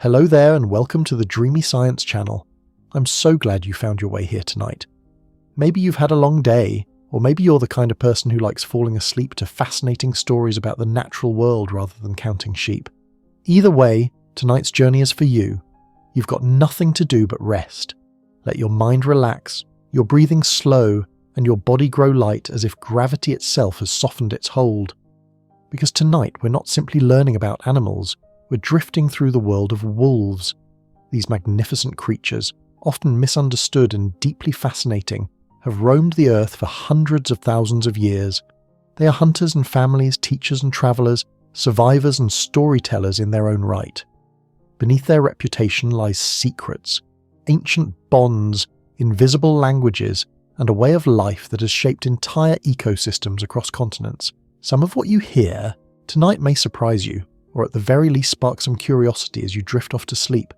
Hello there and welcome to the Dreamy Science channel. I'm so glad you found your way here tonight. Maybe you've had a long day, or maybe you're the kind of person who likes falling asleep to fascinating stories about the natural world rather than counting sheep. Either way, tonight's journey is for you. You've got nothing to do but rest. Let your mind relax, your breathing slow, and your body grow light as if gravity itself has softened its hold. Because tonight we're not simply learning about animals, we're drifting through the world of wolves. These magnificent creatures, often misunderstood and deeply fascinating, have roamed the earth for hundreds of thousands of years. They are hunters and families, teachers and travellers, survivors and storytellers in their own right. Beneath their reputation lies secrets, ancient bonds, invisible languages, and a way of life that has shaped entire ecosystems across continents. Some of what you hear tonight may surprise you, or at the very least spark some curiosity as you drift off to sleep.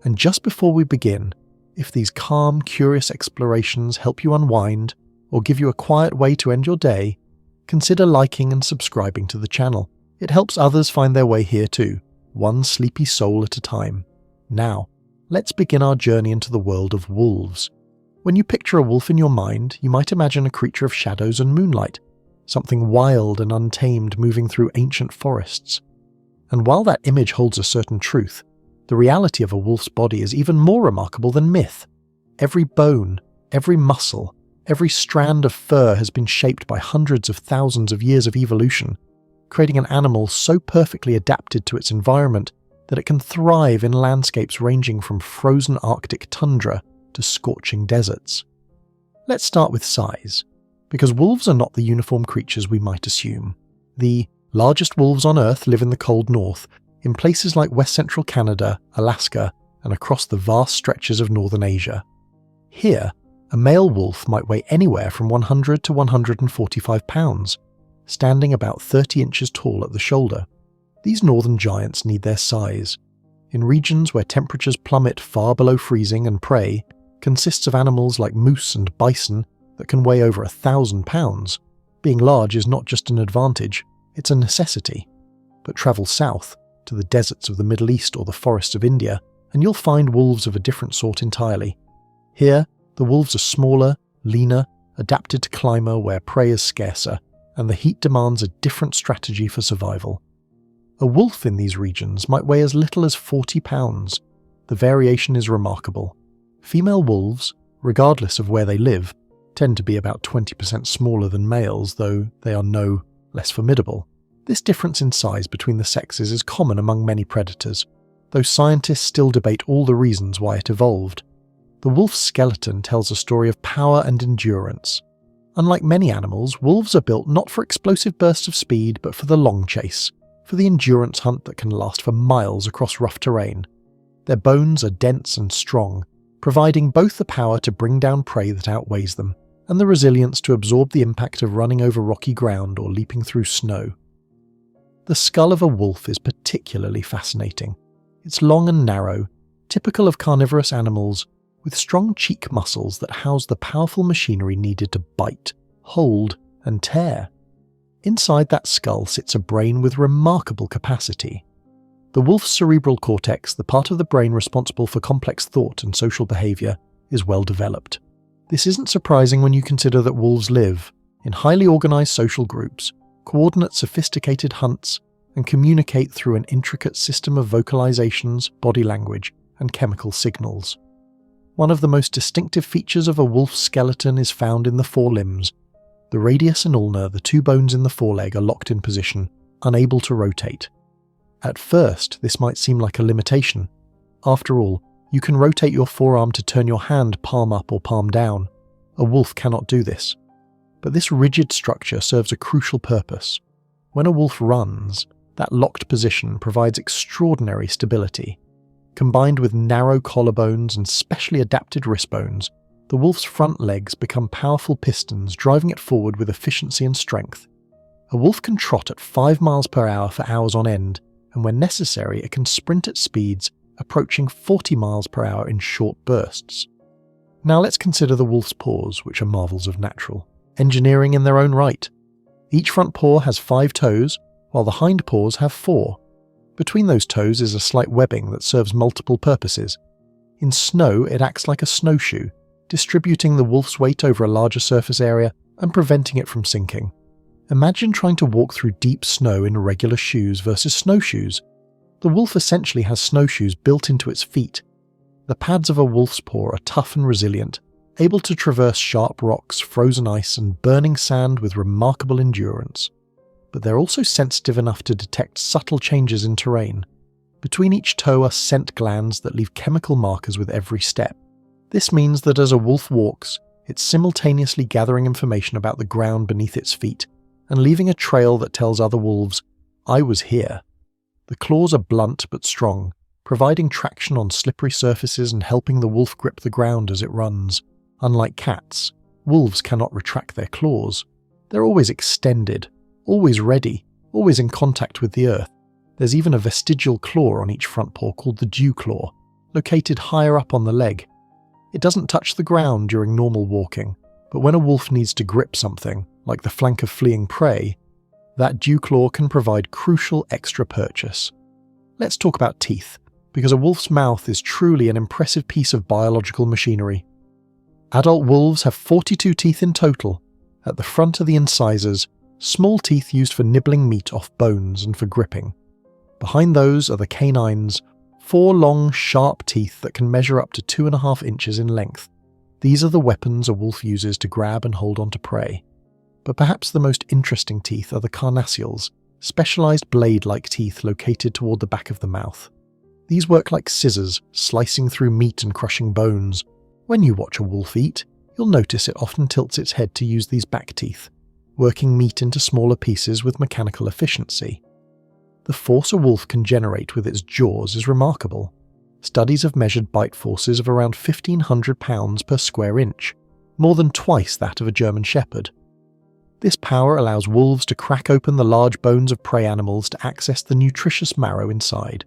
And just before we begin, if these calm, curious explorations help you unwind, or give you a quiet way to end your day, consider liking and subscribing to the channel. It helps others find their way here too, one sleepy soul at a time. Now, let's begin our journey into the world of wolves. When you picture a wolf in your mind, you might imagine a creature of shadows and moonlight, something wild and untamed moving through ancient forests. And while that image holds a certain truth, the reality of a wolf's body is even more remarkable than myth. Every bone, every muscle, every strand of fur has been shaped by hundreds of thousands of years of evolution, creating an animal so perfectly adapted to its environment that it can thrive in landscapes ranging from frozen Arctic tundra to scorching deserts. Let's start with size, because wolves are not the uniform creatures we might assume. The largest wolves on Earth live in the cold north, in places like west-central Canada, Alaska, and across the vast stretches of northern Asia. Here, a male wolf might weigh anywhere from 100 to 145 pounds, standing about 30 inches tall at the shoulder. These northern giants need their size. In regions where temperatures plummet far below freezing and prey consists of animals like moose and bison that can weigh over 1,000 pounds. Being large is not just an advantage, it's a necessity. But travel south, to the deserts of the Middle East or the forests of India, and you'll find wolves of a different sort entirely. Here, the wolves are smaller, leaner, adapted to climate where prey is scarcer, and the heat demands a different strategy for survival. A wolf in these regions might weigh as little as 40 pounds. The variation is remarkable. Female wolves, regardless of where they live, tend to be about 20% smaller than males, though they are no less formidable. This difference in size between the sexes is common among many predators, though scientists still debate all the reasons why it evolved. The wolf's skeleton tells a story of power and endurance. Unlike many animals, wolves are built not for explosive bursts of speed, but for the long chase, for the endurance hunt that can last for miles across rough terrain. Their bones are dense and strong, providing both the power to bring down prey that outweighs them, and the resilience to absorb the impact of running over rocky ground or leaping through snow. The skull of a wolf is particularly fascinating. It's long and narrow, typical of carnivorous animals, with strong cheek muscles that house the powerful machinery needed to bite, hold, and tear. Inside that skull sits a brain with remarkable capacity. The wolf's cerebral cortex, the part of the brain responsible for complex thought and social behaviour, is well developed. This isn't surprising when you consider that wolves live in highly organised social groups, coordinate sophisticated hunts, and communicate through an intricate system of vocalizations, body language, and chemical signals. One of the most distinctive features of a wolf's skeleton is found in the forelimbs. The radius and ulna, the two bones in the foreleg, are locked in position, unable to rotate. At first, this might seem like a limitation. After all, you can rotate your forearm to turn your hand palm up or palm down. A wolf cannot do this. But this rigid structure serves a crucial purpose. When a wolf runs, that locked position provides extraordinary stability. Combined with narrow collarbones and specially adapted wrist bones, the wolf's front legs become powerful pistons driving it forward with efficiency and strength. A wolf can trot at 5 miles per hour for hours on end, and when necessary it can sprint at speeds approaching 40 miles per hour in short bursts. Now let's consider the wolf's paws, which are marvels of natural engineering in their own right. Each front paw has 5 toes, while the hind paws have 4. Between those toes is a slight webbing that serves multiple purposes. In snow, it acts like a snowshoe, distributing the wolf's weight over a larger surface area and preventing it from sinking. Imagine trying to walk through deep snow in regular shoes versus snowshoes. The wolf essentially has snowshoes built into its feet. The pads of a wolf's paw are tough and resilient, able to traverse sharp rocks, frozen ice, and burning sand with remarkable endurance. But they're also sensitive enough to detect subtle changes in terrain. Between each toe are scent glands that leave chemical markers with every step. This means that as a wolf walks, it's simultaneously gathering information about the ground beneath its feet and leaving a trail that tells other wolves, "I was here." The claws are blunt but strong, providing traction on slippery surfaces and helping the wolf grip the ground as it runs. Unlike cats, wolves cannot retract their claws. They're always extended, always ready, always in contact with the earth. There's even a vestigial claw on each front paw called the dew claw, located higher up on the leg. It doesn't touch the ground during normal walking, but when a wolf needs to grip something, like the flank of fleeing prey, that dew claw can provide crucial extra purchase. Let's talk about teeth, because a wolf's mouth is truly an impressive piece of biological machinery. Adult wolves have 42 teeth in total. At the front are the incisors, small teeth used for nibbling meat off bones and for gripping. Behind those are the canines, 4 long, sharp teeth that can measure up to 2.5 inches in length. These are the weapons a wolf uses to grab and hold onto prey. But perhaps the most interesting teeth are the carnassials, specialized blade-like teeth located toward the back of the mouth. These work like scissors, slicing through meat and crushing bones. When you watch a wolf eat, you'll notice it often tilts its head to use these back teeth, working meat into smaller pieces with mechanical efficiency. The force a wolf can generate with its jaws is remarkable. Studies have measured bite forces of around 1,500 pounds per square inch, more than twice that of a German Shepherd. This power allows wolves to crack open the large bones of prey animals to access the nutritious marrow inside.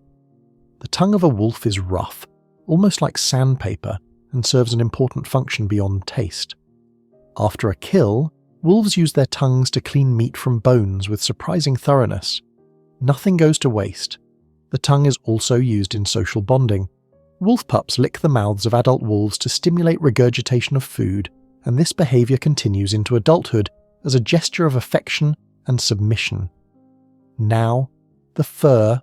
The tongue of a wolf is rough, almost like sandpaper, and serves an important function beyond taste. After a kill, wolves use their tongues to clean meat from bones with surprising thoroughness. Nothing goes to waste. The tongue is also used in social bonding. Wolf pups lick the mouths of adult wolves to stimulate regurgitation of food, and this behavior continues into adulthood as a gesture of affection and submission. Now, the fur.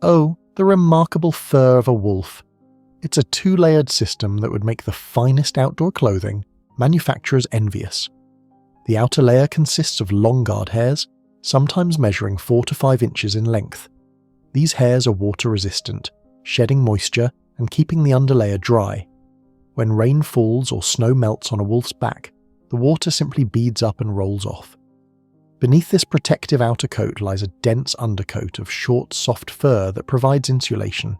Oh, the remarkable fur of a wolf. It's a 2-layered system that would make the finest outdoor clothing manufacturers envious. The outer layer consists of long guard hairs, sometimes measuring 4 to 5 inches in length. These hairs are water resistant, shedding moisture and keeping the underlayer dry. When rain falls or snow melts on a wolf's back, the water simply beads up and rolls off. Beneath this protective outer coat lies a dense undercoat of short, soft fur that provides insulation.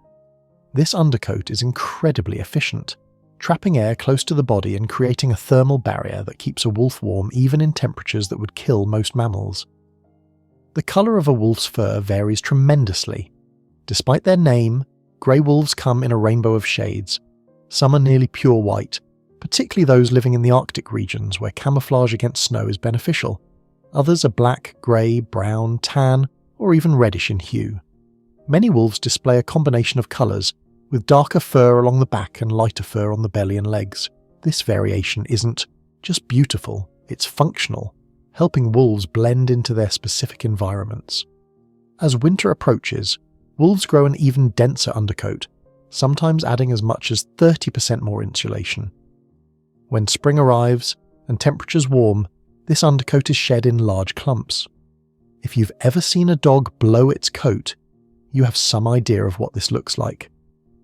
This undercoat is incredibly efficient, trapping air close to the body and creating a thermal barrier that keeps a wolf warm even in temperatures that would kill most mammals. The colour of a wolf's fur varies tremendously. Despite their name, grey wolves come in a rainbow of shades. Some are nearly pure white, particularly those living in the Arctic regions where camouflage against snow is beneficial. Others are black, grey, brown, tan, or even reddish in hue. Many wolves display a combination of colours, with darker fur along the back and lighter fur on the belly and legs. This variation isn't just beautiful, it's functional, helping wolves blend into their specific environments. As winter approaches, wolves grow an even denser undercoat, sometimes adding as much as 30% more insulation. When spring arrives and temperatures warm, this undercoat is shed in large clumps. If you've ever seen a dog blow its coat, you have some idea of what this looks like.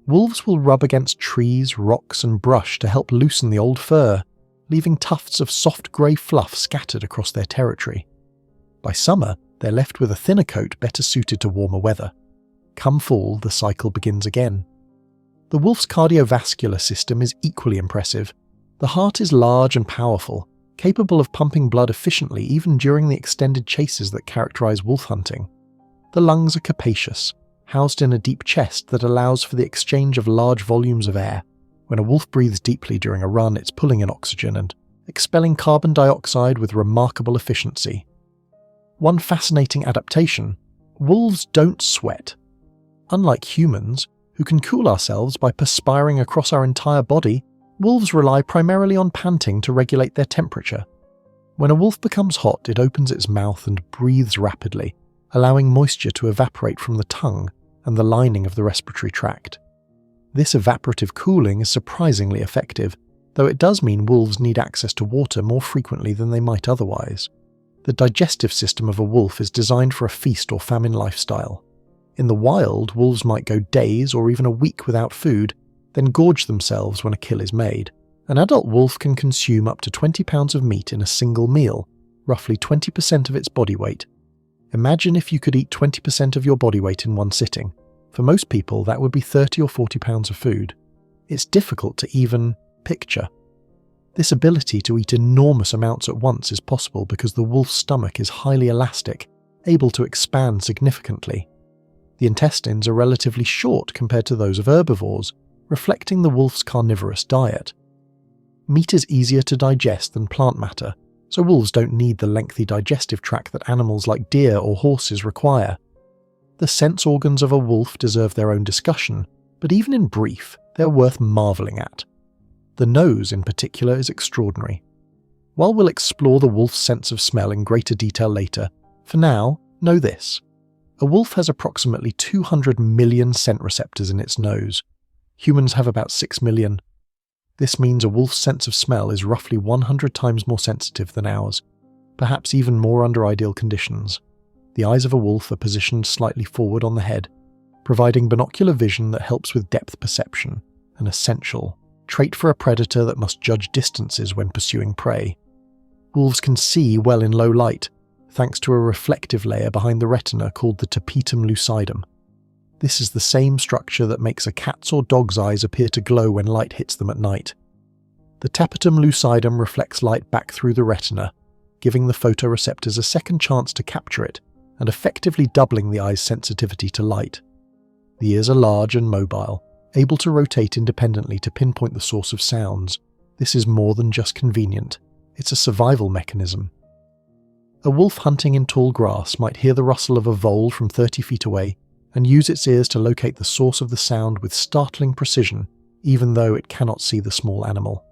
Wolves will rub against trees, rocks, and brush to help loosen the old fur, leaving tufts of soft grey fluff scattered across their territory. By summer, they're left with a thinner coat better suited to warmer weather. Come fall, the cycle begins again. The wolf's cardiovascular system is equally impressive. The heart is large and powerful, capable of pumping blood efficiently even during the extended chases that characterize wolf hunting. The lungs are capacious, housed in a deep chest that allows for the exchange of large volumes of air. When a wolf breathes deeply during a run, it's pulling in oxygen and expelling carbon dioxide with remarkable efficiency. One fascinating adaptation: wolves don't sweat. Unlike humans, who can cool ourselves by perspiring across our entire body, wolves rely primarily on panting to regulate their temperature. When a wolf becomes hot, it opens its mouth and breathes rapidly, allowing moisture to evaporate from the tongue and the lining of the respiratory tract. This evaporative cooling is surprisingly effective, though it does mean wolves need access to water more frequently than they might otherwise. The digestive system of a wolf is designed for a feast or famine lifestyle. In the wild, wolves might go days or even a week without food, then gorge themselves when a kill is made. An adult wolf can consume up to 20 pounds of meat in a single meal, roughly 20% of its body weight. Imagine if you could eat 20% of your body weight in one sitting. For most people, that would be 30 or 40 pounds of food. It's difficult to even picture. This ability to eat enormous amounts at once is possible because the wolf's stomach is highly elastic, able to expand significantly. The intestines are relatively short compared to those of herbivores, reflecting the wolf's carnivorous diet. Meat is easier to digest than plant matter, so wolves don't need the lengthy digestive tract that animals like deer or horses require. The sense organs of a wolf deserve their own discussion, but even in brief, they're worth marvelling at. The nose, in particular, is extraordinary. While we'll explore the wolf's sense of smell in greater detail later, for now, know this. A wolf has approximately 200 million scent receptors in its nose. Humans have about 6 million. This means a wolf's sense of smell is roughly 100 times more sensitive than ours, perhaps even more under ideal conditions. The eyes of a wolf are positioned slightly forward on the head, providing binocular vision that helps with depth perception, an essential trait for a predator that must judge distances when pursuing prey. Wolves can see well in low light, thanks to a reflective layer behind the retina called the tapetum lucidum. This is the same structure that makes a cat's or dog's eyes appear to glow when light hits them at night. The tapetum lucidum reflects light back through the retina, giving the photoreceptors a second chance to capture it, and effectively doubling the eye's sensitivity to light. The ears are large and mobile, able to rotate independently to pinpoint the source of sounds. This is more than just convenient, it's a survival mechanism. A wolf hunting in tall grass might hear the rustle of a vole from 30 feet away and use its ears to locate the source of the sound with startling precision, even though it cannot see the small animal.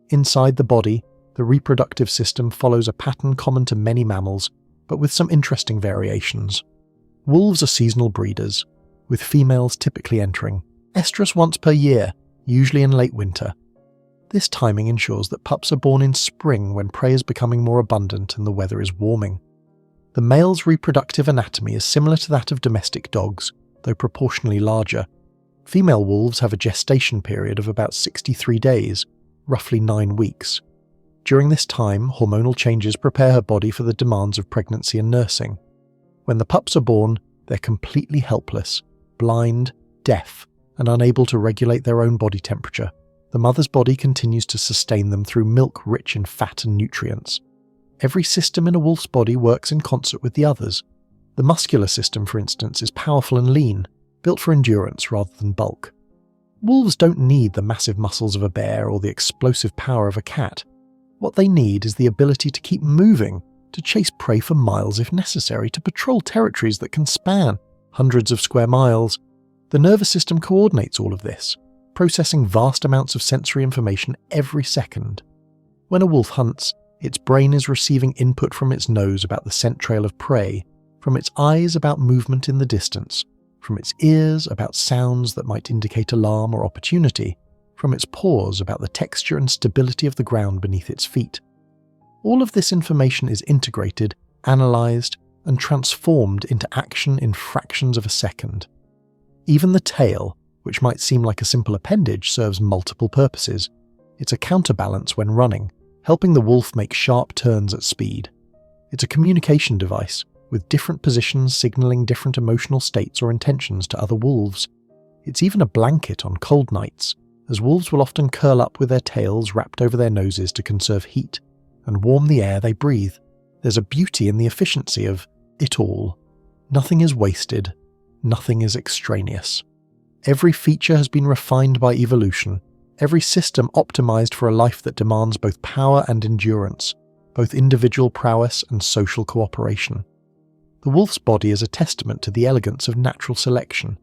Inside the body, the reproductive system follows a pattern common to many mammals, but with some interesting variations. Wolves are seasonal breeders, with females typically entering estrus once per year, usually in late winter. This timing ensures that pups are born in spring when prey is becoming more abundant and the weather is warming. The male's reproductive anatomy is similar to that of domestic dogs, though proportionally larger. Female wolves have a gestation period of about 63 days, roughly 9 weeks. During this time, hormonal changes prepare her body for the demands of pregnancy and nursing. When the pups are born, they're completely helpless, blind, deaf, and unable to regulate their own body temperature. The mother's body continues to sustain them through milk rich in fat and nutrients. Every system in a wolf's body works in concert with the others. The muscular system, for instance, is powerful and lean, built for endurance rather than bulk. Wolves don't need the massive muscles of a bear or the explosive power of a cat. What they need is the ability to keep moving, to chase prey for miles if necessary, to patrol territories that can span hundreds of square miles. The nervous system coordinates all of this, processing vast amounts of sensory information every second. When a wolf hunts, its brain is receiving input from its nose about the scent trail of prey, from its eyes about movement in the distance, from its ears about sounds that might indicate alarm or opportunity, from its paws about the texture and stability of the ground beneath its feet. All of this information is integrated, analysed, and transformed into action in fractions of a second. Even the tail, which might seem like a simple appendage, serves multiple purposes. It's a counterbalance when running, helping the wolf make sharp turns at speed. It's a communication device, with different positions signalling different emotional states or intentions to other wolves. It's even a blanket on cold nights, as wolves will often curl up with their tails wrapped over their noses to conserve heat and warm the air they breathe. There's a beauty in the efficiency of it all. Nothing is wasted, nothing is extraneous. Every feature has been refined by evolution, every system optimized for a life that demands both power and endurance, both individual prowess and social cooperation. The wolf's body is a testament to the elegance of natural selection.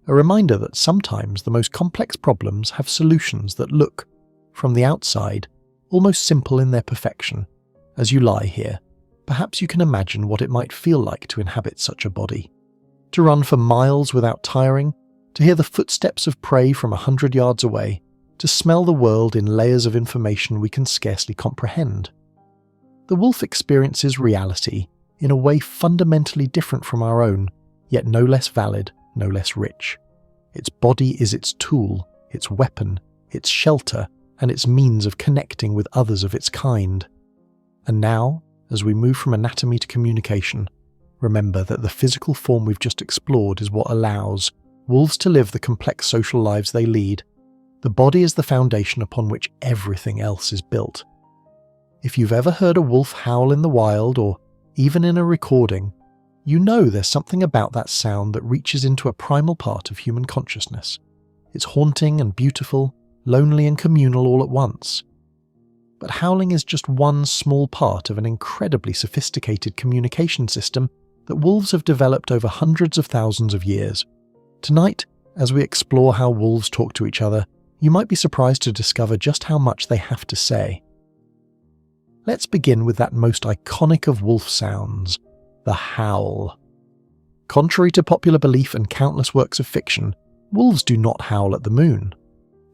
a reminder that sometimes the most complex problems have solutions that look, from the outside, almost simple in their perfection. As you lie here, perhaps you can imagine what it might feel like to inhabit such a body. To run for miles without tiring, to hear the footsteps of prey from 100 yards away, to smell the world in layers of information we can scarcely comprehend. The wolf experiences reality in a way fundamentally different from our own, yet no less valid, no less rich. Its body is its tool, its weapon, its shelter, and its means of connecting with others of its kind. And now, as we move from anatomy to communication, remember that the physical form we've just explored is what allows wolves to live the complex social lives they lead. The body is the foundation upon which everything else is built. If you've ever heard a wolf howl in the wild, or even in a recording, you know there's something about that sound that reaches into a primal part of human consciousness. It's haunting and beautiful, lonely and communal all at once. But howling is just one small part of an incredibly sophisticated communication system that wolves have developed over hundreds of thousands of years. Tonight, as we explore how wolves talk to each other, you might be surprised to discover just how much they have to say. Let's begin with that most iconic of wolf sounds, the howl. Contrary to popular belief and countless works of fiction, wolves do not howl at the moon.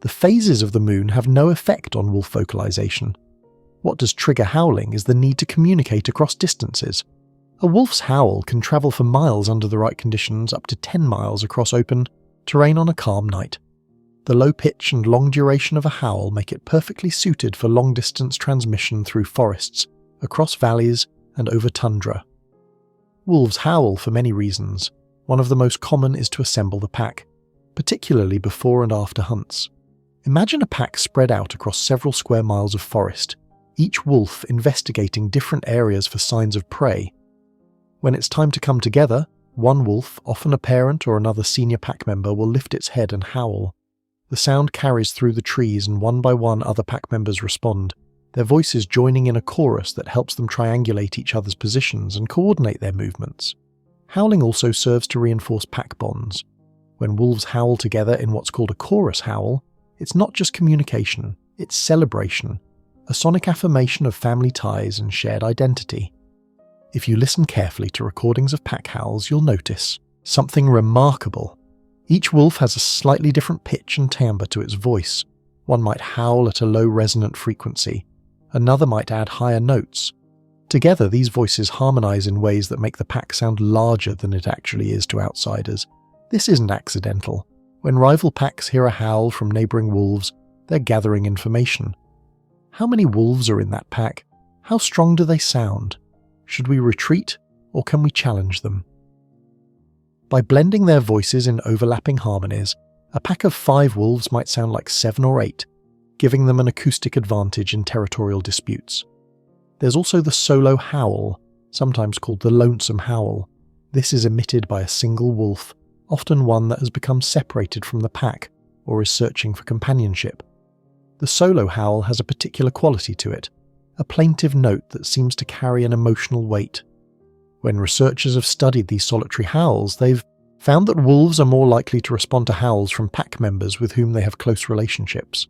The phases of the moon have no effect on wolf vocalization. What does trigger howling is the need to communicate across distances. A wolf's howl can travel for miles under the right conditions, up to 10 miles across open terrain on a calm night. The low pitch and long duration of a howl make it perfectly suited for long-distance transmission through forests, across valleys, and over tundra. Wolves howl for many reasons. One of the most common is to assemble the pack, particularly before and after hunts. Imagine a pack spread out across several square miles of forest, each wolf investigating different areas for signs of prey. When it's time to come together, one wolf, often a parent or another senior pack member, will lift its head and howl. The sound carries through the trees, and one by one other pack members respond, their voices joining in a chorus that helps them triangulate each other's positions and coordinate their movements. Howling also serves to reinforce pack bonds. When wolves howl together in what's called a chorus howl, it's not just communication, it's celebration, a sonic affirmation of family ties and shared identity. If you listen carefully to recordings of pack howls, you'll notice something remarkable. Each wolf has a slightly different pitch and timbre to its voice. One might howl at a low resonant frequency, another might add higher notes. Together, these voices harmonize in ways that make the pack sound larger than it actually is to outsiders. This isn't accidental. When rival packs hear a howl from neighboring wolves, they're gathering information. How many wolves are in that pack? How strong do they sound? Should we retreat, or can we challenge them? By blending their voices in overlapping harmonies, a pack of 5 wolves might sound like 7 or 8, giving them an acoustic advantage in territorial disputes. There's also the solo howl, sometimes called the lonesome howl. This is emitted by a single wolf, often one that has become separated from the pack or is searching for companionship. The solo howl has a particular quality to it, a plaintive note that seems to carry an emotional weight. When researchers have studied these solitary howls, they've found that wolves are more likely to respond to howls from pack members with whom they have close relationships.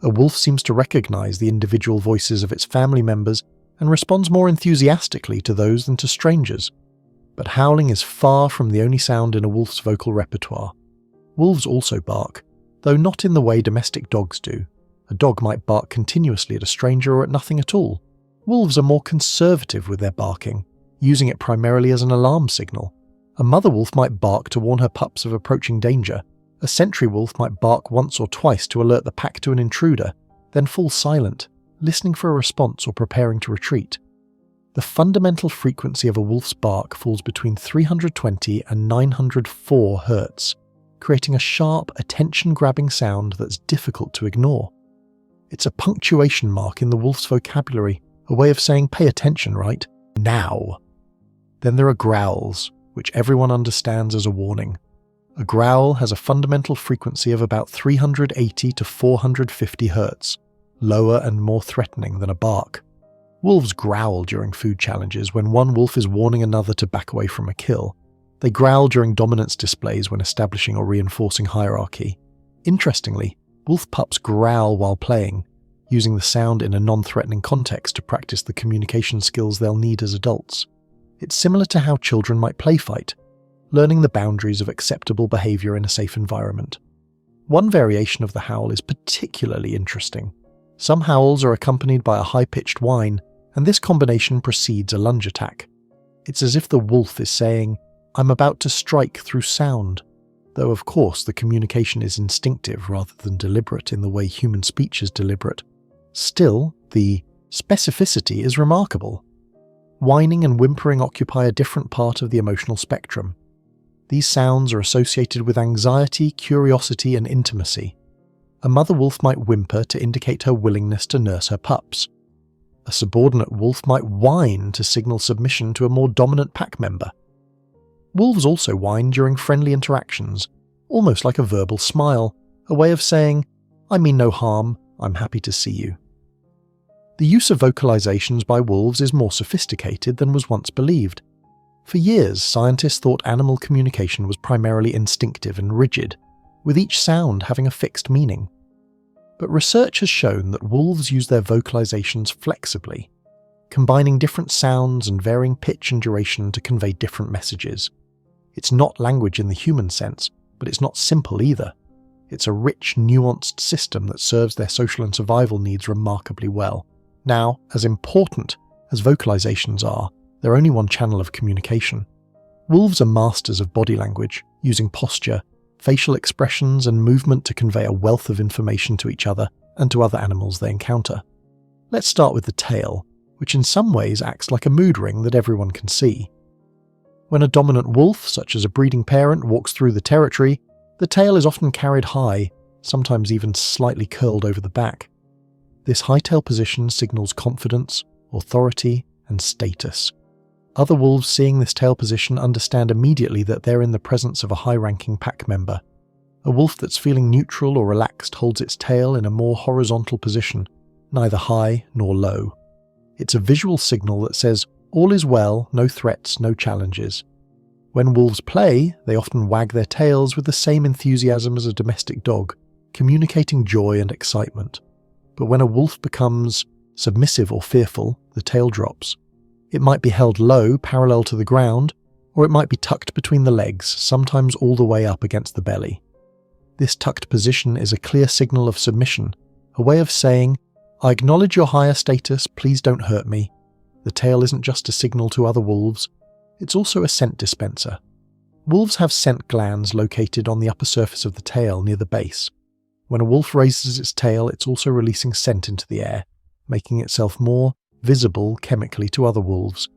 A wolf seems to recognize the individual voices of its family members and responds more enthusiastically to those than to strangers. But howling is far from the only sound in a wolf's vocal repertoire. Wolves also bark, though not in the way domestic dogs do. A dog might bark continuously at a stranger or at nothing at all. Wolves are more conservative with their barking, using it primarily as an alarm signal. A mother wolf might bark to warn her pups of approaching danger. A sentry wolf might bark once or twice to alert the pack to an intruder, then fall silent, listening for a response or preparing to retreat. The fundamental frequency of a wolf's bark falls between 320 and 904 Hz, creating a sharp, attention-grabbing sound that's difficult to ignore. It's a punctuation mark in the wolf's vocabulary, a way of saying, "Pay attention, right? Now." Then there are growls, which everyone understands as a warning. A growl has a fundamental frequency of about 380 to 450 Hz, lower and more threatening than a bark. Wolves growl during food challenges when one wolf is warning another to back away from a kill. They growl during dominance displays when establishing or reinforcing hierarchy. Interestingly, wolf pups growl while playing, using the sound in a non-threatening context to practice the communication skills they'll need as adults. It's similar to how children might play fight, learning the boundaries of acceptable behavior in a safe environment. One variation of the howl is particularly interesting. Some howls are accompanied by a high-pitched whine, and this combination precedes a lunge attack. It's as if the wolf is saying, "I'm about to strike through sound," though of course the communication is instinctive rather than deliberate in the way human speech is deliberate. Still, the specificity is remarkable. Whining and whimpering occupy a different part of the emotional spectrum. These sounds are associated with anxiety, curiosity, and intimacy. A mother wolf might whimper to indicate her willingness to nurse her pups. A subordinate wolf might whine to signal submission to a more dominant pack member. Wolves also whine during friendly interactions, almost like a verbal smile, a way of saying, "I mean no harm, I'm happy to see you." The use of vocalizations by wolves is more sophisticated than was once believed. For years, scientists thought animal communication was primarily instinctive and rigid, with each sound having a fixed meaning. But research has shown that wolves use their vocalizations flexibly, combining different sounds and varying pitch and duration to convey different messages. It's not language in the human sense, but it's not simple either. It's a rich, nuanced system that serves their social and survival needs remarkably well. Now, as important as vocalizations are, they're only one channel of communication. Wolves are masters of body language, using posture, facial expressions, and movement to convey a wealth of information to each other and to other animals they encounter. Let's start with the tail, which in some ways acts like a mood ring that everyone can see. When a dominant wolf, such as a breeding parent, walks through the territory, the tail is often carried high, sometimes even slightly curled over the back. This high tail position signals confidence, authority, and status. Other wolves seeing this tail position understand immediately that they're in the presence of a high-ranking pack member. A wolf that's feeling neutral or relaxed holds its tail in a more horizontal position, neither high nor low. It's a visual signal that says, all is well, no threats, no challenges. When wolves play, they often wag their tails with the same enthusiasm as a domestic dog, communicating joy and excitement. But when a wolf becomes submissive or fearful, the tail drops. It might be held low, parallel to the ground, or it might be tucked between the legs, sometimes all the way up against the belly. This tucked position is a clear signal of submission, a way of saying, "I acknowledge your higher status, please don't hurt me." The tail isn't just a signal to other wolves, it's also a scent dispenser. Wolves have scent glands located on the upper surface of the tail near the base. When a wolf raises its tail, it's also releasing scent into the air, making itself more visible chemically to other wolves.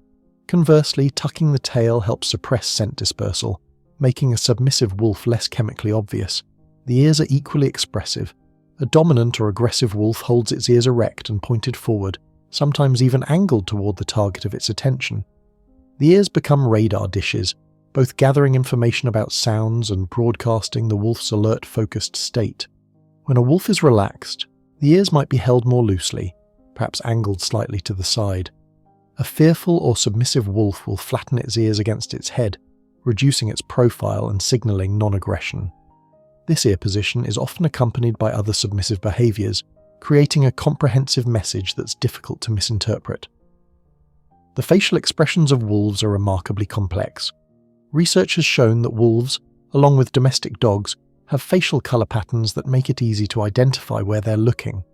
Conversely, tucking the tail helps suppress scent dispersal, making a submissive wolf less chemically obvious. The ears are equally expressive. A dominant or aggressive wolf holds its ears erect and pointed forward, sometimes even angled toward the target of its attention. The ears become radar dishes, both gathering information about sounds and broadcasting the wolf's alert, focused state. When a wolf is relaxed, the ears might be held more loosely, perhaps angled slightly to the side. A fearful or submissive wolf will flatten its ears against its head, reducing its profile and signaling non-aggression. This ear position is often accompanied by other submissive behaviors, creating a comprehensive message that's difficult to misinterpret. The facial expressions of wolves are remarkably complex. Research has shown that wolves, along with domestic dogs, have facial color patterns that make it easy to identify where they're looking.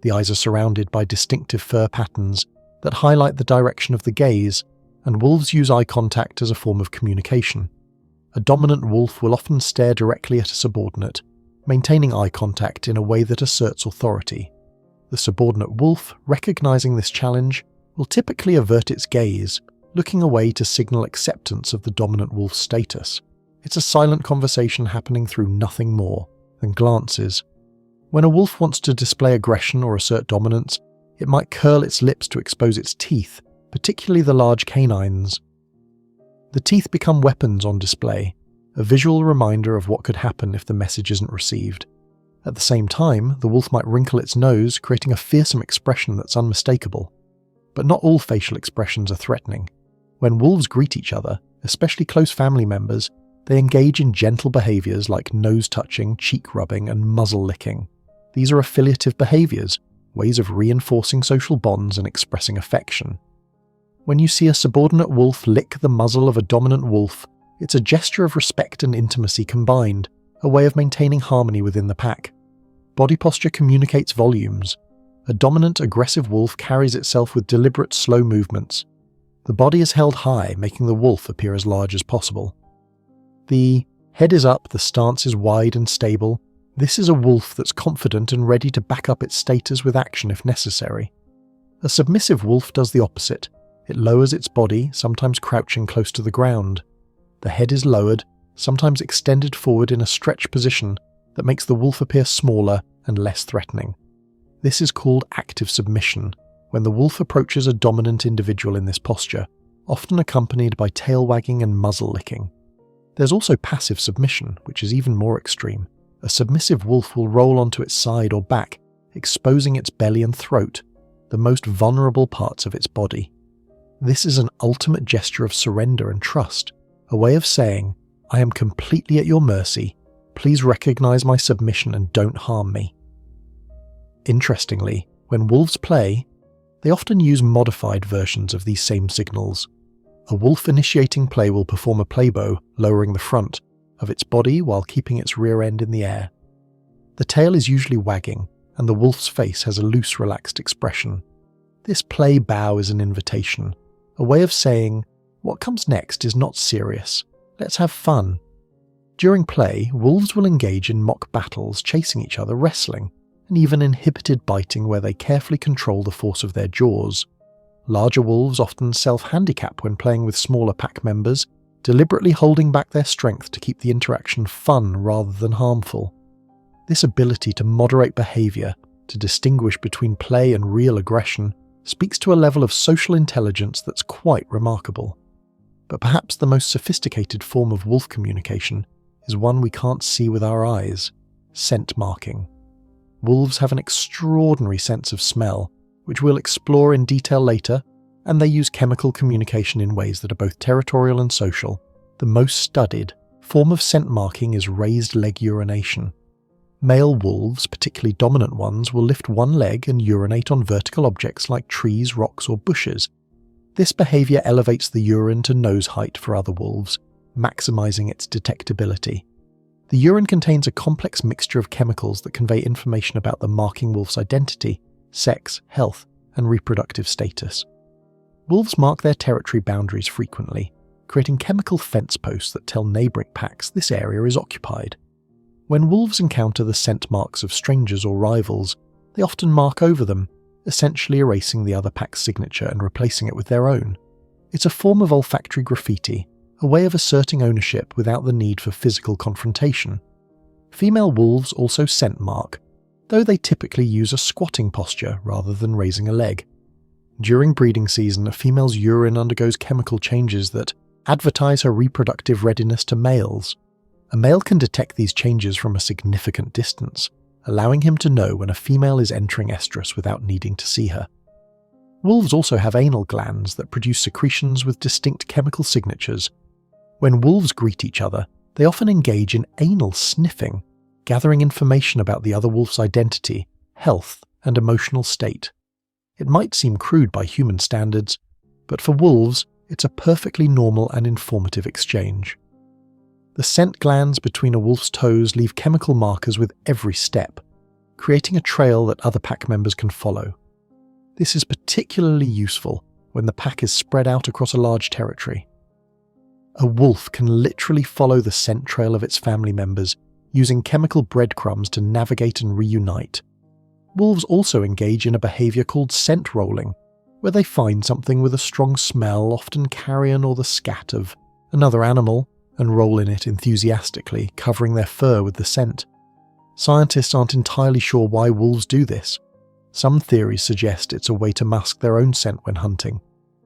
The eyes are surrounded by distinctive fur patterns that highlight the direction of the gaze, and wolves use eye contact as a form of communication. A dominant wolf will often stare directly at a subordinate, maintaining eye contact in a way that asserts authority. The subordinate wolf, recognizing this challenge, will typically avert its gaze, looking away to signal acceptance of the dominant wolf's status. It's a silent conversation happening through nothing more than glances. When a wolf wants to display aggression or assert dominance, it might curl its lips to expose its teeth, particularly the large canines. The teeth become weapons on display, a visual reminder of what could happen if the message isn't received. At the same time, the wolf might wrinkle its nose, creating a fearsome expression that's unmistakable. But not all facial expressions are threatening. When wolves greet each other, especially close family members, they engage in gentle behaviours like nose touching, cheek rubbing, and muzzle licking. These are affiliative behaviours, ways of reinforcing social bonds and expressing affection. When you see a subordinate wolf lick the muzzle of a dominant wolf, it's a gesture of respect and intimacy combined, a way of maintaining harmony within the pack. Body posture communicates volumes. A dominant, aggressive wolf carries itself with deliberate, slow movements. The body is held high, making the wolf appear as large as possible. The head is up, the stance is wide and stable. This is a wolf that's confident and ready to back up its status with action if necessary. A submissive wolf does the opposite. It lowers its body, sometimes crouching close to the ground. The head is lowered, sometimes extended forward in a stretch position that makes the wolf appear smaller and less threatening. This is called active submission, when the wolf approaches a dominant individual in this posture, often accompanied by tail wagging and muzzle licking. There's also passive submission, which is even more extreme. A submissive wolf will roll onto its side or back, exposing its belly and throat, the most vulnerable parts of its body. This is an ultimate gesture of surrender and trust, a way of saying, "I am completely at your mercy. Please recognize my submission and don't harm me." Interestingly, when wolves play, they often use modified versions of these same signals. A wolf initiating play will perform a playbow, lowering the front of its body while keeping its rear end in the air. The tail is usually wagging, and the wolf's face has a loose, relaxed expression. This play bow is an invitation, a way of saying, "What comes next is not serious. Let's have fun." During play, wolves will engage in mock battles, chasing each other, wrestling, and even inhibited biting where they carefully control the force of their jaws. Larger wolves often self-handicap when playing with smaller pack members, deliberately holding back their strength to keep the interaction fun rather than harmful. This ability to moderate behaviour, to distinguish between play and real aggression, speaks to a level of social intelligence that's quite remarkable. But perhaps the most sophisticated form of wolf communication is one we can't see with our eyes: scent marking. Wolves have an extraordinary sense of smell, which we'll explore in detail later, and they use chemical communication in ways that are both territorial and social. The most studied form of scent marking is raised leg urination. Male wolves, particularly dominant ones, will lift one leg and urinate on vertical objects like trees, rocks, or bushes. This behaviour elevates the urine to nose height for other wolves, maximizing its detectability. The urine contains a complex mixture of chemicals that convey information about the marking wolf's identity, sex, health, and reproductive status. Wolves mark their territory boundaries frequently, creating chemical fence posts that tell neighbouring packs this area is occupied. When wolves encounter the scent marks of strangers or rivals, they often mark over them, essentially erasing the other pack's signature and replacing it with their own. It's a form of olfactory graffiti, a way of asserting ownership without the need for physical confrontation. Female wolves also scent mark, though they typically use a squatting posture rather than raising a leg. During breeding season, a female's urine undergoes chemical changes that advertise her reproductive readiness to males. A male can detect these changes from a significant distance, allowing him to know when a female is entering estrus without needing to see her. Wolves also have anal glands that produce secretions with distinct chemical signatures. When wolves greet each other, they often engage in anal sniffing, gathering information about the other wolf's identity, health, and emotional state. It might seem crude by human standards, but for wolves, it's a perfectly normal and informative exchange. The scent glands between a wolf's toes leave chemical markers with every step, creating a trail that other pack members can follow. This is particularly useful when the pack is spread out across a large territory. A wolf can literally follow the scent trail of its family members, using chemical breadcrumbs to navigate and reunite. Wolves also engage in a behaviour called scent rolling, where they find something with a strong smell, often carrion or the scat of another animal, and roll in it enthusiastically, covering their fur with the scent. Scientists aren't entirely sure why wolves do this. Some theories suggest it's a way to mask their own scent when hunting.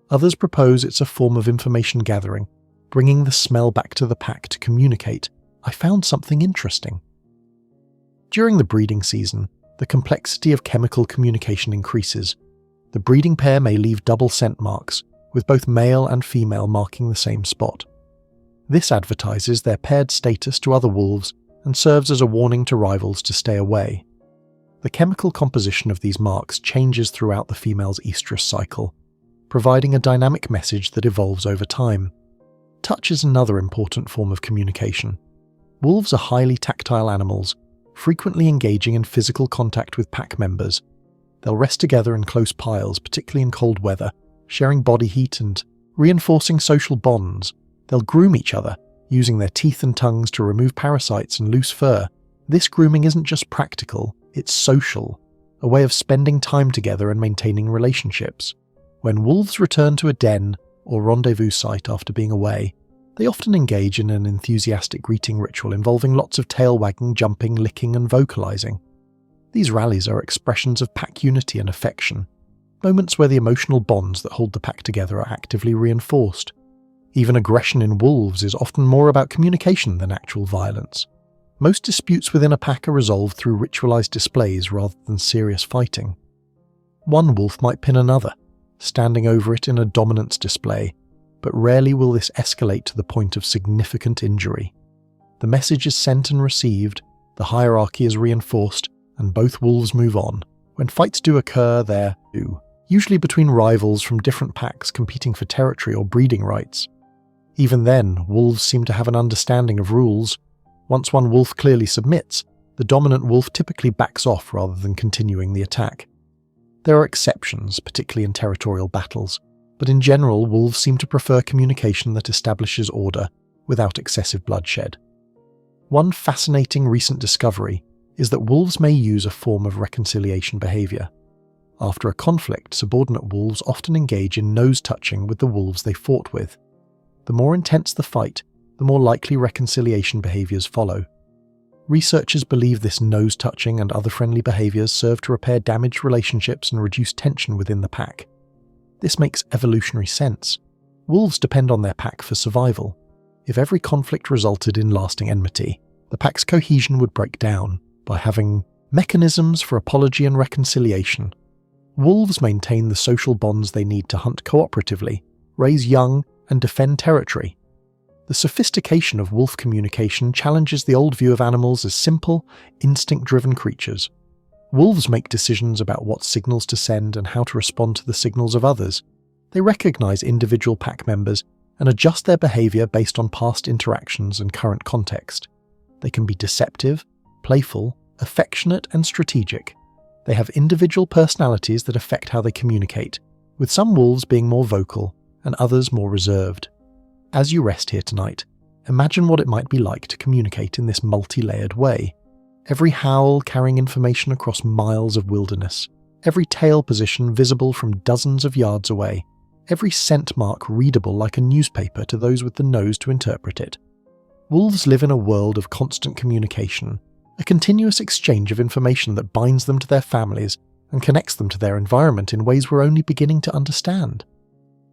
Others propose it's a form of information gathering, bringing the smell back to the pack to communicate, "I found something interesting." During the breeding season, the complexity of chemical communication increases. The breeding pair may leave double scent marks, with both male and female marking the same spot. This advertises their paired status to other wolves and serves as a warning to rivals to stay away. The chemical composition of these marks changes throughout the female's estrus cycle, providing a dynamic message that evolves over time. Touch is another important form of communication. Wolves are highly tactile animals, frequently engaging in physical contact with pack members. They'll rest together in close piles, particularly in cold weather, sharing body heat and reinforcing social bonds. They'll groom each other, using their teeth and tongues to remove parasites and loose fur. This grooming isn't just practical, it's social, a way of spending time together and maintaining relationships. When wolves return to a den or rendezvous site after being away, they often engage in an enthusiastic greeting ritual involving lots of tail wagging, jumping, licking, and vocalizing. These rallies are expressions of pack unity and affection, moments where the emotional bonds that hold the pack together are actively reinforced. Even aggression in wolves is often more about communication than actual violence. Most disputes within a pack are resolved through ritualized displays rather than serious fighting. One wolf might pin another, standing over it in a dominance display, but rarely will this escalate to the point of significant injury. The message is sent and received, the hierarchy is reinforced, and both wolves move on. When fights do occur, they're usually between rivals from different packs competing for territory or breeding rights. Even then, wolves seem to have an understanding of rules. Once one wolf clearly submits, the dominant wolf typically backs off rather than continuing the attack. There are exceptions, particularly in territorial battles, but in general, wolves seem to prefer communication that establishes order without excessive bloodshed. One fascinating recent discovery is that wolves may use a form of reconciliation behavior. After a conflict, subordinate wolves often engage in nose-touching with the wolves they fought with. The more intense the fight, the more likely reconciliation behaviors follow. Researchers believe this nose-touching and other friendly behaviors serve to repair damaged relationships and reduce tension within the pack. This makes evolutionary sense. Wolves depend on their pack for survival. If every conflict resulted in lasting enmity, the pack's cohesion would break down. By having mechanisms for apology and reconciliation, wolves maintain the social bonds they need to hunt cooperatively, raise young, and defend territory. The sophistication of wolf communication challenges the old view of animals as simple, instinct-driven creatures. Wolves make decisions about what signals to send and how to respond to the signals of others. They recognize individual pack members and adjust their behavior based on past interactions and current context. They can be deceptive, playful, affectionate, and strategic. They have individual personalities that affect how they communicate, with some wolves being more vocal and others more reserved. As you rest here tonight, imagine what it might be like to communicate in this multi-layered way. Every howl carrying information across miles of wilderness, every tail position visible from dozens of yards away, every scent mark readable like a newspaper to those with the nose to interpret it. Wolves live in a world of constant communication, a continuous exchange of information that binds them to their families and connects them to their environment in ways we're only beginning to understand.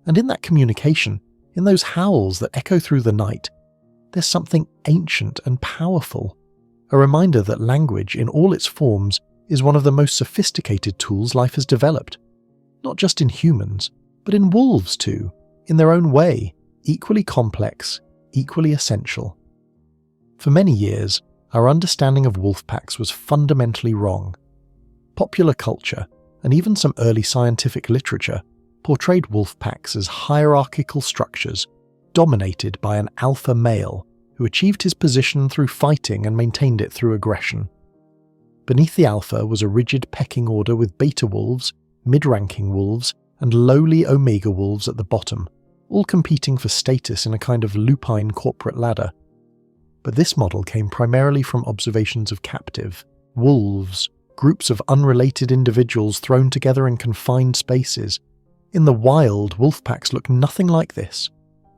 And in that communication, in those howls that echo through the night, there's something ancient and powerful, a reminder that language in all its forms is one of the most sophisticated tools life has developed, not just in humans, but in wolves too, in their own way, equally complex, equally essential. For many years, our understanding of wolf packs was fundamentally wrong. Popular culture, and even some early scientific literature, portrayed wolf packs as hierarchical structures dominated by an alpha male who achieved his position through fighting and maintained it through aggression. Beneath the alpha was a rigid pecking order with beta wolves, mid-ranking wolves, and lowly omega wolves at the bottom, all competing for status in a kind of lupine corporate ladder. But this model came primarily from observations of captive wolves, groups of unrelated individuals thrown together in confined spaces. In the wild, wolf packs look nothing like this.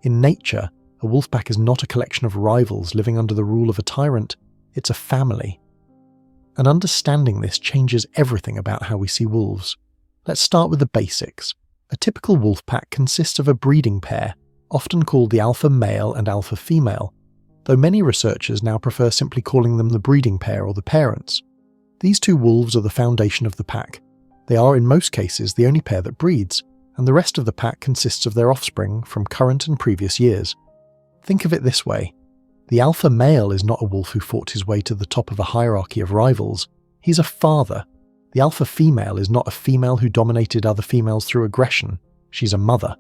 In nature, a wolf pack is not a collection of rivals living under the rule of a tyrant, it's a family. And understanding this changes everything about how we see wolves. Let's start with the basics. A typical wolf pack consists of a breeding pair, often called the alpha male and alpha female, though many researchers now prefer simply calling them the breeding pair or the parents. These two wolves are the foundation of the pack. They are in most cases the only pair that breeds, and the rest of the pack consists of their offspring from current and previous years. Think of it this way. The alpha male is not a wolf who fought his way to the top of a hierarchy of rivals. He's a father. The alpha female is not a female who dominated other females through aggression. She's a mother.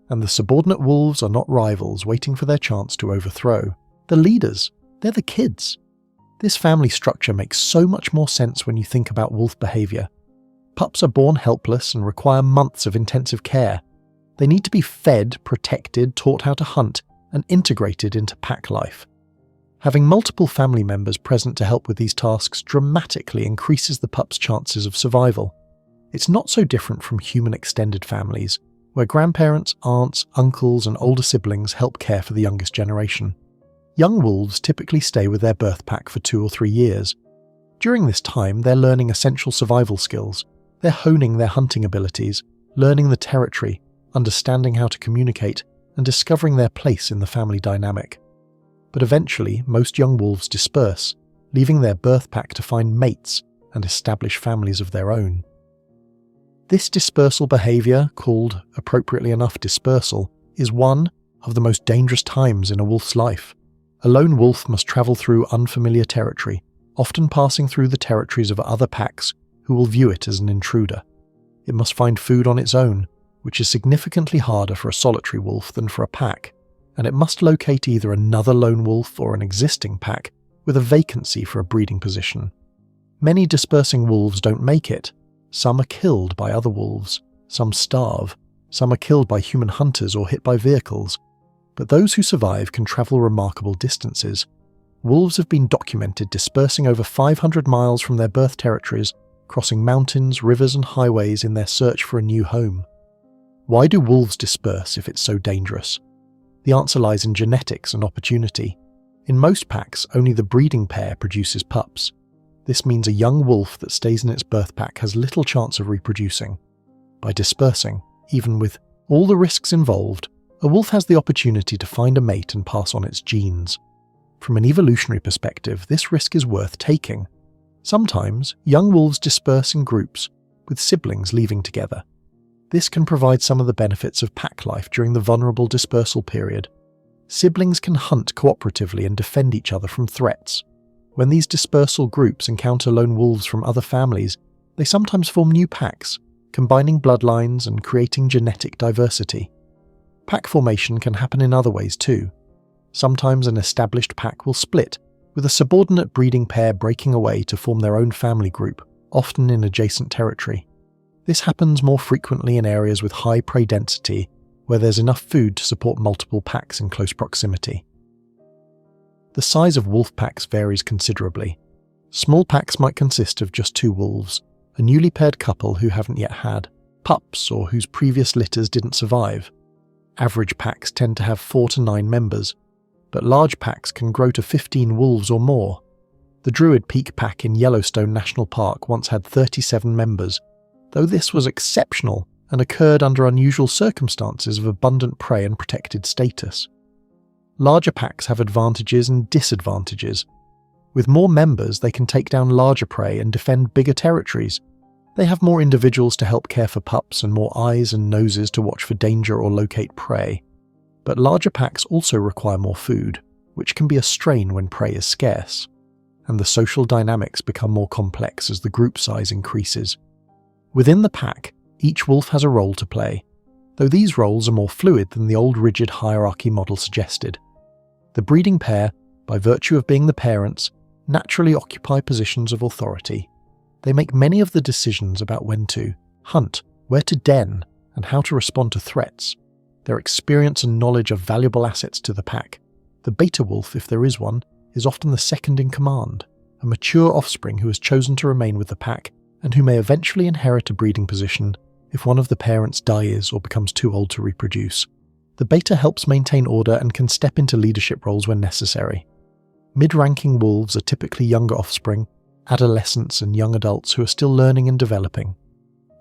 And the subordinate wolves are not rivals waiting for their chance to overthrow. The leaders, they're the kids. This family structure makes so much more sense when you think about wolf behavior. Pups are born helpless and require months of intensive care. They need to be fed, protected, taught how to hunt, and integrated into pack life. Having multiple family members present to help with these tasks dramatically increases the pup's chances of survival. It's not so different from human extended families, where grandparents, aunts, uncles, and older siblings help care for the youngest generation. Young wolves typically stay with their birth pack for 2 or 3 years. During this time, they're learning essential survival skills. They're honing their hunting abilities, learning the territory, understanding how to communicate, and discovering their place in the family dynamic. But eventually, most young wolves disperse, leaving their birth pack to find mates and establish families of their own. This dispersal behavior, called, appropriately enough, dispersal, is one of the most dangerous times in a wolf's life. A lone wolf must travel through unfamiliar territory, often passing through the territories of other packs who will view it as an intruder. It must find food on its own, which is significantly harder for a solitary wolf than for a pack, and it must locate either another lone wolf or an existing pack with a vacancy for a breeding position. Many dispersing wolves don't make it. Some are killed by other wolves, some starve, some are killed by human hunters or hit by vehicles. But those who survive can travel remarkable distances. Wolves have been documented dispersing over 500 miles from their birth territories, crossing mountains, rivers, and highways in their search for a new home. Why do wolves disperse if it's so dangerous? The answer lies in genetics and opportunity. In most packs, only the breeding pair produces pups. This means a young wolf that stays in its birth pack has little chance of reproducing. By dispersing, even with all the risks involved, a wolf has the opportunity to find a mate and pass on its genes. From an evolutionary perspective, this risk is worth taking. Sometimes, young wolves disperse in groups, with siblings leaving together. This can provide some of the benefits of pack life during the vulnerable dispersal period. Siblings can hunt cooperatively and defend each other from threats. When these dispersal groups encounter lone wolves from other families, they sometimes form new packs, combining bloodlines and creating genetic diversity. Pack formation can happen in other ways too. Sometimes an established pack will split, with a subordinate breeding pair breaking away to form their own family group, often in adjacent territory. This happens more frequently in areas with high prey density, where there's enough food to support multiple packs in close proximity. The size of wolf packs varies considerably. Small packs might consist of just 2 wolves, a newly paired couple who haven't yet had, pups or whose previous litters didn't survive. Average packs tend to have 4 to 9 members, but large packs can grow to 15 wolves or more. The Druid Peak Pack in Yellowstone National Park once had 37 members, though this was exceptional and occurred under unusual circumstances of abundant prey and protected status. Larger packs have advantages and disadvantages. With more members, they can take down larger prey and defend bigger territories. They have more individuals to help care for pups and more eyes and noses to watch for danger or locate prey. But larger packs also require more food, which can be a strain when prey is scarce. And the social dynamics become more complex as the group size increases. Within the pack, each wolf has a role to play, though these roles are more fluid than the old rigid hierarchy model suggested. The breeding pair, by virtue of being the parents, naturally occupy positions of authority. They make many of the decisions about when to hunt, where to den, and how to respond to threats. Their experience and knowledge are valuable assets to the pack. The beta wolf, if there is one, is often the second in command, a mature offspring who has chosen to remain with the pack and who may eventually inherit a breeding position if one of the parents dies or becomes too old to reproduce. The beta helps maintain order and can step into leadership roles when necessary. Mid-ranking wolves are typically younger offspring, adolescents and young adults who are still learning and developing.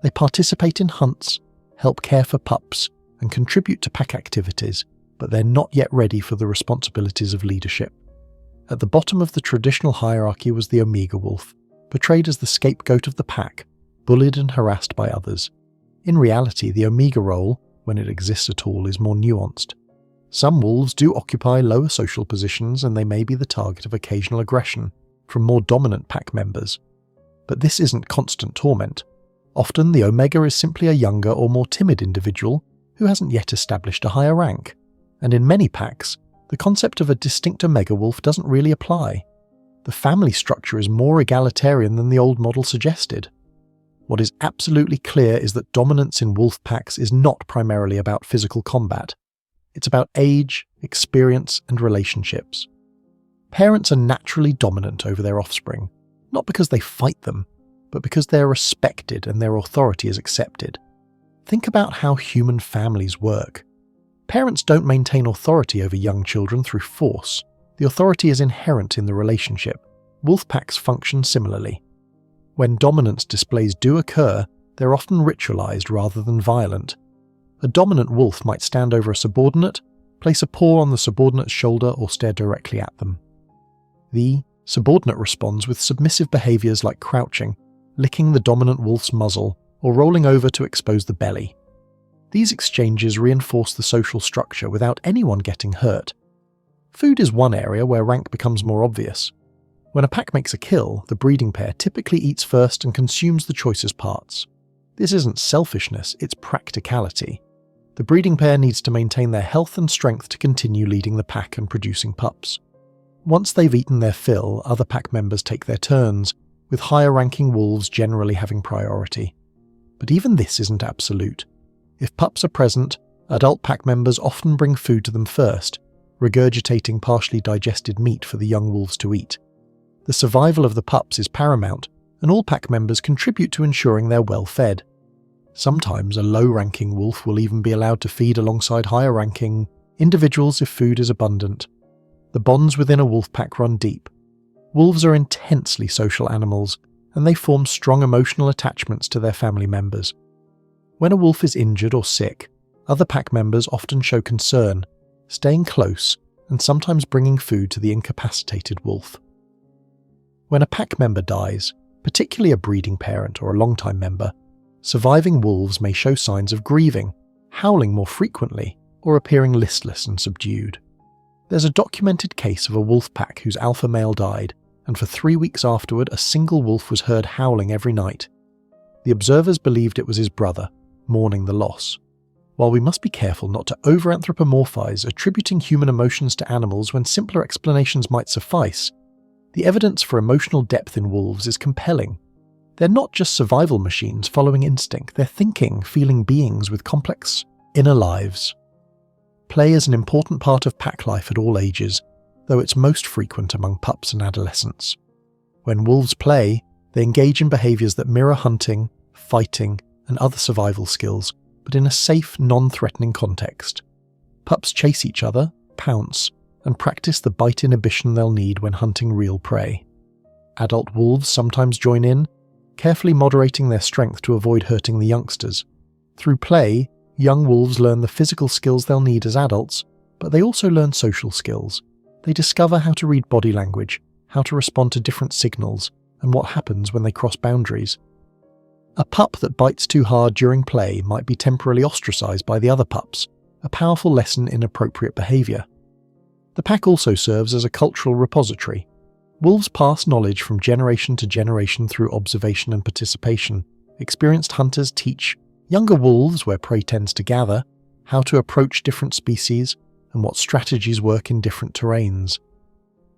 They participate in hunts, help care for pups, and contribute to pack activities, but they're not yet ready for the responsibilities of leadership. At the bottom of the traditional hierarchy was the Omega wolf, portrayed as the scapegoat of the pack, bullied and harassed by others. In reality, the Omega role, when it exists at all, is more nuanced. Some wolves do occupy lower social positions, and they may be the target of occasional aggression from more dominant pack members. But this isn't constant torment. Often the omega is simply a younger or more timid individual who hasn't yet established a higher rank, and in many packs, the concept of a distinct omega wolf doesn't really apply. The family structure is more egalitarian than the old model suggested. What is absolutely clear is that dominance in wolf packs is not primarily about physical combat. It's about age, experience, and relationships. Parents are naturally dominant over their offspring, not because they fight them, but because they are respected and their authority is accepted. Think about how human families work. Parents don't maintain authority over young children through force. The authority is inherent in the relationship. Wolf packs function similarly. When dominance displays do occur, they're often ritualized rather than violent. A dominant wolf might stand over a subordinate, place a paw on the subordinate's shoulder, or stare directly at them. The subordinate responds with submissive behaviors like crouching, licking the dominant wolf's muzzle, or rolling over to expose the belly. These exchanges reinforce the social structure without anyone getting hurt. Food is one area where rank becomes more obvious. When a pack makes a kill, the breeding pair typically eats first and consumes the choicest parts. This isn't selfishness, it's practicality. The breeding pair needs to maintain their health and strength to continue leading the pack and producing pups. Once they've eaten their fill, other pack members take their turns, with higher-ranking wolves generally having priority. But even this isn't absolute. If pups are present, adult pack members often bring food to them first, regurgitating partially digested meat for the young wolves to eat. The survival of the pups is paramount, and all pack members contribute to ensuring they're well fed. Sometimes a low-ranking wolf will even be allowed to feed alongside higher-ranking individuals if food is abundant. The bonds within a wolf pack run deep. Wolves are intensely social animals, and they form strong emotional attachments to their family members. When a wolf is injured or sick, other pack members often show concern, staying close and sometimes bringing food to the incapacitated wolf. When a pack member dies, particularly a breeding parent or a long-time member, surviving wolves may show signs of grieving, howling more frequently, or appearing listless and subdued. There's a documented case of a wolf pack whose alpha male died, and for 3 weeks afterward a single wolf was heard howling every night. The observers believed it was his brother, mourning the loss. While we must be careful not to over-anthropomorphize attributing human emotions to animals when simpler explanations might suffice, the evidence for emotional depth in wolves is compelling. They're not just survival machines following instinct, they're thinking, feeling beings with complex, inner lives. Play is an important part of pack life at all ages, though it's most frequent among pups and adolescents. When wolves play, they engage in behaviors that mirror hunting, fighting, and other survival skills, but in a safe, non-threatening context. Pups chase each other, pounce, and practice the bite inhibition they'll need when hunting real prey. Adult wolves sometimes join in, carefully moderating their strength to avoid hurting the youngsters. Through play, young wolves learn the physical skills they'll need as adults, but they also learn social skills. They discover how to read body language, how to respond to different signals, and what happens when they cross boundaries. A pup that bites too hard during play might be temporarily ostracized by the other pups, a powerful lesson in appropriate behavior. The pack also serves as a cultural repository. Wolves pass knowledge from generation to generation through observation and participation. Experienced hunters teach younger wolves, where prey tends to gather, how to approach different species and what strategies work in different terrains.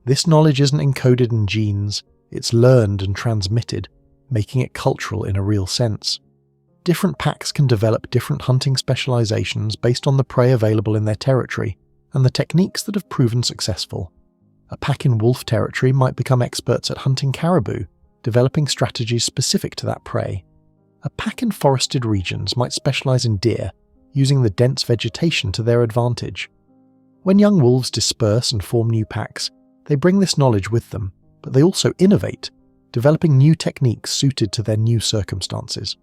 This knowledge isn't encoded in genes, it's learned and transmitted, making it cultural in a real sense. Different packs can develop different hunting specializations based on the prey available in their territory and the techniques that have proven successful. A pack in wolf territory might become experts at hunting caribou, developing strategies specific to that prey. A pack in forested regions might specialize in deer, using the dense vegetation to their advantage. When young wolves disperse and form new packs, they bring this knowledge with them, but they also innovate, developing new techniques suited to their new circumstances.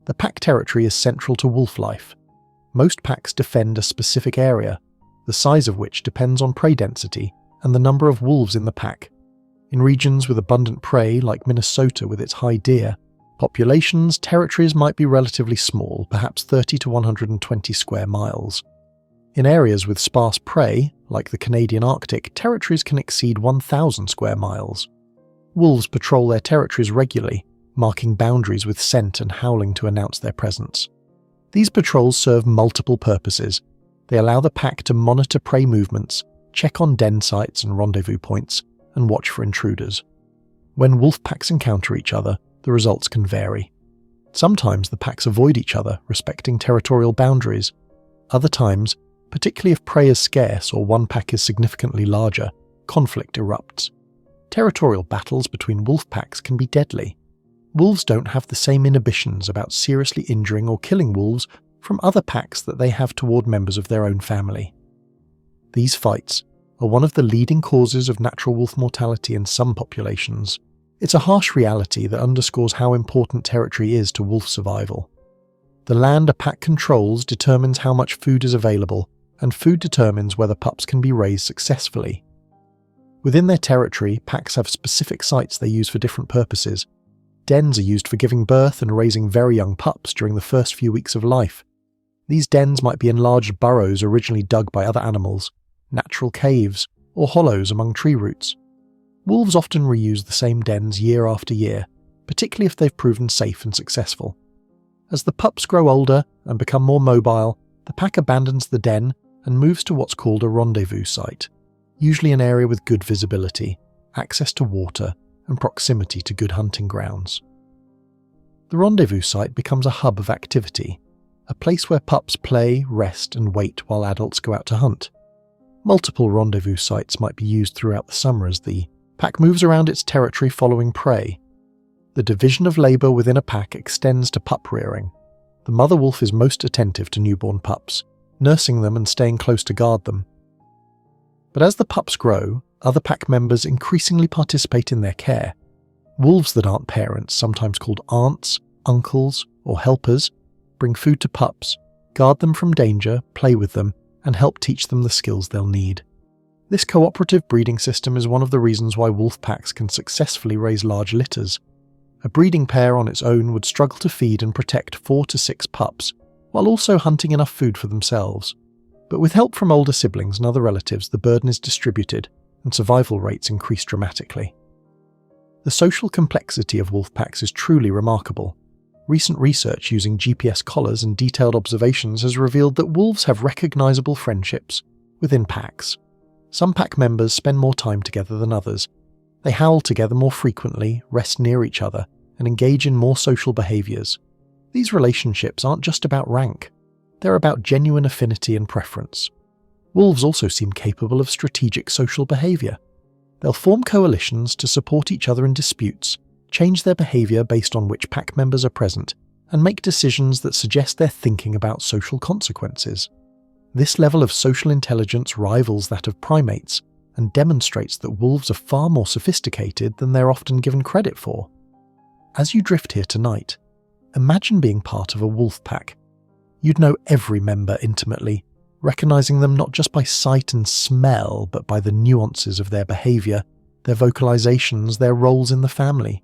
The pack territory is central to wolf life. Most packs defend a specific area, the size of which depends on prey density and the number of wolves in the pack. In regions with abundant prey, like Minnesota with its high deer populations, territories might be relatively small, perhaps 30 to 120 square miles. In areas with sparse prey, like the Canadian Arctic, territories can exceed 1,000 square miles. Wolves patrol their territories regularly, marking boundaries with scent and howling to announce their presence. These patrols serve multiple purposes. They allow the pack to monitor prey movements, check on den sites and rendezvous points, and watch for intruders. When wolf packs encounter each other, the results can vary. Sometimes the packs avoid each other, respecting territorial boundaries. Other times, particularly if prey is scarce or one pack is significantly larger, conflict erupts. Territorial battles between wolf packs can be deadly. Wolves don't have the same inhibitions about seriously injuring or killing wolves from other packs that they have toward members of their own family. These fights are one of the leading causes of natural wolf mortality in some populations. It's a harsh reality that underscores how important territory is to wolf survival. The land a pack controls determines how much food is available, and food determines whether pups can be raised successfully. Within their territory, packs have specific sites they use for different purposes. Dens are used for giving birth and raising very young pups during the first few weeks of life. These dens might be enlarged burrows originally dug by other animals, natural caves, or hollows among tree roots. Wolves often reuse the same dens year after year, particularly if they've proven safe and successful. As the pups grow older and become more mobile, the pack abandons the den and moves to what's called a rendezvous site, usually an area with good visibility, access to water, and proximity to good hunting grounds. The rendezvous site becomes a hub of activity, a place where pups play, rest, and wait while adults go out to hunt. Multiple rendezvous sites might be used throughout the summer as the pack moves around its territory following prey. The division of labour within a pack extends to pup rearing. The mother wolf is most attentive to newborn pups, nursing them and staying close to guard them. But as the pups grow, other pack members increasingly participate in their care. Wolves that aren't parents, sometimes called aunts, uncles, or helpers, bring food to pups, guard them from danger, play with them, and help teach them the skills they'll need. This cooperative breeding system is one of the reasons why wolf packs can successfully raise large litters. A breeding pair on its own would struggle to feed and protect 4 to 6 pups, while also hunting enough food for themselves. But with help from older siblings and other relatives, the burden is distributed, and survival rates increase dramatically. The social complexity of wolf packs is truly remarkable. Recent research using GPS collars and detailed observations has revealed that wolves have recognizable friendships within packs. Some pack members spend more time together than others. They howl together more frequently, rest near each other, and engage in more social behaviors. These relationships aren't just about rank. They're about genuine affinity and preference. Wolves also seem capable of strategic social behavior. They'll form coalitions to support each other in disputes, change their behavior based on which pack members are present, and make decisions that suggest they're thinking about social consequences. This level of social intelligence rivals that of primates and demonstrates that wolves are far more sophisticated than they're often given credit for. As you drift here tonight, imagine being part of a wolf pack. You'd know every member intimately, recognizing them not just by sight and smell, but by the nuances of their behavior, their vocalizations, their roles in the family.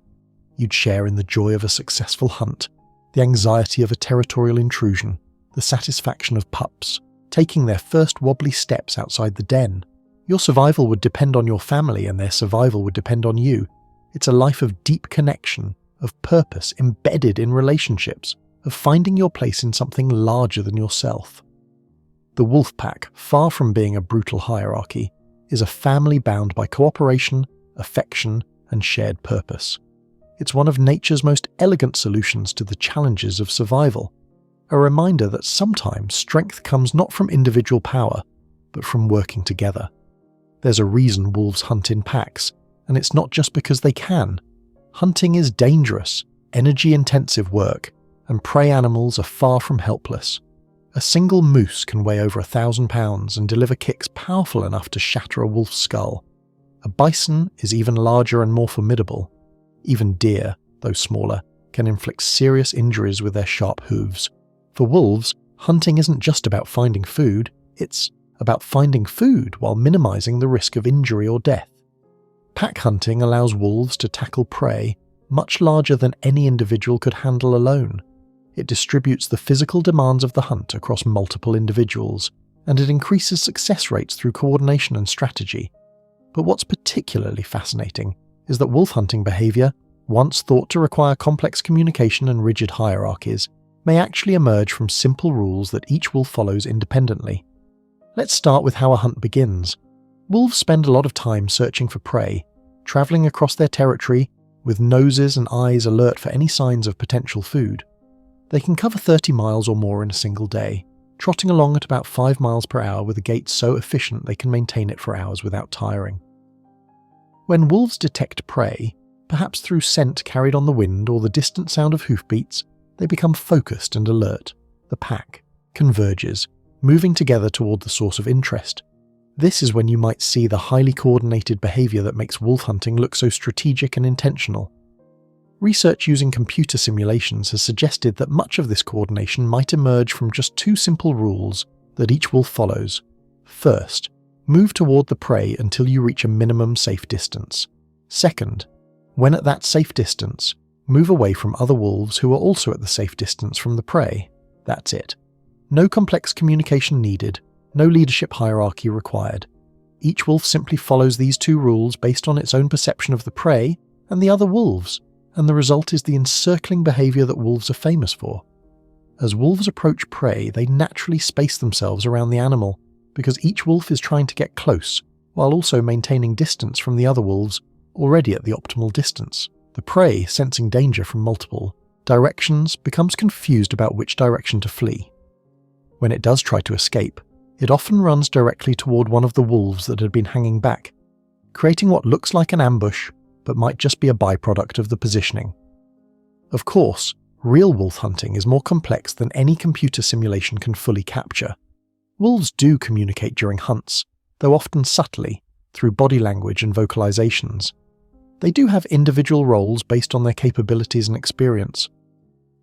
You'd share in the joy of a successful hunt, the anxiety of a territorial intrusion, the satisfaction of pups, taking their first wobbly steps outside the den. Your survival would depend on your family, and their survival would depend on you. It's a life of deep connection, of purpose embedded in relationships, of finding your place in something larger than yourself. The wolf pack, far from being a brutal hierarchy, is a family bound by cooperation, affection, and shared purpose. It's one of nature's most elegant solutions to the challenges of survival, a reminder that sometimes strength comes not from individual power, but from working together. There's a reason wolves hunt in packs, and it's not just because they can. Hunting is dangerous, energy-intensive work, and prey animals are far from helpless. A single moose can weigh over 1,000 pounds and deliver kicks powerful enough to shatter a wolf's skull. A bison is even larger and more formidable. Even deer, though smaller, can inflict serious injuries with their sharp hooves. For wolves, hunting isn't just about finding food, it's about finding food while minimizing the risk of injury or death. Pack hunting allows wolves to tackle prey much larger than any individual could handle alone. It distributes the physical demands of the hunt across multiple individuals, and it increases success rates through coordination and strategy. But what's particularly fascinating is that wolf hunting behavior, once thought to require complex communication and rigid hierarchies, may actually emerge from simple rules that each wolf follows independently. Let's start with how a hunt begins. Wolves spend a lot of time searching for prey, travelling across their territory with noses and eyes alert for any signs of potential food. They can cover 30 miles or more in a single day, trotting along at about 5 miles per hour with a gait so efficient they can maintain it for hours without tiring. When wolves detect prey, perhaps through scent carried on the wind or the distant sound of hoofbeats, they become focused and alert. The pack converges, moving together toward the source of interest. This is when you might see the highly coordinated behavior that makes wolf hunting look so strategic and intentional. Research using computer simulations has suggested that much of this coordination might emerge from just 2 simple rules that each wolf follows. First, move toward the prey until you reach a minimum safe distance. Second, when at that safe distance, move away from other wolves who are also at the safe distance from the prey. That's it. No complex communication needed, no leadership hierarchy required. Each wolf simply follows these 2 rules based on its own perception of the prey and the other wolves, and the result is the encircling behavior that wolves are famous for. As wolves approach prey, they naturally space themselves around the animal, because each wolf is trying to get close, while also maintaining distance from the other wolves already at the optimal distance. The prey, sensing danger from multiple directions, becomes confused about which direction to flee. When it does try to escape, it often runs directly toward one of the wolves that had been hanging back, creating what looks like an ambush, but might just be a byproduct of the positioning. Of course, real wolf hunting is more complex than any computer simulation can fully capture. Wolves do communicate during hunts, though often subtly, through body language and vocalizations. They do have individual roles based on their capabilities and experience.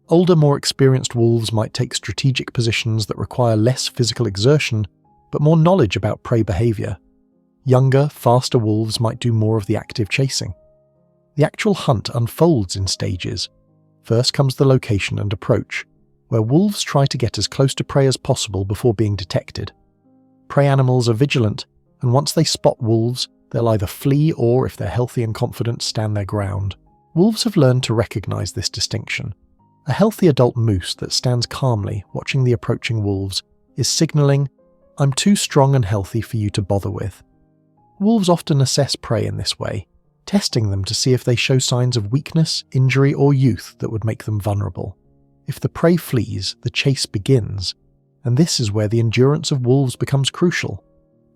Older, more experienced wolves might take strategic positions that require less physical exertion, but more knowledge about prey behavior. Younger, faster wolves might do more of the active chasing. The actual hunt unfolds in stages. First comes the location and approach, where wolves try to get as close to prey as possible before being detected. Prey animals are vigilant, and once they spot wolves, they'll either flee or, if they're healthy and confident, stand their ground. Wolves have learned to recognize this distinction. A healthy adult moose that stands calmly, watching the approaching wolves, is signaling, "I'm too strong and healthy for you to bother with." Wolves often assess prey in this way, testing them to see if they show signs of weakness, injury, or youth that would make them vulnerable. If the prey flees, the chase begins, and this is where the endurance of wolves becomes crucial.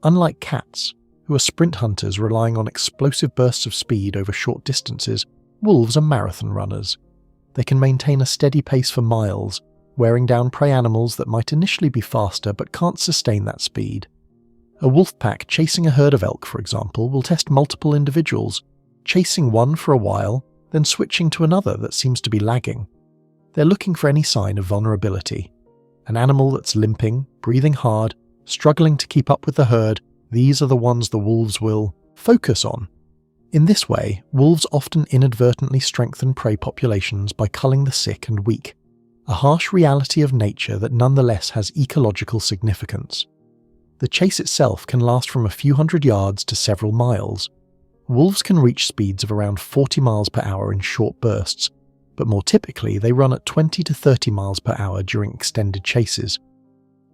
Unlike cats, who are sprint hunters relying on explosive bursts of speed over short distances, wolves are marathon runners. They can maintain a steady pace for miles, wearing down prey animals that might initially be faster but can't sustain that speed. A wolf pack chasing a herd of elk, for example, will test multiple individuals, chasing one for a while, then switching to another that seems to be lagging. They're looking for any sign of vulnerability. An animal that's limping, breathing hard, struggling to keep up with the herd, these are the ones the wolves will focus on. In this way, wolves often inadvertently strengthen prey populations by culling the sick and weak, a harsh reality of nature that nonetheless has ecological significance. The chase itself can last from a few hundred yards to several miles. Wolves can reach speeds of around 40 miles per hour in short bursts, but more typically they run at 20 to 30 miles per hour during extended chases.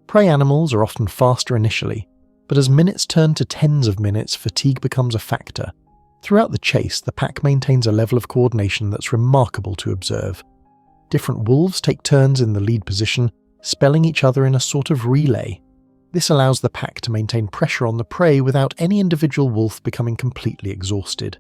Prey animals are often faster initially, but as minutes turn to tens of minutes, fatigue becomes a factor. Throughout the chase, the pack maintains a level of coordination that's remarkable to observe. Different wolves take turns in the lead position, spelling each other in a sort of relay. This allows the pack to maintain pressure on the prey without any individual wolf becoming completely exhausted.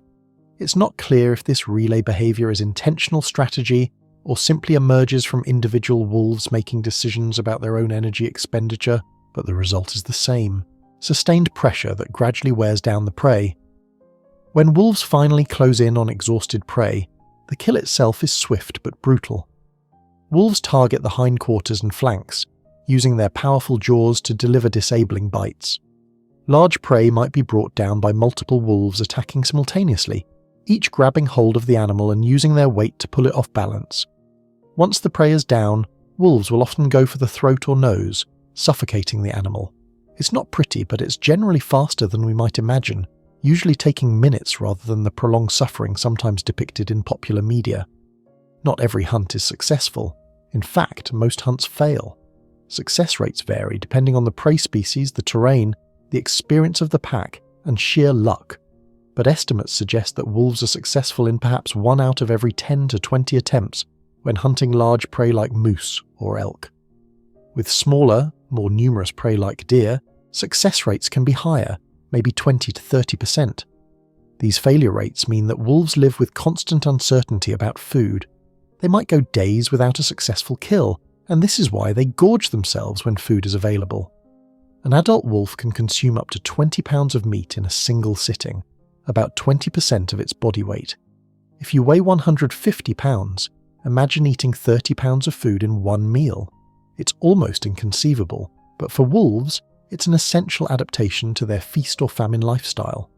It's not clear if this relay behavior is intentional strategy or simply emerges from individual wolves making decisions about their own energy expenditure, but the result is the same: sustained pressure that gradually wears down the prey. When wolves finally close in on exhausted prey, the kill itself is swift but brutal. Wolves target the hindquarters and flanks, using their powerful jaws to deliver disabling bites. Large prey might be brought down by multiple wolves attacking simultaneously, each grabbing hold of the animal and using their weight to pull it off balance. Once the prey is down, wolves will often go for the throat or nose, suffocating the animal. It's not pretty, but it's generally faster than we might imagine, usually taking minutes rather than the prolonged suffering sometimes depicted in popular media. Not every hunt is successful. In fact, most hunts fail. Success rates vary depending on the prey species, the terrain, the experience of the pack, and sheer luck. But estimates suggest that wolves are successful in perhaps 1 out of every 10 to 20 attempts when hunting large prey like moose or elk. With smaller, more numerous prey like deer, success rates can be higher, maybe 20 to 30%. These failure rates mean that wolves live with constant uncertainty about food. They might go days without a successful kill, and this is why they gorge themselves when food is available. An adult wolf can consume up to 20 pounds of meat in a single sitting, about 20% of its body weight. If you weigh 150 pounds, imagine eating 30 pounds of food in one meal. It's almost inconceivable, but for wolves, it's an essential adaptation to their feast or famine lifestyle.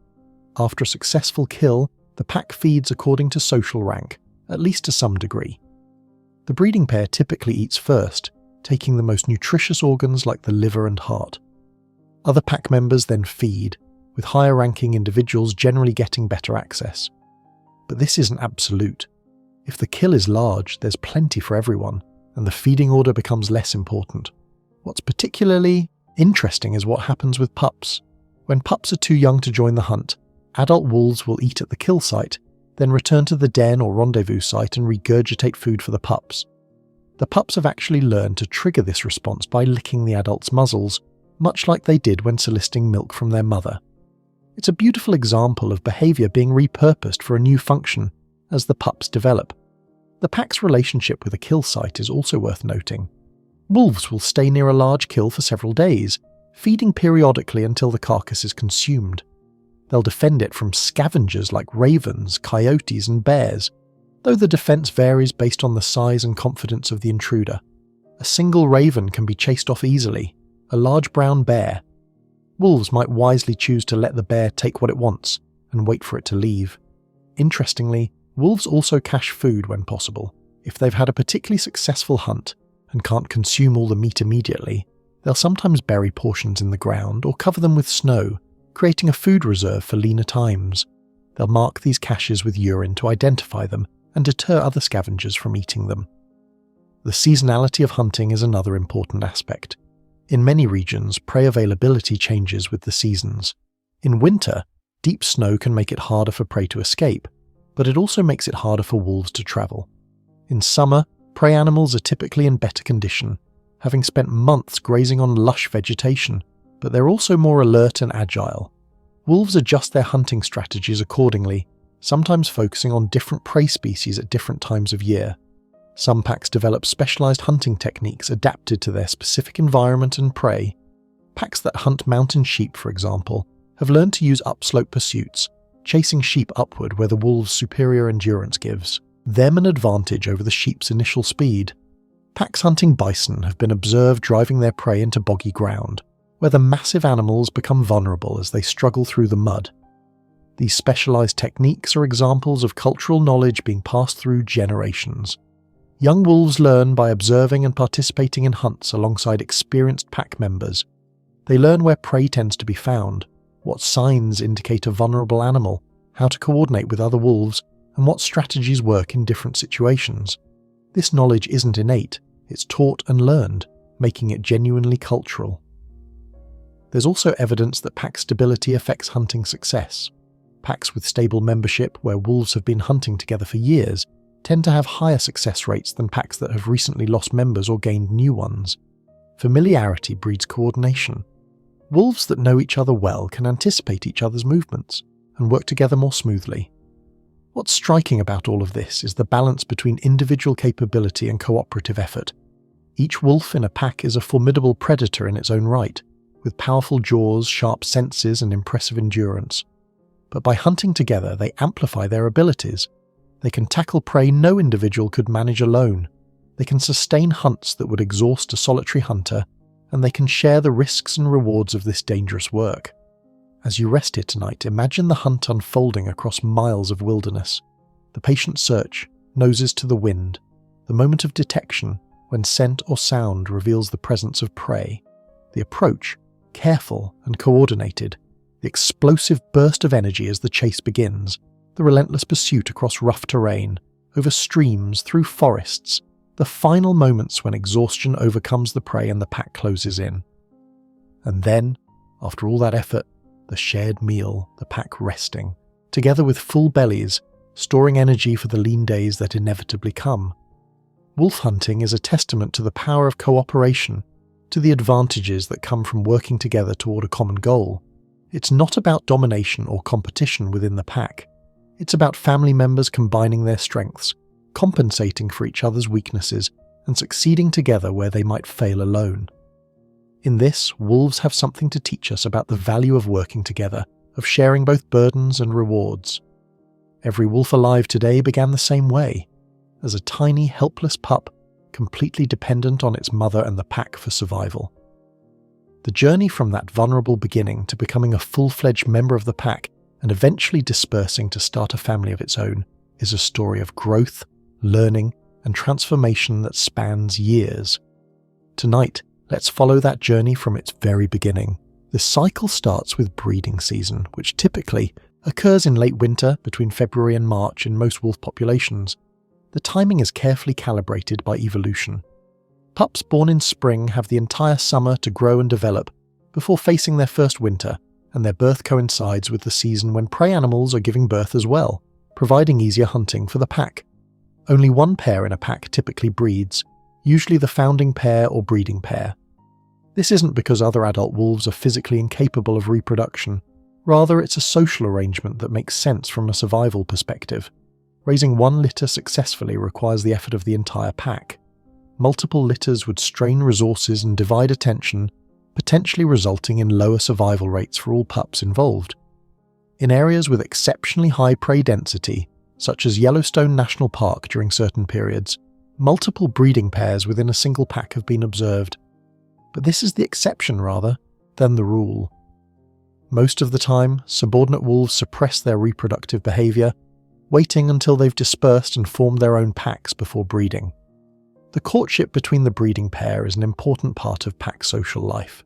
After a successful kill, the pack feeds according to social rank, at least to some degree. The breeding pair typically eats first, taking the most nutritious organs like the liver and heart. Other pack members then feed, with higher-ranking individuals generally getting better access. But this isn't absolute. If the kill is large, there's plenty for everyone, and the feeding order becomes less important. What's particularly interesting is what happens with pups. When pups are too young to join the hunt, adult wolves will eat at the kill site, then return to the den or rendezvous site and regurgitate food for the pups. The pups have actually learned to trigger this response by licking the adults' muzzles, much like they did when soliciting milk from their mother. It's a beautiful example of behaviour being repurposed for a new function as the pups develop. The pack's relationship with a kill site is also worth noting. Wolves will stay near a large kill for several days, feeding periodically until the carcass is consumed. They'll defend it from scavengers like ravens, coyotes, and bears, though the defence varies based on the size and confidence of the intruder. A single raven can be chased off easily, a large brown bear. Wolves might wisely choose to let the bear take what it wants and wait for it to leave. Interestingly, wolves also cache food when possible. If they've had a particularly successful hunt and can't consume all the meat immediately, they'll sometimes bury portions in the ground or cover them with snow, creating a food reserve for leaner times. They'll mark these caches with urine to identify them and deter other scavengers from eating them. The seasonality of hunting is another important aspect. In many regions, prey availability changes with the seasons. In winter, deep snow can make it harder for prey to escape, but it also makes it harder for wolves to travel. In summer, prey animals are typically in better condition, having spent months grazing on lush vegetation, but they're also more alert and agile. Wolves adjust their hunting strategies accordingly, sometimes focusing on different prey species at different times of year. Some packs develop specialized hunting techniques adapted to their specific environment and prey. Packs that hunt mountain sheep, for example, have learned to use upslope pursuits, chasing sheep upward where the wolves' superior endurance gives them an advantage over the sheep's initial speed. Packs hunting bison have been observed driving their prey into boggy ground, where the massive animals become vulnerable as they struggle through the mud. These specialized techniques are examples of cultural knowledge being passed through generations. Young wolves learn by observing and participating in hunts alongside experienced pack members. They learn where prey tends to be found, what signs indicate a vulnerable animal, how to coordinate with other wolves, and what strategies work in different situations. This knowledge isn't innate, it's taught and learned, making it genuinely cultural. There's also evidence that pack stability affects hunting success. Packs with stable membership, where wolves have been hunting together for years, tend to have higher success rates than packs that have recently lost members or gained new ones. Familiarity breeds coordination. Wolves that know each other well can anticipate each other's movements and work together more smoothly. What's striking about all of this is the balance between individual capability and cooperative effort. Each wolf in a pack is a formidable predator in its own right, with powerful jaws, sharp senses, and impressive endurance. But by hunting together, they amplify their abilities. They can tackle prey no individual could manage alone. They can sustain hunts that would exhaust a solitary hunter, and they can share the risks and rewards of this dangerous work. As you rest here tonight, imagine the hunt unfolding across miles of wilderness. The patient search, noses to the wind, the moment of detection when scent or sound reveals the presence of prey. The approach, careful and coordinated, the explosive burst of energy as the chase begins, the relentless pursuit across rough terrain, over streams, through forests, the final moments when exhaustion overcomes the prey and the pack closes in. And then, after all that effort, the shared meal, the pack resting, together with full bellies, storing energy for the lean days that inevitably come. Wolf hunting is a testament to the power of cooperation, to the advantages that come from working together toward a common goal. It's not about domination or competition within the pack. It's about family members combining their strengths, compensating for each other's weaknesses, and succeeding together where they might fail alone. In this, wolves have something to teach us about the value of working together, of sharing both burdens and rewards. Every wolf alive today began the same way, as a tiny, helpless pup, completely dependent on its mother and the pack for survival. The journey from that vulnerable beginning to becoming a full-fledged member of the pack and eventually dispersing to start a family of its own is a story of growth, learning, and transformation that spans years. Tonight, let's follow that journey from its very beginning. The cycle starts with breeding season, which typically occurs in late winter between February and March in most wolf populations. The timing is carefully calibrated by evolution. Pups born in spring have the entire summer to grow and develop before facing their first winter, and their birth coincides with the season when prey animals are giving birth as well, providing easier hunting for the pack. Only one pair in a pack typically breeds, usually the founding pair or breeding pair. This isn't because other adult wolves are physically incapable of reproduction. Rather, it's a social arrangement that makes sense from a survival perspective. Raising one litter successfully requires the effort of the entire pack. Multiple litters would strain resources and divide attention, potentially resulting in lower survival rates for all pups involved. In areas with exceptionally high prey density, such as Yellowstone National Park during certain periods, multiple breeding pairs within a single pack have been observed. But this is the exception rather than the rule. Most of the time, subordinate wolves suppress their reproductive behavior, waiting until they've dispersed and formed their own packs before breeding. The courtship between the breeding pair is an important part of pack social life.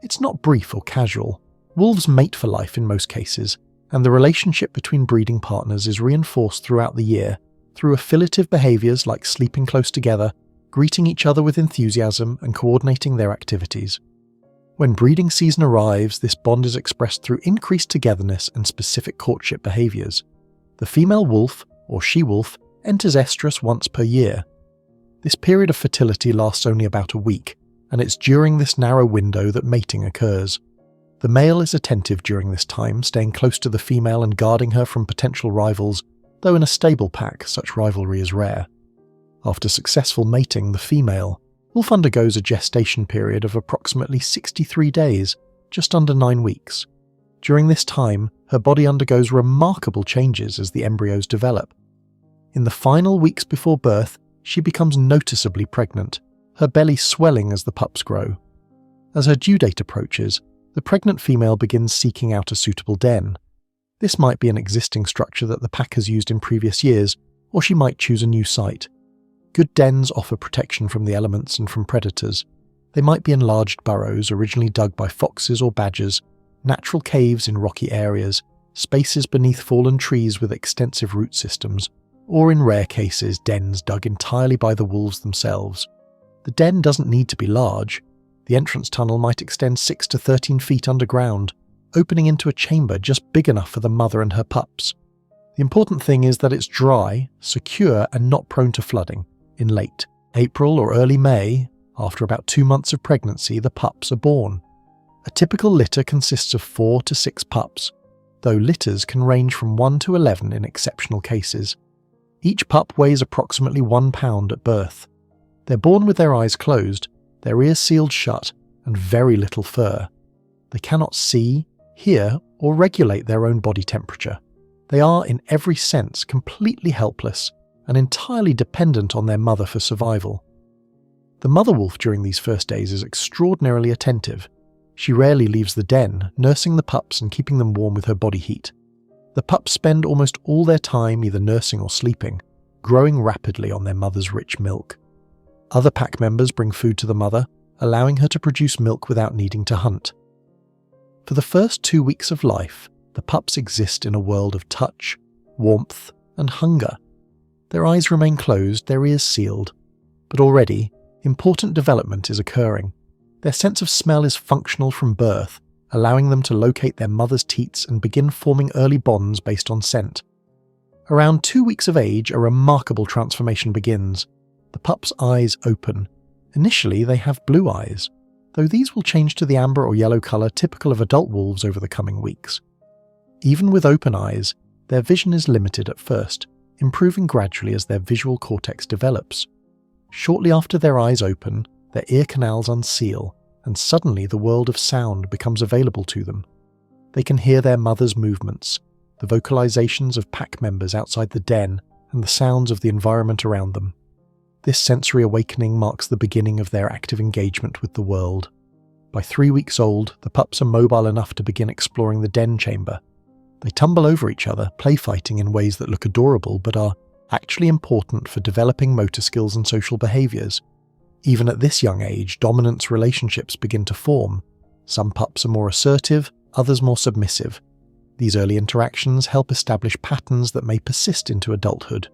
It's not brief or casual. Wolves mate for life in most cases, and the relationship between breeding partners is reinforced throughout the year through affiliative behaviors like sleeping close together, greeting each other with enthusiasm, and coordinating their activities. When breeding season arrives, this bond is expressed through increased togetherness and specific courtship behaviors. The female wolf, or she-wolf, enters estrus once per year. This period of fertility lasts only about a week, and it's during this narrow window that mating occurs. The male is attentive during this time, staying close to the female and guarding her from potential rivals, though in a stable pack, such rivalry is rare. After successful mating, the female wolf undergoes a gestation period of approximately 63 days, just under 9 weeks. During this time, her body undergoes remarkable changes as the embryos develop. In the final weeks before birth, she becomes noticeably pregnant, her belly swelling as the pups grow. As her due date approaches, the pregnant female begins seeking out a suitable den. This might be an existing structure that the pack has used in previous years, or she might choose a new site. Good dens offer protection from the elements and from predators. They might be enlarged burrows originally dug by foxes or badgers, natural caves in rocky areas, spaces beneath fallen trees with extensive root systems, or in rare cases dens dug entirely by the wolves themselves. The den doesn't need to be large. The entrance tunnel might extend 6 to 13 feet underground, opening into a chamber just big enough for the mother and her pups. The important thing is that it's dry, secure, and not prone to flooding. In late April or early May, after about 2 months of pregnancy, the pups are born. A typical litter consists of 4 to 6 pups, though litters can range from 1 to 11 in exceptional cases. Each pup weighs approximately 1 pound at birth. They're born with their eyes closed, their ears sealed shut, and very little fur. They cannot see, hear, or regulate their own body temperature. They are, in every sense, completely helpless and entirely dependent on their mother for survival. The mother wolf during these first days is extraordinarily attentive. She rarely leaves the den, nursing the pups and keeping them warm with her body heat. The pups spend almost all their time either nursing or sleeping, growing rapidly on their mother's rich milk. Other pack members bring food to the mother, allowing her to produce milk without needing to hunt. For the first 2 weeks of life, the pups exist in a world of touch, warmth, and hunger. Their eyes remain closed, their ears sealed, but already, important development is occurring. Their sense of smell is functional from birth, allowing them to locate their mother's teats and begin forming early bonds based on scent. Around 2 weeks of age, a remarkable transformation begins. The pup's eyes open. Initially, they have blue eyes, though these will change to the amber or yellow colour typical of adult wolves over the coming weeks. Even with open eyes, their vision is limited at first, improving gradually as their visual cortex develops. Shortly after their eyes open, their ear canals unseal, and suddenly the world of sound becomes available to them. They can hear their mother's movements, the vocalizations of pack members outside the den, and the sounds of the environment around them. This sensory awakening marks the beginning of their active engagement with the world. By 3 weeks old, the pups are mobile enough to begin exploring the den chamber. They tumble over each other, play fighting in ways that look adorable but are actually important for developing motor skills and social behaviours. Even at this young age, dominance relationships begin to form. Some pups are more assertive, others more submissive. These early interactions help establish patterns that may persist into adulthood.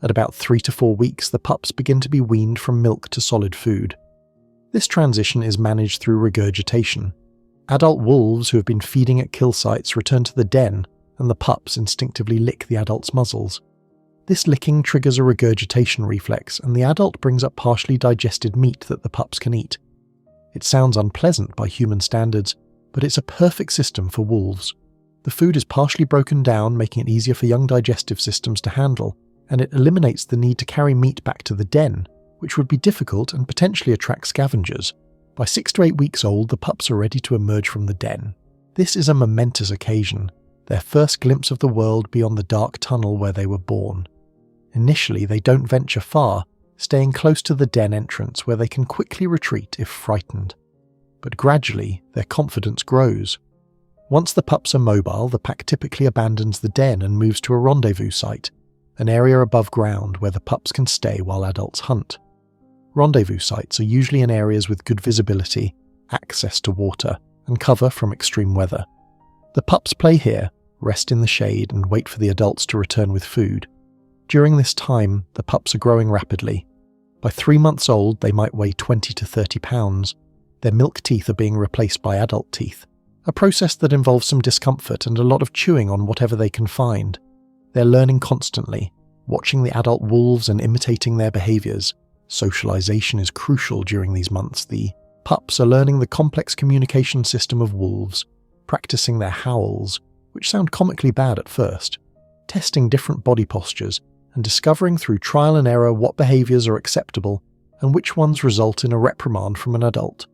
At about 3 to 4 weeks, the pups begin to be weaned from milk to solid food. This transition is managed through regurgitation. Adult wolves who have been feeding at kill sites return to the den, and the pups instinctively lick the adult's muzzles. This licking triggers a regurgitation reflex, and the adult brings up partially digested meat that the pups can eat. It sounds unpleasant by human standards, but it's a perfect system for wolves. The food is partially broken down, making it easier for young digestive systems to handle, and it eliminates the need to carry meat back to the den, which would be difficult and potentially attract scavengers. By 6 to 8 weeks old, the pups are ready to emerge from the den. This is a momentous occasion, their first glimpse of the world beyond the dark tunnel where they were born. Initially, they don't venture far, staying close to the den entrance where they can quickly retreat if frightened. But gradually, their confidence grows. Once the pups are mobile, the pack typically abandons the den and moves to a rendezvous site, an area above ground where the pups can stay while adults hunt. Rendezvous sites are usually in areas with good visibility, access to water, and cover from extreme weather. The pups play here, rest in the shade, and wait for the adults to return with food. During this time, the pups are growing rapidly. By 3 months old, they might weigh 20 to 30 pounds. Their milk teeth are being replaced by adult teeth, a process that involves some discomfort and a lot of chewing on whatever they can find. They're learning constantly, watching the adult wolves and imitating their behaviours. Socialization is crucial during these months. The pups are learning the complex communication system of wolves, practicing their howls, which sound comically bad at first, testing different body postures, and discovering through trial and error what behaviours are acceptable and which ones result in a reprimand from an adult.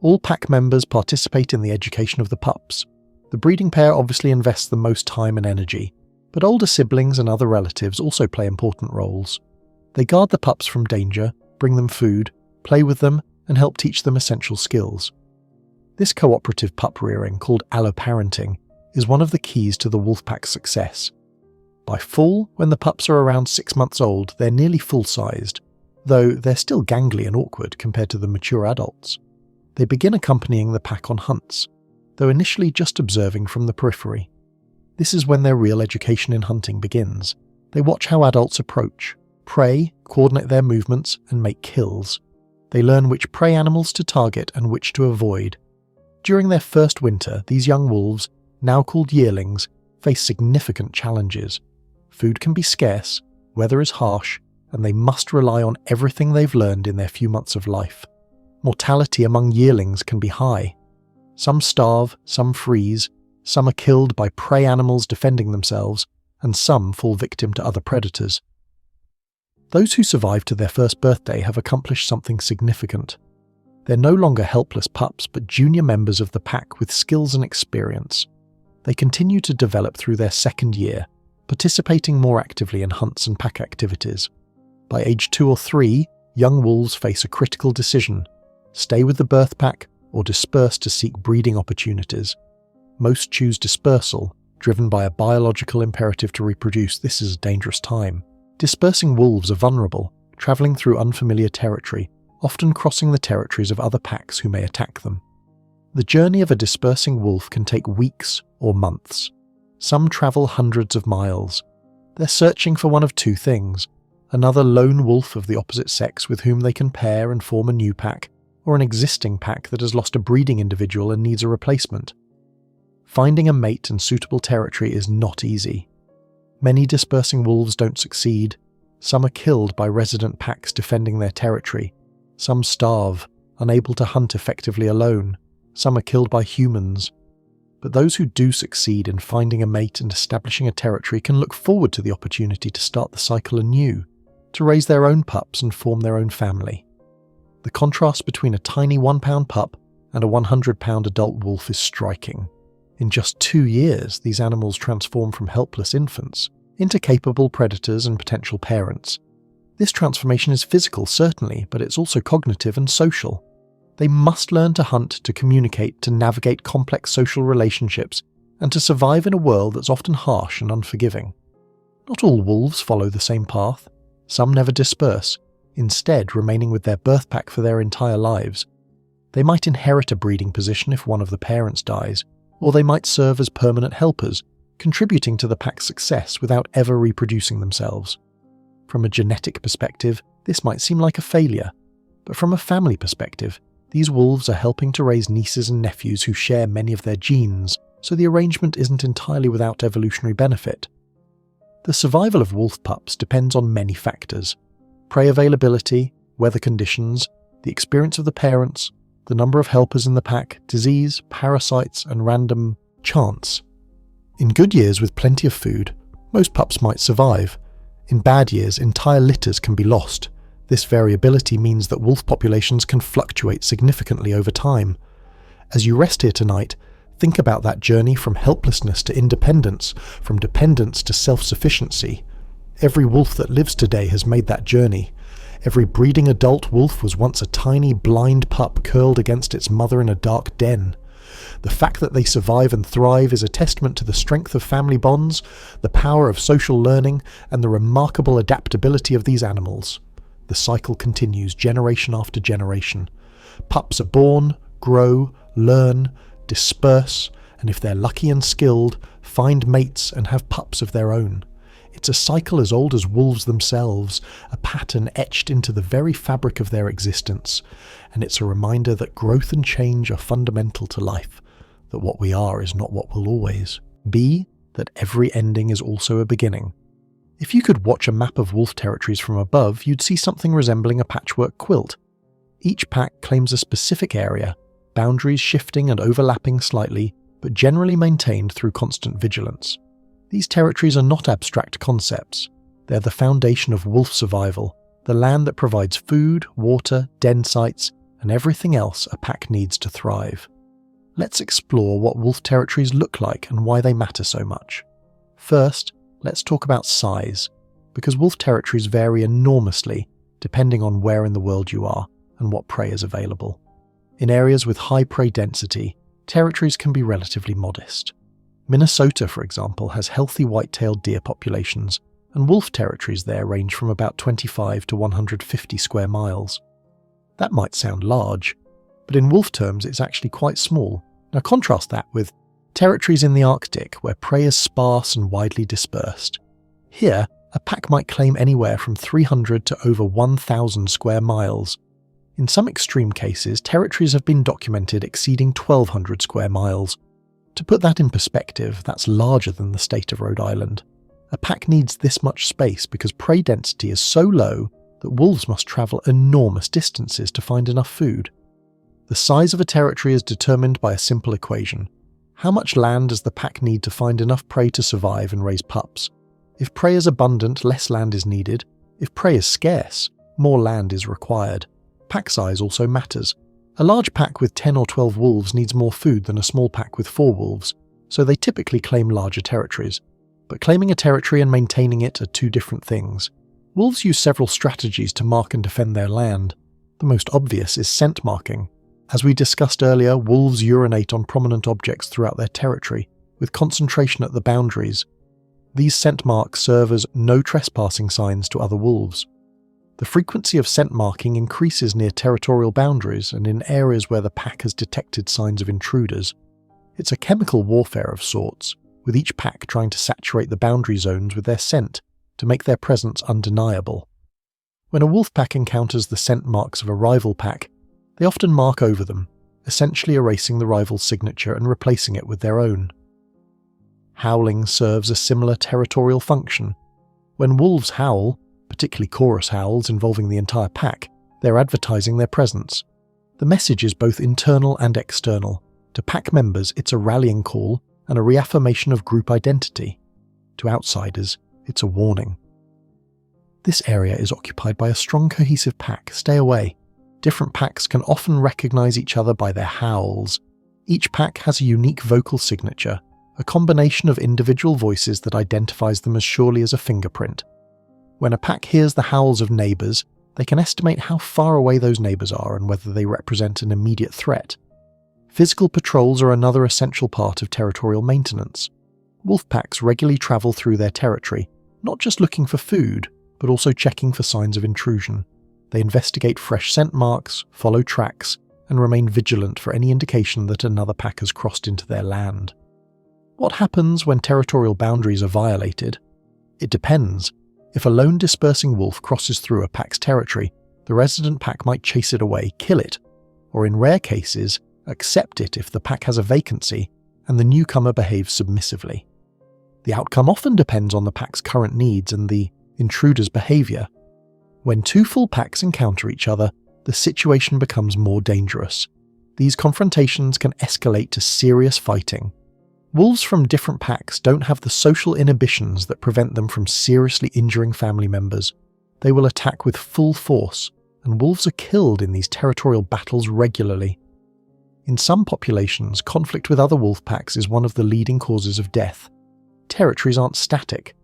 All pack members participate in the education of the pups. The breeding pair obviously invests the most time and energy, but older siblings and other relatives also play important roles. They guard the pups from danger, bring them food, play with them, and help teach them essential skills. This cooperative pup rearing, called alloparenting, is one of the keys to the wolf pack's success. By fall, when the pups are around 6 months old, they're nearly full-sized, though they're still gangly and awkward compared to the mature adults. They begin accompanying the pack on hunts, though initially just observing from the periphery. This is when their real education in hunting begins. They watch how adults approach, prey, coordinate their movements, and make kills. They learn which prey animals to target and which to avoid. During their first winter, these young wolves, now called yearlings, face significant challenges. Food can be scarce, weather is harsh, and they must rely on everything they've learned in their few months of life. Mortality among yearlings can be high. Some starve, some freeze, some are killed by prey animals defending themselves, and some fall victim to other predators. Those who survive to their first birthday have accomplished something significant. They're no longer helpless pups, but junior members of the pack with skills and experience. They continue to develop through their second year, participating more actively in hunts and pack activities. By age 2 or 3, young wolves face a critical decision: stay with the birth pack or disperse to seek breeding opportunities. Most choose dispersal, driven by a biological imperative to reproduce. This is a dangerous time. Dispersing wolves are vulnerable, travelling through unfamiliar territory, often crossing the territories of other packs who may attack them. The journey of a dispersing wolf can take weeks or months. Some travel hundreds of miles. They're searching for one of two things: another lone wolf of the opposite sex with whom they can pair and form a new pack, or an existing pack that has lost a breeding individual and needs a replacement. Finding a mate and suitable territory is not easy. Many dispersing wolves don't succeed. Some are killed by resident packs defending their territory. Some starve, unable to hunt effectively alone. Some are killed by humans. But those who do succeed in finding a mate and establishing a territory can look forward to the opportunity to start the cycle anew, to raise their own pups and form their own family. The contrast between a tiny 1-pound pup and a 100-pound adult wolf is striking. In just 2 years, these animals transform from helpless infants into capable predators and potential parents. This transformation is physical, certainly, but it's also cognitive and social. They must learn to hunt, to communicate, to navigate complex social relationships, and to survive in a world that's often harsh and unforgiving. Not all wolves follow the same path. Some never disperse, instead remaining with their birth pack for their entire lives. They might inherit a breeding position if one of the parents dies, or they might serve as permanent helpers, contributing to the pack's success without ever reproducing themselves. From a genetic perspective, this might seem like a failure, but from a family perspective, these wolves are helping to raise nieces and nephews who share many of their genes, so the arrangement isn't entirely without evolutionary benefit. The survival of wolf pups depends on many factors: prey availability, weather conditions, the experience of the parents, the number of helpers in the pack, disease, parasites, and random chance. In good years with plenty of food, most pups might survive. In bad years, entire litters can be lost. This variability means that wolf populations can fluctuate significantly over time. As you rest here tonight, think about that journey from helplessness to independence, from dependence to self-sufficiency. Every wolf that lives today has made that journey. Every breeding adult wolf was once a tiny, blind pup curled against its mother in a dark den. The fact that they survive and thrive is a testament to the strength of family bonds, the power of social learning, and the remarkable adaptability of these animals. The cycle continues generation after generation. Pups are born, grow, learn, disperse, and if they're lucky and skilled, find mates and have pups of their own. It's a cycle as old as wolves themselves, a pattern etched into the very fabric of their existence, and it's a reminder that growth and change are fundamental to life, that what we are is not what we'll always be, that every ending is also a beginning. If you could watch a map of wolf territories from above, you'd see something resembling a patchwork quilt. Each pack claims a specific area, boundaries shifting and overlapping slightly, but generally maintained through constant vigilance. These territories are not abstract concepts. They're the foundation of wolf survival, the land that provides food, water, den sites, and everything else a pack needs to thrive. Let's explore what wolf territories look like and why they matter so much. First, let's talk about size, because wolf territories vary enormously depending on where in the world you are and what prey is available. In areas with high prey density, territories can be relatively modest. Minnesota, for example, has healthy white-tailed deer populations, and wolf territories there range from about 25 to 150 square miles. That might sound large, but in wolf terms it's actually quite small. Now contrast that with territories in the Arctic, where prey is sparse and widely dispersed. Here, a pack might claim anywhere from 300 to over 1,000 square miles. In some extreme cases, territories have been documented exceeding 1,200 square miles. To put that in perspective, that's larger than the state of Rhode Island. A pack needs this much space because prey density is so low that wolves must travel enormous distances to find enough food. The size of a territory is determined by a simple equation. How much land does the pack need to find enough prey to survive and raise pups? If prey is abundant, less land is needed. If prey is scarce, more land is required. Pack size also matters. A large pack with 10 or 12 wolves needs more food than a small pack with 4 wolves, so they typically claim larger territories. But claiming a territory and maintaining it are two different things. Wolves use several strategies to mark and defend their land. The most obvious is scent marking. As we discussed earlier, wolves urinate on prominent objects throughout their territory, with concentration at the boundaries. These scent marks serve as no trespassing signs to other wolves. The frequency of scent marking increases near territorial boundaries and in areas where the pack has detected signs of intruders. It's a chemical warfare of sorts, with each pack trying to saturate the boundary zones with their scent to make their presence undeniable. When a wolf pack encounters the scent marks of a rival pack, they often mark over them, essentially erasing the rival's signature and replacing it with their own. Howling serves a similar territorial function. When wolves howl, particularly chorus howls involving the entire pack, they're advertising their presence. The message is both internal and external. To pack members, it's a rallying call and a reaffirmation of group identity. To outsiders, it's a warning. This area is occupied by a strong cohesive pack. Stay away. Different packs can often recognize each other by their howls. Each pack has a unique vocal signature, a combination of individual voices that identifies them as surely as a fingerprint. When a pack hears the howls of neighbours, they can estimate how far away those neighbours are and whether they represent an immediate threat. Physical patrols are another essential part of territorial maintenance. Wolf packs regularly travel through their territory, not just looking for food, but also checking for signs of intrusion. They investigate fresh scent marks, follow tracks, and remain vigilant for any indication that another pack has crossed into their land. What happens when territorial boundaries are violated? It depends. If a lone dispersing wolf crosses through a pack's territory, the resident pack might chase it away, kill it, or in rare cases, accept it if the pack has a vacancy and the newcomer behaves submissively. The outcome often depends on the pack's current needs and the intruder's behaviour. When two full packs encounter each other, the situation becomes more dangerous. These confrontations can escalate to serious fighting. Wolves from different packs don't have the social inhibitions that prevent them from seriously injuring family members. They will attack with full force, and wolves are killed in these territorial battles regularly. In some populations, conflict with other wolf packs is one of the leading causes of death. Territories aren't static.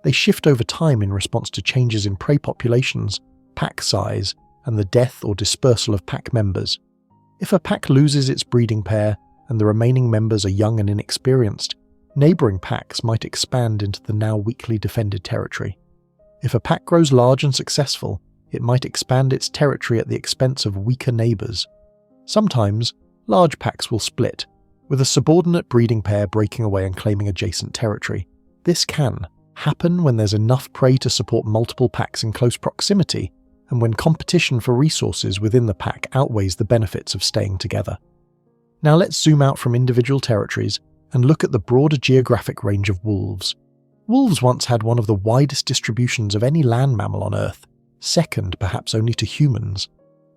They shift over time in response to changes in prey populations, pack size, and the death or dispersal of pack members. If a pack loses its breeding pair, and the remaining members are young and inexperienced, neighbouring packs might expand into the now weakly defended territory. If a pack grows large and successful, it might expand its territory at the expense of weaker neighbours. Sometimes, large packs will split, with a subordinate breeding pair breaking away and claiming adjacent territory. This can happen when there's enough prey to support multiple packs in close proximity, and when competition for resources within the pack outweighs the benefits of staying together. Now let's zoom out from individual territories and look at the broader geographic range of wolves. Wolves once had one of the widest distributions of any land mammal on Earth, second perhaps only to humans.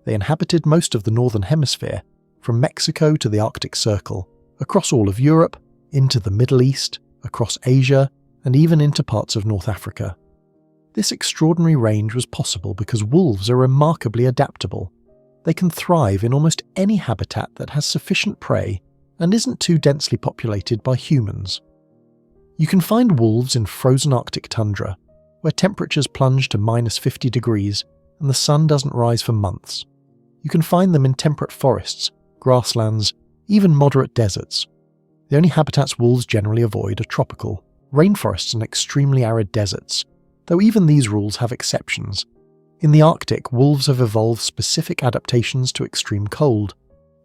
They inhabited most of the northern hemisphere, from Mexico to the Arctic Circle, across all of Europe, into the Middle East, across Asia, and even into parts of North Africa. This extraordinary range was possible because wolves are remarkably adaptable. They can thrive in almost any habitat that has sufficient prey and isn't too densely populated by humans. You can find wolves in frozen Arctic tundra, where temperatures plunge to -50 degrees and the sun doesn't rise for months. You can find them in temperate forests, grasslands, even moderate deserts. The only habitats wolves generally avoid are tropical, rainforests and extremely arid deserts, though even these rules have exceptions. In the Arctic, wolves have evolved specific adaptations to extreme cold.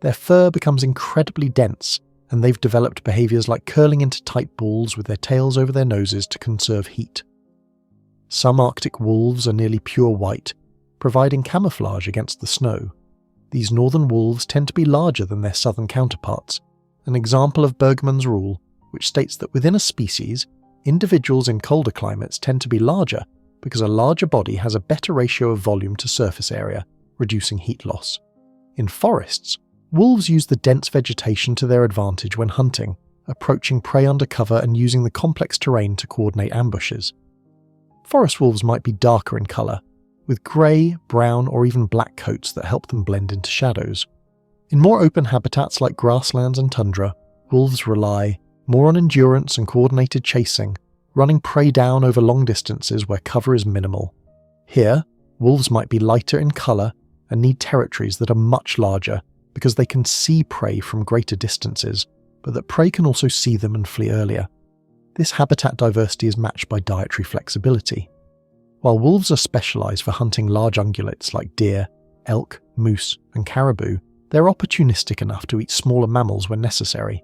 Their fur becomes incredibly dense, and they've developed behaviours like curling into tight balls with their tails over their noses to conserve heat. Some Arctic wolves are nearly pure white, providing camouflage against the snow. These northern wolves tend to be larger than their southern counterparts, an example of Bergmann's rule, which states that within a species, individuals in colder climates tend to be larger because a larger body has a better ratio of volume to surface area, reducing heat loss. In forests, wolves use the dense vegetation to their advantage when hunting, approaching prey under cover and using the complex terrain to coordinate ambushes. Forest wolves might be darker in colour, with grey, brown or even black coats that help them blend into shadows. In more open habitats like grasslands and tundra, wolves rely more on endurance and coordinated chasing, running prey down over long distances where cover is minimal. Here, wolves might be lighter in colour and need territories that are much larger because they can see prey from greater distances, but that prey can also see them and flee earlier. This habitat diversity is matched by dietary flexibility. While wolves are specialised for hunting large ungulates like deer, elk, moose, and caribou, they're opportunistic enough to eat smaller mammals when necessary.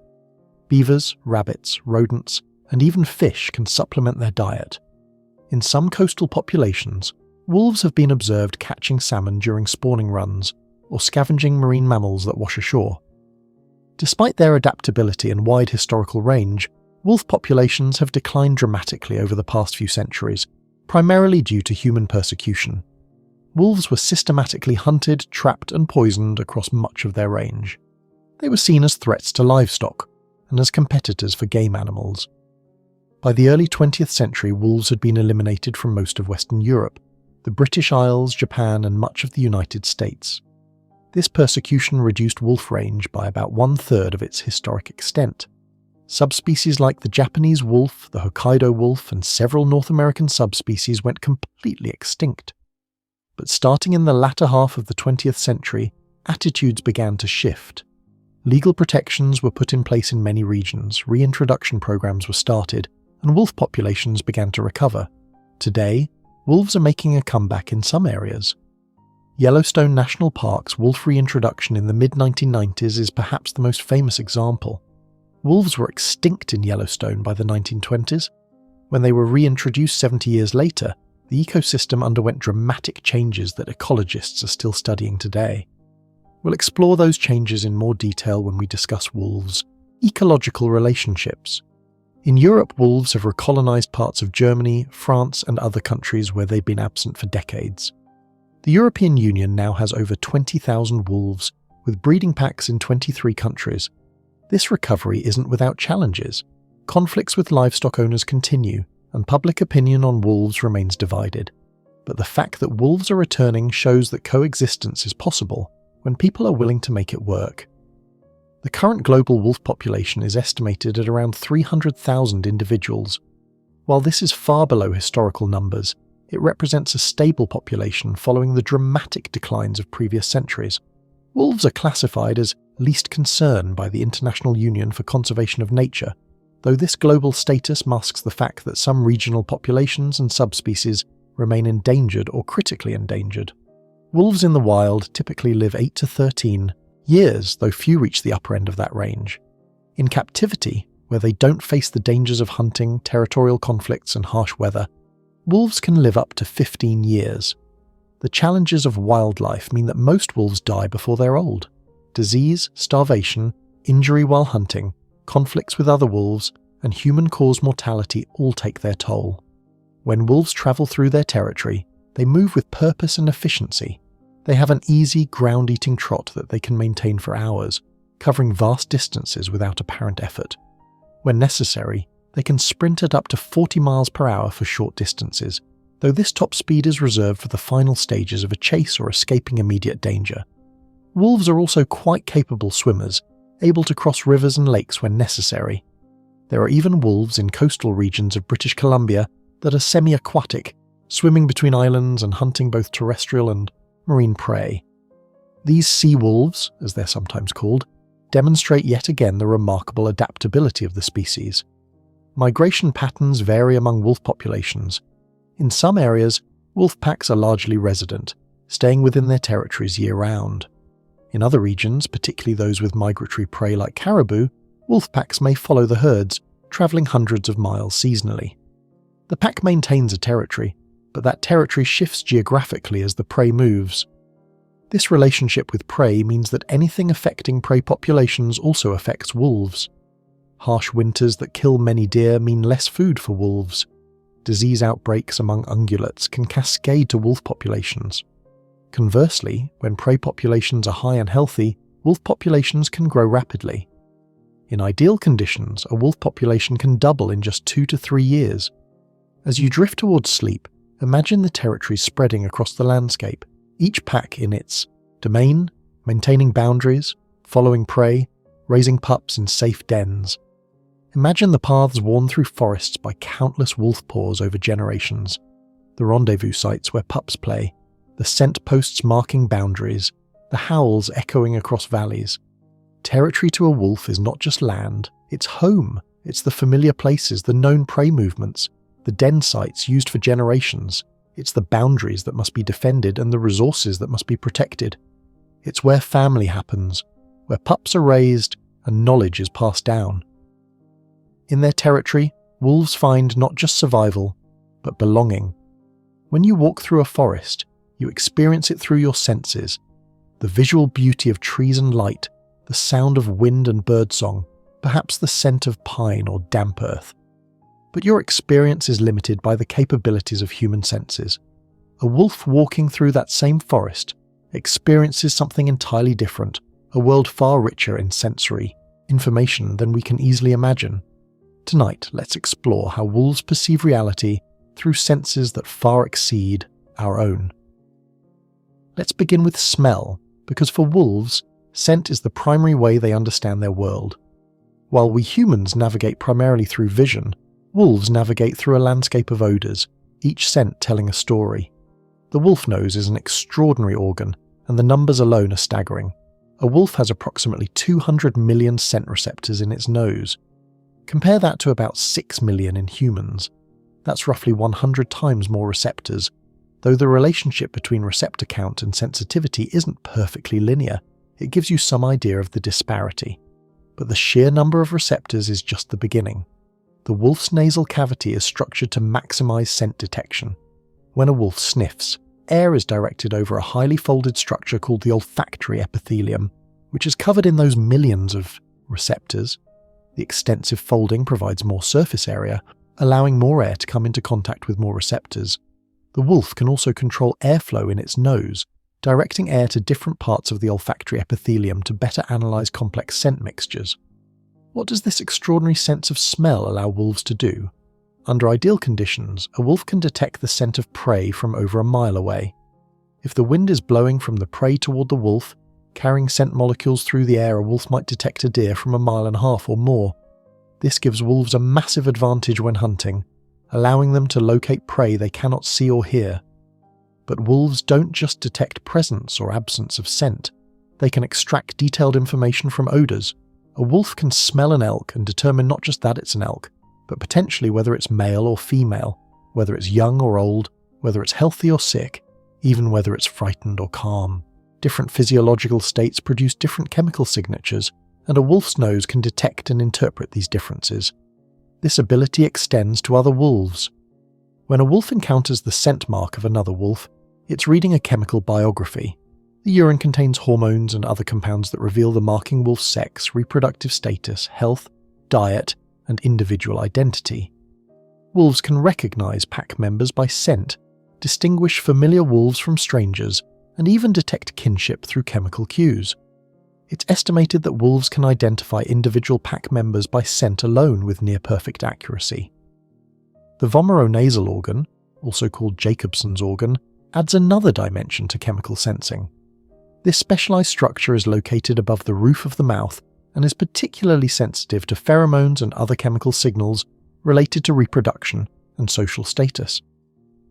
Beavers, rabbits, rodents, and even fish can supplement their diet. In some coastal populations, wolves have been observed catching salmon during spawning runs or scavenging marine mammals that wash ashore. Despite their adaptability and wide historical range, wolf populations have declined dramatically over the past few centuries, primarily due to human persecution. Wolves were systematically hunted, trapped, and poisoned across much of their range. They were seen as threats to livestock and as competitors for game animals. By the early 20th century, wolves had been eliminated from most of Western Europe, the British Isles, Japan, and much of the United States. This persecution reduced wolf range by about 1/3 of its historic extent. Subspecies like the Japanese wolf, the Hokkaido wolf, and several North American subspecies went completely extinct. But starting in the latter half of the 20th century, attitudes began to shift. Legal protections were put in place in many regions, reintroduction programs were started, and wolf populations began to recover. Today, wolves are making a comeback in some areas. Yellowstone National Park's wolf reintroduction in the mid-1990s is perhaps the most famous example. Wolves were extinct in Yellowstone by the 1920s. When they were reintroduced 70 years later, the ecosystem underwent dramatic changes that ecologists are still studying today. We'll explore those changes in more detail when we discuss wolves' ecological relationships. In Europe, wolves have recolonized parts of Germany, France, and other countries where they've been absent for decades. The European Union now has over 20,000 wolves, with breeding packs in 23 countries. This recovery isn't without challenges. Conflicts with livestock owners continue, and public opinion on wolves remains divided. But the fact that wolves are returning shows that coexistence is possible when people are willing to make it work. The current global wolf population is estimated at around 300,000 individuals. While this is far below historical numbers, it represents a stable population following the dramatic declines of previous centuries. Wolves are classified as least concern by the International Union for Conservation of Nature, though this global status masks the fact that some regional populations and subspecies remain endangered or critically endangered. Wolves in the wild typically live 8 to 13 years, though few reach the upper end of that range. In captivity, where they don't face the dangers of hunting, territorial conflicts, and harsh weather, wolves can live up to 15 years. The challenges of wildlife mean that most wolves die before they're old. Disease, starvation, injury while hunting, conflicts with other wolves, and human-caused mortality all take their toll. When wolves travel through their territory, they move with purpose and efficiency. They have an easy, ground-eating trot that they can maintain for hours, covering vast distances without apparent effort. When necessary, they can sprint at up to 40 miles per hour for short distances, though this top speed is reserved for the final stages of a chase or escaping immediate danger. Wolves are also quite capable swimmers, able to cross rivers and lakes when necessary. There are even wolves in coastal regions of British Columbia that are semi-aquatic, swimming between islands and hunting both terrestrial and marine prey. These sea wolves, as they're sometimes called, demonstrate yet again the remarkable adaptability of the species. Migration patterns vary among wolf populations. In some areas, wolf packs are largely resident, staying within their territories year-round. In other regions, particularly those with migratory prey like caribou, wolf packs may follow the herds, travelling hundreds of miles seasonally. The pack maintains a territory, but that territory shifts geographically as the prey moves. This relationship with prey means that anything affecting prey populations also affects wolves. Harsh winters that kill many deer mean less food for wolves. Disease outbreaks among ungulates can cascade to wolf populations. Conversely, when prey populations are high and healthy, wolf populations can grow rapidly. In ideal conditions, a wolf population can double in just 2 to 3 years. As you drift towards sleep, imagine the territories spreading across the landscape, each pack in its domain, maintaining boundaries, following prey, raising pups in safe dens. Imagine the paths worn through forests by countless wolf paws over generations, the rendezvous sites where pups play, the scent posts marking boundaries, the howls echoing across valleys. Territory to a wolf is not just land, it's home. It's the familiar places, the known prey movements, the den sites used for generations. It's the boundaries that must be defended and the resources that must be protected. It's where family happens, where pups are raised and knowledge is passed down. In their territory, wolves find not just survival, but belonging. When you walk through a forest, you experience it through your senses: the visual beauty of trees and light, the sound of wind and birdsong, perhaps the scent of pine or damp earth. But your experience is limited by the capabilities of human senses. A wolf walking through that same forest experiences something entirely different, a world far richer in sensory information than we can easily imagine. Tonight, let's explore how wolves perceive reality through senses that far exceed our own. Let's begin with smell, because for wolves, scent is the primary way they understand their world. While we humans navigate primarily through vision, wolves navigate through a landscape of odours, each scent telling a story. The wolf nose is an extraordinary organ, and the numbers alone are staggering. A wolf has approximately 200 million scent receptors in its nose. Compare that to about 6 million in humans. That's roughly 100 times more receptors, though the relationship between receptor count and sensitivity isn't perfectly linear. It gives you some idea of the disparity. But the sheer number of receptors is just the beginning. The wolf's nasal cavity is structured to maximize scent detection. When a wolf sniffs, air is directed over a highly folded structure called the olfactory epithelium, which is covered in those millions of receptors. The extensive folding provides more surface area, allowing more air to come into contact with more receptors. The wolf can also control airflow in its nose, directing air to different parts of the olfactory epithelium to better analyze complex scent mixtures. What does this extraordinary sense of smell allow wolves to do? Under ideal conditions, a wolf can detect the scent of prey from over a mile away. If the wind is blowing from the prey toward the wolf, carrying scent molecules through the air, a wolf might detect a deer from 1.5 miles or more. This gives wolves a massive advantage when hunting, allowing them to locate prey they cannot see or hear. But wolves don't just detect presence or absence of scent. They can extract detailed information from odours. A wolf can smell an elk and determine not just that it's an elk, but potentially whether it's male or female, whether it's young or old, whether it's healthy or sick, even whether it's frightened or calm. Different physiological states produce different chemical signatures, and a wolf's nose can detect and interpret these differences. This ability extends to other wolves. When a wolf encounters the scent mark of another wolf, it's reading a chemical biography. The urine contains hormones and other compounds that reveal the marking wolf's sex, reproductive status, health, diet, and individual identity. Wolves can recognize pack members by scent, distinguish familiar wolves from strangers, and even detect kinship through chemical cues. It's estimated that wolves can identify individual pack members by scent alone with near-perfect accuracy. The vomeronasal organ, also called Jacobson's organ, adds another dimension to chemical sensing. This specialized structure is located above the roof of the mouth and is particularly sensitive to pheromones and other chemical signals related to reproduction and social status.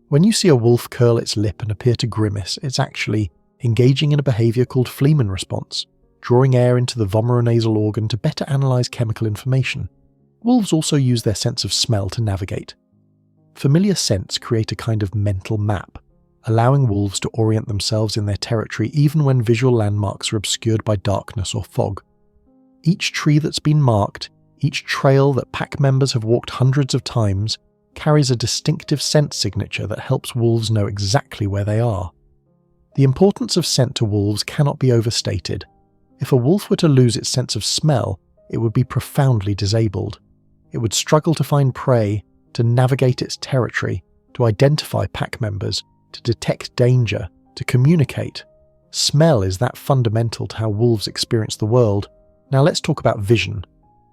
When you see a wolf curl its lip and appear to grimace, it's actually engaging in a behavior called Fleeman response, drawing air into the vomeronasal organ to better analyze chemical information. Wolves also use their sense of smell to navigate. Familiar scents create a kind of mental map, allowing wolves to orient themselves in their territory even when visual landmarks are obscured by darkness or fog. Each tree that's been marked, each trail that pack members have walked hundreds of times, carries a distinctive scent signature that helps wolves know exactly where they are. The importance of scent to wolves cannot be overstated. If a wolf were to lose its sense of smell, it would be profoundly disabled. It would struggle to find prey, to navigate its territory, to identify pack members, to detect danger, to communicate. Smell is that fundamental to how wolves experience the world. Now let's talk about vision.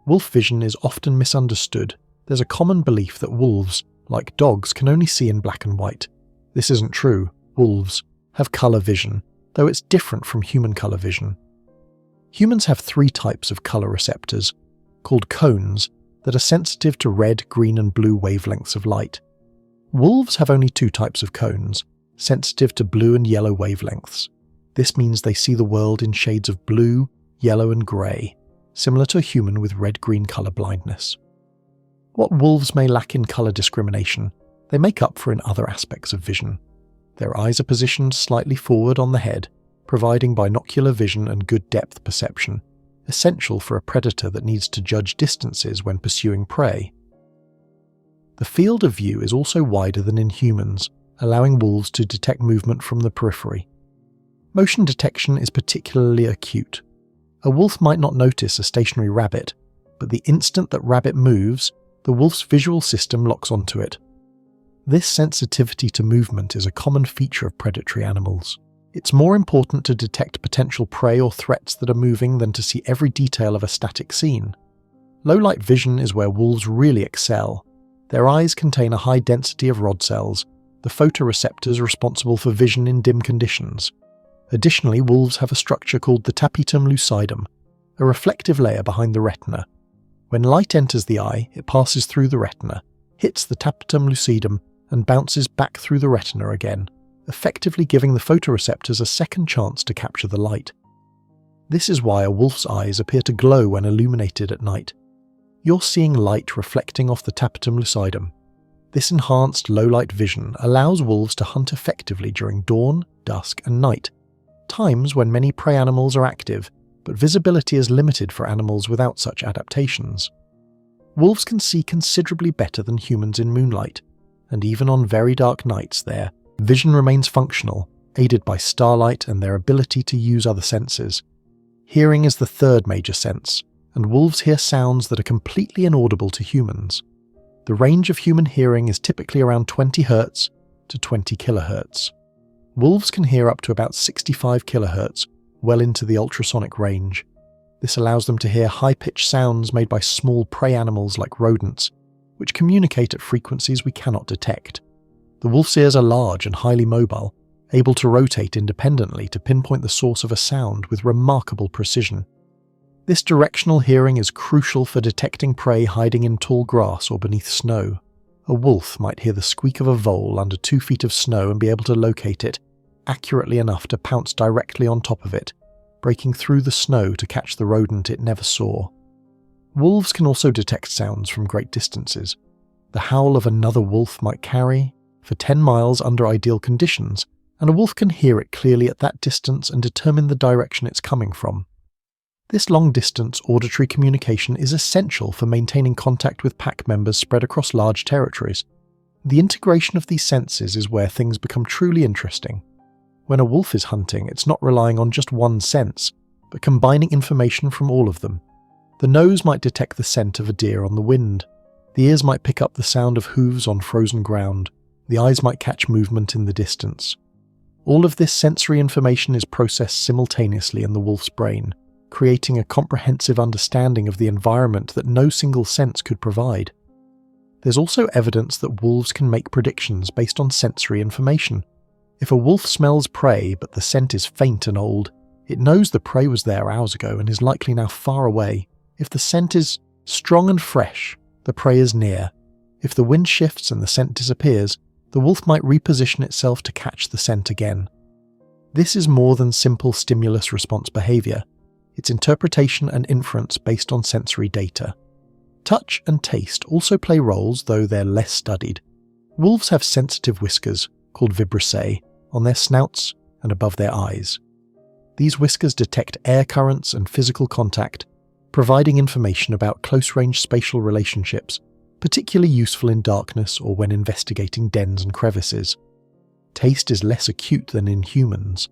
Wolf vision is often misunderstood. There's a common belief that wolves, like dogs, can only see in black and white. This isn't true. Wolves have color vision, though it's different from human color vision. Humans have 3 types of color receptors, called cones, that are sensitive to red, green, and blue wavelengths of light. Wolves have only 2 types of cones, sensitive to blue and yellow wavelengths. This means they see the world in shades of blue, yellow, and grey, similar to a human with red-green color blindness. What wolves may lack in color discrimination, they make up for in other aspects of vision. Their eyes are positioned slightly forward on the head, providing binocular vision and good depth perception, essential for a predator that needs to judge distances when pursuing prey. The field of view is also wider than in humans, allowing wolves to detect movement from the periphery. Motion detection is particularly acute. A wolf might not notice a stationary rabbit, but the instant that rabbit moves, the wolf's visual system locks onto it. This sensitivity to movement is a common feature of predatory animals. It's more important to detect potential prey or threats that are moving than to see every detail of a static scene. Low-light vision is where wolves really excel. Their eyes contain a high density of rod cells, the photoreceptors responsible for vision in dim conditions. Additionally, wolves have a structure called the tapetum lucidum, a reflective layer behind the retina. When light enters the eye, it passes through the retina, hits the tapetum lucidum, and bounces back through the retina again, effectively giving the photoreceptors a second chance to capture the light. This is why a wolf's eyes appear to glow when illuminated at night. You're seeing light reflecting off the tapetum lucidum. This enhanced low-light vision allows wolves to hunt effectively during dawn, dusk, and night, times when many prey animals are active, but visibility is limited for animals without such adaptations. Wolves can see considerably better than humans in moonlight, and even on very dark nights their vision remains functional, aided by starlight and their ability to use other senses. Hearing is the third major sense, and wolves hear sounds that are completely inaudible to humans. The range of human hearing is typically around 20 Hz to 20 kHz. Wolves can hear up to about 65 kHz, well into the ultrasonic range. This allows them to hear high-pitched sounds made by small prey animals like rodents, which communicate at frequencies we cannot detect. The wolf's ears are large and highly mobile, able to rotate independently to pinpoint the source of a sound with remarkable precision. This directional hearing is crucial for detecting prey hiding in tall grass or beneath snow. A wolf might hear the squeak of a vole under 2 feet of snow and be able to locate it accurately enough to pounce directly on top of it, breaking through the snow to catch the rodent it never saw. Wolves can also detect sounds from great distances. The howl of another wolf might carry for 10 miles under ideal conditions, and a wolf can hear it clearly at that distance and determine the direction it's coming from. This long-distance auditory communication is essential for maintaining contact with pack members spread across large territories. The integration of these senses is where things become truly interesting. When a wolf is hunting, it's not relying on just one sense, but combining information from all of them. The nose might detect the scent of a deer on the wind. The ears might pick up the sound of hooves on frozen ground. The eyes might catch movement in the distance. All of this sensory information is processed simultaneously in the wolf's brain, creating a comprehensive understanding of the environment that no single sense could provide. There's also evidence that wolves can make predictions based on sensory information. If a wolf smells prey but the scent is faint and old, it knows the prey was there hours ago and is likely now far away. If the scent is strong and fresh, the prey is near. If the wind shifts and the scent disappears, the wolf might reposition itself to catch the scent again. This is more than simple stimulus-response behavior. It's interpretation and inference based on sensory data. Touch and taste also play roles, though they're less studied. Wolves have sensitive whiskers, called vibrissae, on their snouts and above their eyes. These whiskers detect air currents and physical contact, providing information about close-range spatial relationships, particularly useful in darkness or when investigating dens and crevices. Taste is less acute than in humans,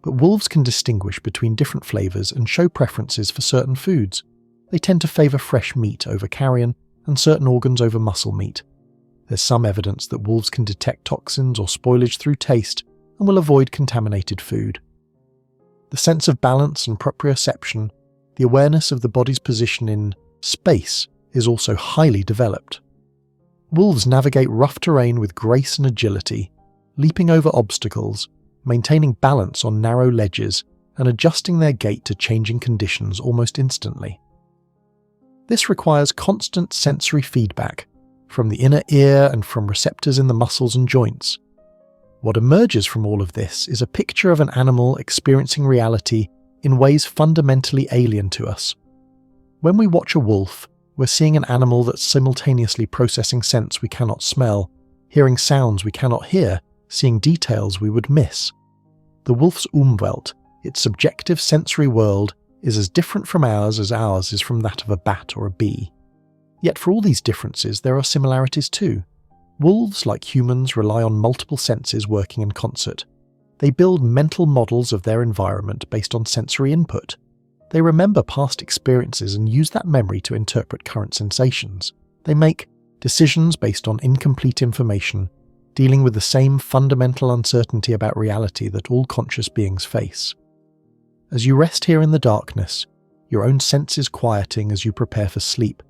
but wolves can distinguish between different flavors and show preferences for certain foods. They tend to favor fresh meat over carrion and certain organs over muscle meat. There's some evidence that wolves can detect toxins or spoilage through taste and will avoid contaminated food. The sense of balance and proprioception, the awareness of the body's position in space, is also highly developed. Wolves navigate rough terrain with grace and agility, leaping over obstacles, maintaining balance on narrow ledges, and adjusting their gait to changing conditions almost instantly. This requires constant sensory feedback from the inner ear and from receptors in the muscles and joints. What emerges from all of this is a picture of an animal experiencing reality in ways fundamentally alien to us. When we watch a wolf, we're seeing an animal that's simultaneously processing scents we cannot smell, hearing sounds we cannot hear, seeing details we would miss. The wolf's Umwelt, its subjective sensory world, is as different from ours as ours is from that of a bat or a bee. Yet for all these differences, there are similarities too. Wolves, like humans, rely on multiple senses working in concert. They build mental models of their environment based on sensory input. They remember past experiences and use that memory to interpret current sensations. They make decisions based on incomplete information, dealing with the same fundamental uncertainty about reality that all conscious beings face. As you rest here in the darkness, your own senses quieting as you prepare for sleep,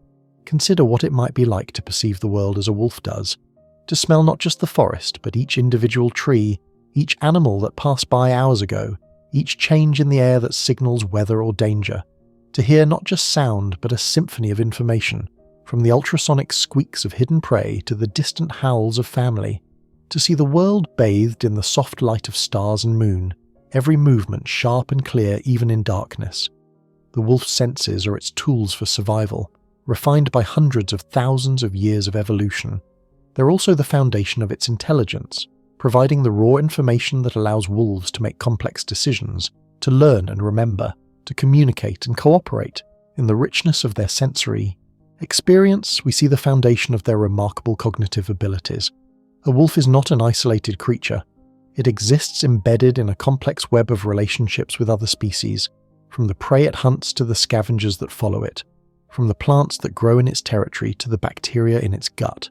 consider what it might be like to perceive the world as a wolf does, to smell not just the forest, but each individual tree, each animal that passed by hours ago, each change in the air that signals weather or danger, to hear not just sound but a symphony of information, from the ultrasonic squeaks of hidden prey to the distant howls of family, to see the world bathed in the soft light of stars and moon, every movement sharp and clear even in darkness. The wolf's senses are its tools for survival, refined by hundreds of thousands of years of evolution. They're also the foundation of its intelligence, providing the raw information that allows wolves to make complex decisions, to learn and remember, to communicate and cooperate. In the richness of their sensory experience, we see the foundation of their remarkable cognitive abilities. A wolf is not an isolated creature. It exists embedded in a complex web of relationships with other species, from the prey it hunts to the scavengers that follow it, from the plants that grow in its territory to the bacteria in its gut.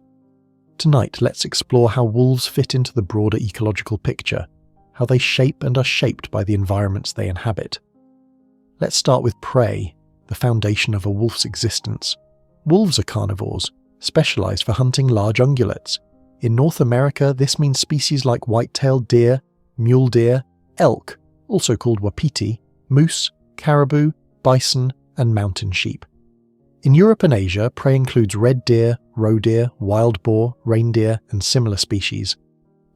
Tonight, let's explore how wolves fit into the broader ecological picture, how they shape and are shaped by the environments they inhabit. Let's start with prey, the foundation of a wolf's existence. Wolves are carnivores, specialized for hunting large ungulates. In North America, this means species like white-tailed deer, mule deer, elk, also called wapiti, moose, caribou, bison, and mountain sheep. In Europe and Asia, prey includes red deer, roe deer, wild boar, reindeer, and similar species.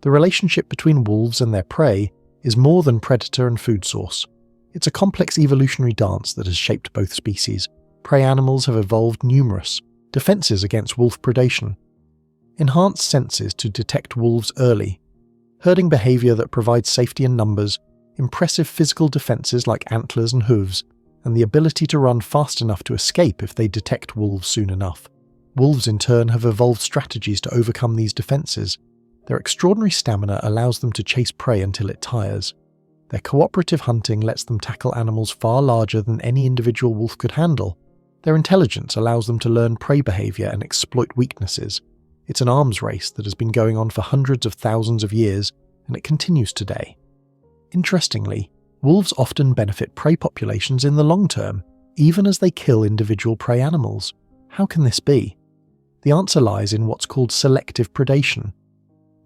The relationship between wolves and their prey is more than predator and food source. It's a complex evolutionary dance that has shaped both species. Prey animals have evolved numerous defenses against wolf predation. Enhanced senses to detect wolves early, herding behavior that provides safety in numbers, impressive physical defenses like antlers and hooves, and the ability to run fast enough to escape if they detect wolves soon enough. Wolves in turn have evolved strategies to overcome these defenses. Their extraordinary stamina allows them to chase prey until it tires. Their cooperative hunting lets them tackle animals far larger than any individual wolf could handle. Their intelligence allows them to learn prey behavior and exploit weaknesses. It's an arms race that has been going on for hundreds of thousands of years, and it continues today. Interestingly, wolves often benefit prey populations in the long term, even as they kill individual prey animals. How can this be? The answer lies in what's called selective predation.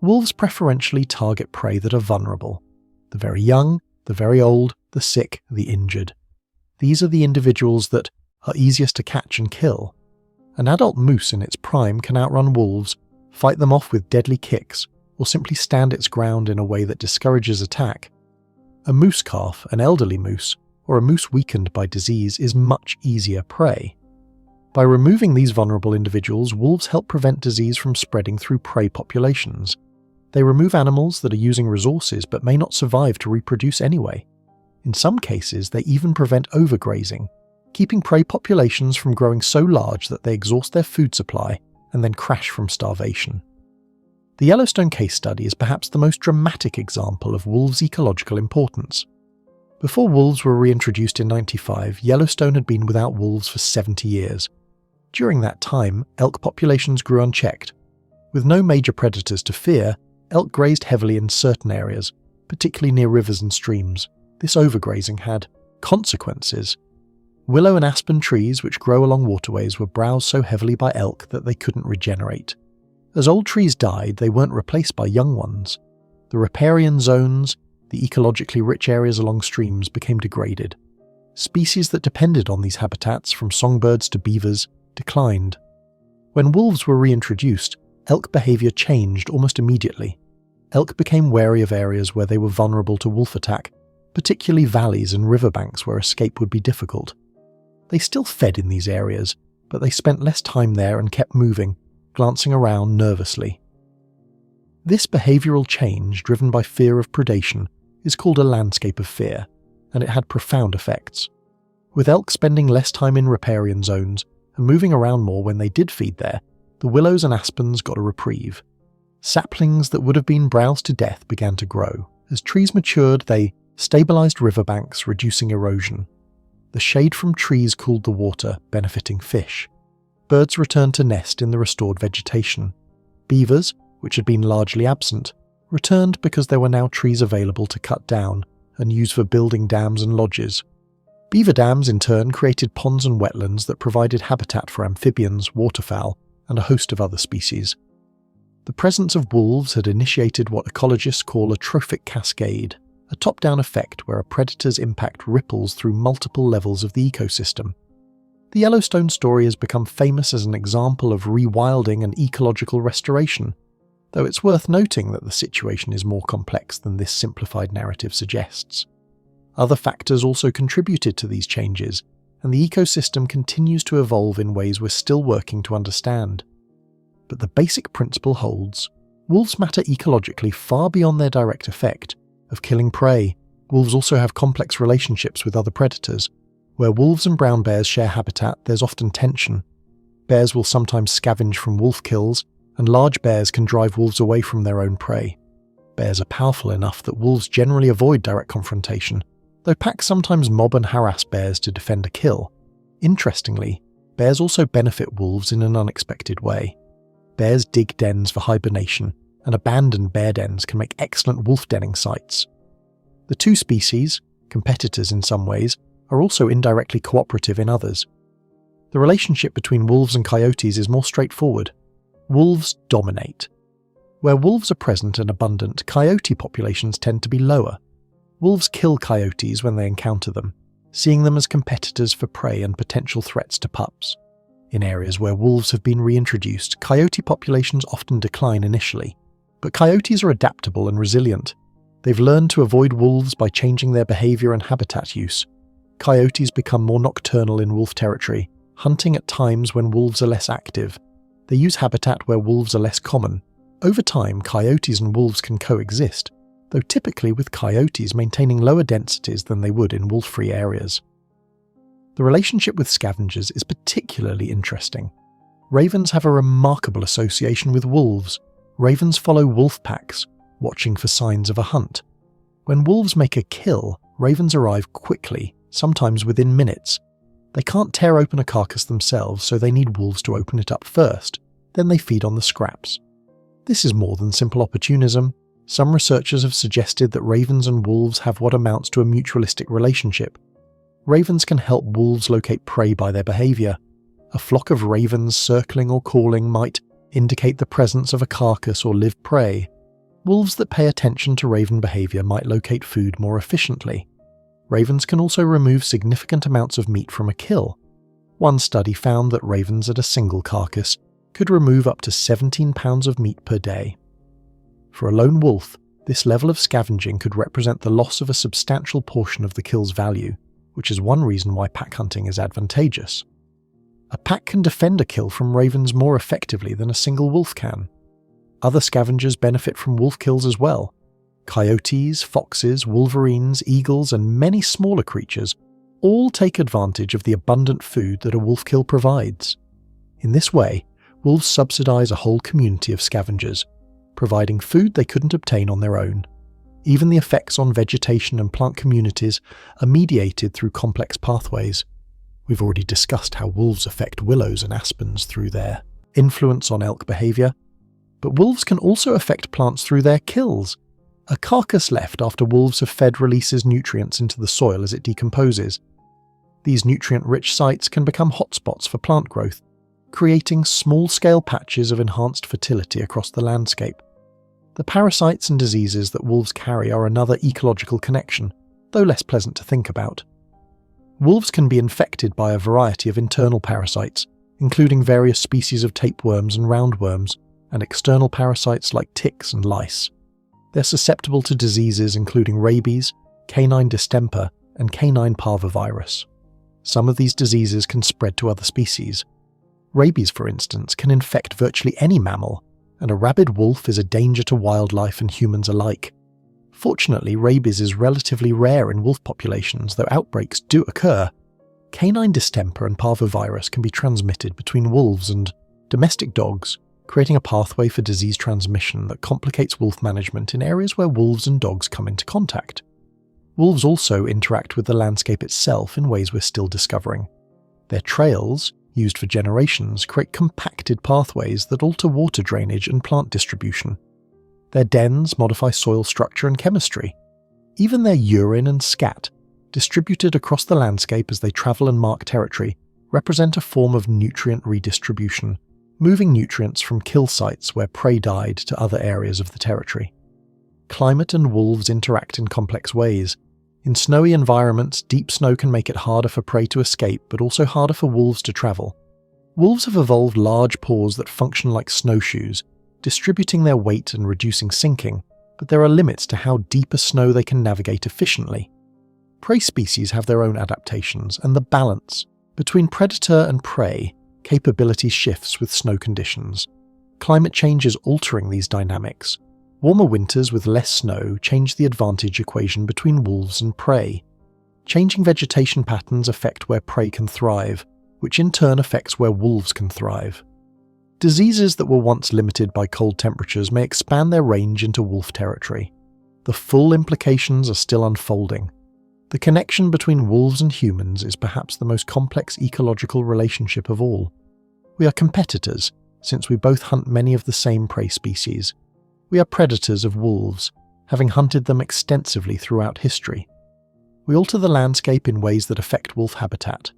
Wolves preferentially target prey that are vulnerable. The very young, the very old, the sick, the injured. These are the individuals that are easiest to catch and kill. An adult moose in its prime can outrun wolves, fight them off with deadly kicks, or simply stand its ground in a way that discourages attack. A moose calf, an elderly moose, or a moose weakened by disease is much easier prey. By removing these vulnerable individuals, wolves help prevent disease from spreading through prey populations. They remove animals that are using resources but may not survive to reproduce anyway. In some cases, they even prevent overgrazing, keeping prey populations from growing so large that they exhaust their food supply and then crash from starvation. The Yellowstone case study is perhaps the most dramatic example of wolves' ecological importance. Before wolves were reintroduced in 1995, Yellowstone had been without wolves for 70 years. During that time, elk populations grew unchecked. With no major predators to fear, elk grazed heavily in certain areas, particularly near rivers and streams. This overgrazing had consequences. Willow and aspen trees which grow along waterways were browsed so heavily by elk that they couldn't regenerate. As old trees died, they weren't replaced by young ones. The riparian zones, the ecologically rich areas along streams, became degraded. Species that depended on these habitats, from songbirds to beavers, declined. When wolves were reintroduced, elk behavior changed almost immediately. Elk became wary of areas where they were vulnerable to wolf attack, particularly valleys and riverbanks where escape would be difficult. They still fed in these areas, but they spent less time there and kept moving, glancing around nervously. This behavioural change, driven by fear of predation, is called a landscape of fear, and it had profound effects. With elk spending less time in riparian zones and moving around more when they did feed there, the willows and aspens got a reprieve. Saplings that would have been browsed to death began to grow. As trees matured, they stabilised riverbanks, reducing erosion. The shade from trees cooled the water, benefiting fish. Birds returned to nest in the restored vegetation. Beavers, which had been largely absent, returned because there were now trees available to cut down and use for building dams and lodges. Beaver dams in turn created ponds and wetlands that provided habitat for amphibians, waterfowl, and a host of other species. The presence of wolves had initiated what ecologists call a trophic cascade, a top-down effect where a predator's impact ripples through multiple levels of the ecosystem. The Yellowstone story has become famous as an example of rewilding and ecological restoration, though it's worth noting that the situation is more complex than this simplified narrative suggests. Other factors also contributed to these changes, and the ecosystem continues to evolve in ways we're still working to understand. But the basic principle holds. Wolves matter ecologically far beyond their direct effect of killing prey. Wolves also have complex relationships with other predators. Where wolves and brown bears share habitat, there's often tension. Bears will sometimes scavenge from wolf kills, and large bears can drive wolves away from their own prey. Bears are powerful enough that wolves generally avoid direct confrontation, though packs sometimes mob and harass bears to defend a kill. Interestingly, bears also benefit wolves in an unexpected way. Bears dig dens for hibernation, and abandoned bear dens can make excellent wolf denning sites. The two species, competitors in some ways, are also indirectly cooperative in others. The relationship between wolves and coyotes is more straightforward. Wolves dominate. Where wolves are present and abundant, coyote populations tend to be lower. Wolves kill coyotes when they encounter them, seeing them as competitors for prey and potential threats to pups. In areas where wolves have been reintroduced, coyote populations often decline initially, but coyotes are adaptable and resilient. They've learned to avoid wolves by changing their behaviour and habitat use. Coyotes become more nocturnal in wolf territory, hunting at times when wolves are less active. They use habitat where wolves are less common. Over time, coyotes and wolves can coexist, though typically with coyotes maintaining lower densities than they would in wolf-free areas. The relationship with scavengers is particularly interesting. Ravens have a remarkable association with wolves. Ravens follow wolf packs, watching for signs of a hunt. When wolves make a kill, ravens arrive quickly, sometimes within minutes. They can't tear open a carcass themselves, so they need wolves to open it up first, then they feed on the scraps. This is more than simple opportunism. Some researchers have suggested that ravens and wolves have what amounts to a mutualistic relationship. Ravens can help wolves locate prey by their behaviour. A flock of ravens circling or calling might indicate the presence of a carcass or live prey. Wolves that pay attention to raven behaviour might locate food more efficiently. Ravens can also remove significant amounts of meat from a kill. One study found that ravens at a single carcass could remove up to 17 pounds of meat per day. For a lone wolf, this level of scavenging could represent the loss of a substantial portion of the kill's value, which is one reason why pack hunting is advantageous. A pack can defend a kill from ravens more effectively than a single wolf can. Other scavengers benefit from wolf kills as well. Coyotes, foxes, wolverines, eagles, and many smaller creatures all take advantage of the abundant food that a wolf kill provides. In this way, wolves subsidize a whole community of scavengers, providing food they couldn't obtain on their own. Even the effects on vegetation and plant communities are mediated through complex pathways. We've already discussed how wolves affect willows and aspens through their influence on elk behaviour, but wolves can also affect plants through their kills. A carcass left after wolves have fed releases nutrients into the soil as it decomposes. These nutrient-rich sites can become hotspots for plant growth, creating small-scale patches of enhanced fertility across the landscape. The parasites and diseases that wolves carry are another ecological connection, though less pleasant to think about. Wolves can be infected by a variety of internal parasites, including various species of tapeworms and roundworms, and external parasites like ticks and lice. They're susceptible to diseases including rabies, canine distemper, and canine parvovirus. Some of these diseases can spread to other species. Rabies, for instance, can infect virtually any mammal, and a rabid wolf is a danger to wildlife and humans alike. Fortunately, rabies is relatively rare in wolf populations, though outbreaks do occur. Canine distemper and parvovirus can be transmitted between wolves and domestic dogs, creating a pathway for disease transmission that complicates wolf management in areas where wolves and dogs come into contact. Wolves also interact with the landscape itself in ways we're still discovering. Their trails, used for generations, create compacted pathways that alter water drainage and plant distribution. Their dens modify soil structure and chemistry. Even their urine and scat, distributed across the landscape as they travel and mark territory, represent a form of nutrient redistribution, moving nutrients from kill sites where prey died to other areas of the territory. Climate and wolves interact in complex ways. In snowy environments, deep snow can make it harder for prey to escape, but also harder for wolves to travel. Wolves have evolved large paws that function like snowshoes, distributing their weight and reducing sinking, but there are limits to how deep a snow they can navigate efficiently. Prey species have their own adaptations, and the balance between predator and prey capability shifts with snow conditions. Climate change is altering these dynamics. Warmer winters with less snow change the advantage equation between wolves and prey. Changing vegetation patterns affect where prey can thrive, which in turn affects where wolves can thrive. Diseases that were once limited by cold temperatures may expand their range into wolf territory. The full implications are still unfolding. The connection between wolves and humans is perhaps the most complex ecological relationship of all. We are competitors, since we both hunt many of the same prey species. We are predators of wolves, having hunted them extensively throughout history. We alter the landscape in ways that affect wolf habitat.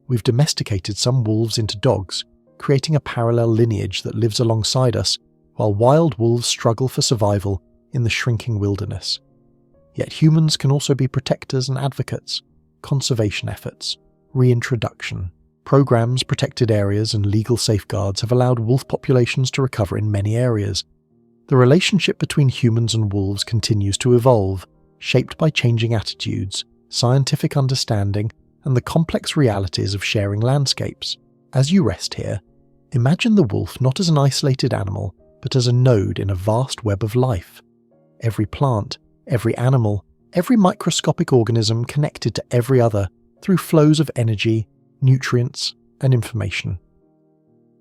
We've domesticated some wolves into dogs, creating a parallel lineage that lives alongside us, while wild wolves struggle for survival in the shrinking wilderness. Yet humans can also be protectors and advocates. Conservation efforts, reintroduction, programs, protected areas, and legal safeguards have allowed wolf populations to recover in many areas. The relationship between humans and wolves continues to evolve, shaped by changing attitudes, scientific understanding, and the complex realities of sharing landscapes. As you rest here, imagine the wolf not as an isolated animal, but as a node in a vast web of life. Every plant, every animal, every microscopic organism connected to every other through flows of energy, nutrients, and information.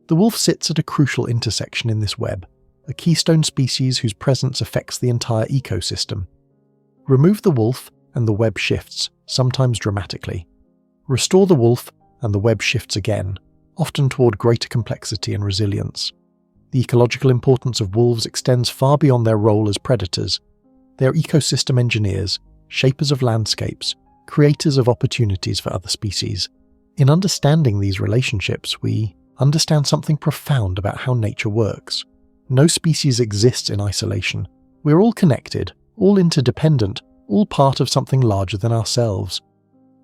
The wolf sits at a crucial intersection in this web, a keystone species whose presence affects the entire ecosystem. Remove the wolf and the web shifts, sometimes dramatically. Restore the wolf and the web shifts again, often toward greater complexity and resilience. The ecological importance of wolves extends far beyond their role as predators. They are ecosystem engineers, shapers of landscapes, creators of opportunities for other species. In understanding these relationships, we understand something profound about how nature works. No species exists in isolation. We're all connected, all interdependent, all part of something larger than ourselves.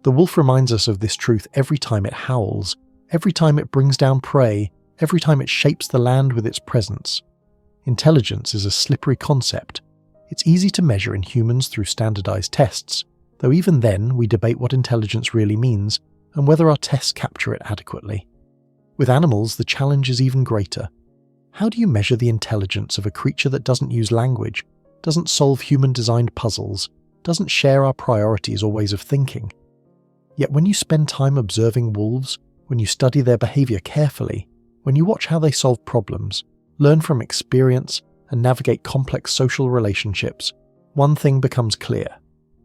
The wolf reminds us of this truth every time it howls, every time it brings down prey, every time it shapes the land with its presence. Intelligence is a slippery concept. It's easy to measure in humans through standardized tests, though even then we debate what intelligence really means and whether our tests capture it adequately. With animals, the challenge is even greater. How do you measure the intelligence of a creature that doesn't use language, doesn't solve human-designed puzzles, doesn't share our priorities or ways of thinking? Yet when you spend time observing wolves, when you study their behavior carefully, when you watch how they solve problems, learn from experience, and navigate complex social relationships, one thing becomes clear.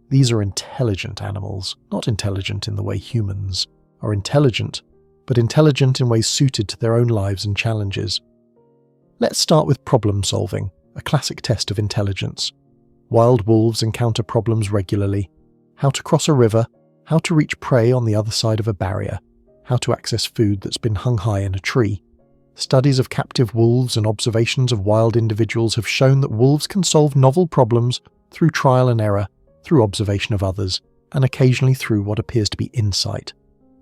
These are intelligent animals, not intelligent in the way humans are intelligent, but intelligent in ways suited to their own lives and challenges. Let's start with problem solving, a classic test of intelligence. Wild wolves encounter problems regularly: how to cross a river, how to reach prey on the other side of a barrier, how to access food that's been hung high in a tree. Studies of captive wolves and observations of wild individuals have shown that wolves can solve novel problems through trial and error, through observation of others, and occasionally through what appears to be insight,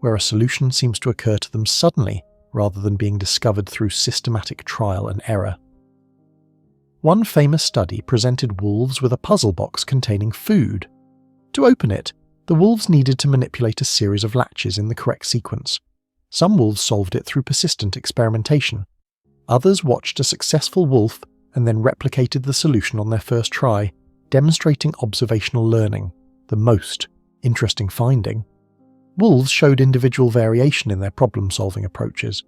where a solution seems to occur to them suddenly rather than being discovered through systematic trial and error. One famous study presented wolves with a puzzle box containing food. To open it, the wolves needed to manipulate a series of latches in the correct sequence. Some wolves solved it through persistent experimentation. Others watched a successful wolf and then replicated the solution on their first try, demonstrating observational learning, the most interesting finding. Wolves showed individual variation in their problem-solving approaches.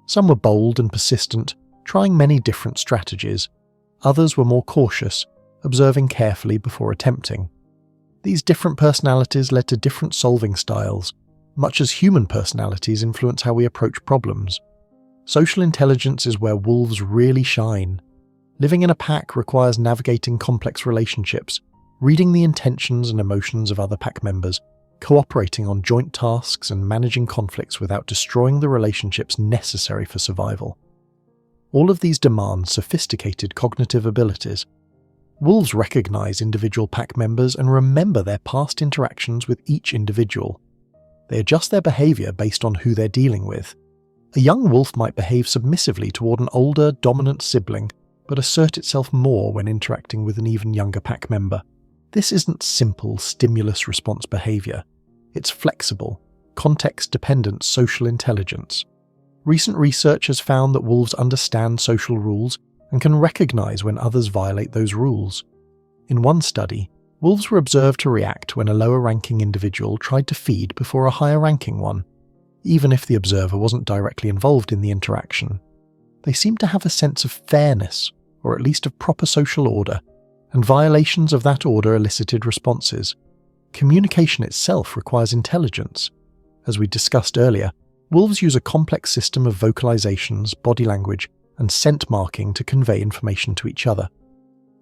Some were bold and persistent, trying many different strategies. Others were more cautious, observing carefully before attempting. These different personalities led to different solving styles, much as human personalities influence how we approach problems. Social intelligence is where wolves really shine. Living in a pack requires navigating complex relationships, reading the intentions and emotions of other pack members, cooperating on joint tasks and managing conflicts without destroying the relationships necessary for survival. All of these demand sophisticated cognitive abilities. Wolves recognize individual pack members and remember their past interactions with each individual. They adjust their behavior based on who they're dealing with. A young wolf might behave submissively toward an older, dominant sibling, but assert itself more when interacting with an even younger pack member. This isn't simple stimulus-response behavior. It's flexible, context-dependent social intelligence. Recent research has found that wolves understand social rules and can recognize when others violate those rules. In one study, wolves were observed to react when a lower-ranking individual tried to feed before a higher-ranking one, even if the observer wasn't directly involved in the interaction. They seemed to have a sense of fairness, or at least of proper social order, and violations of that order elicited responses. Communication itself requires intelligence. As we discussed earlier, wolves use a complex system of vocalizations, body language, and scent marking to convey information to each other.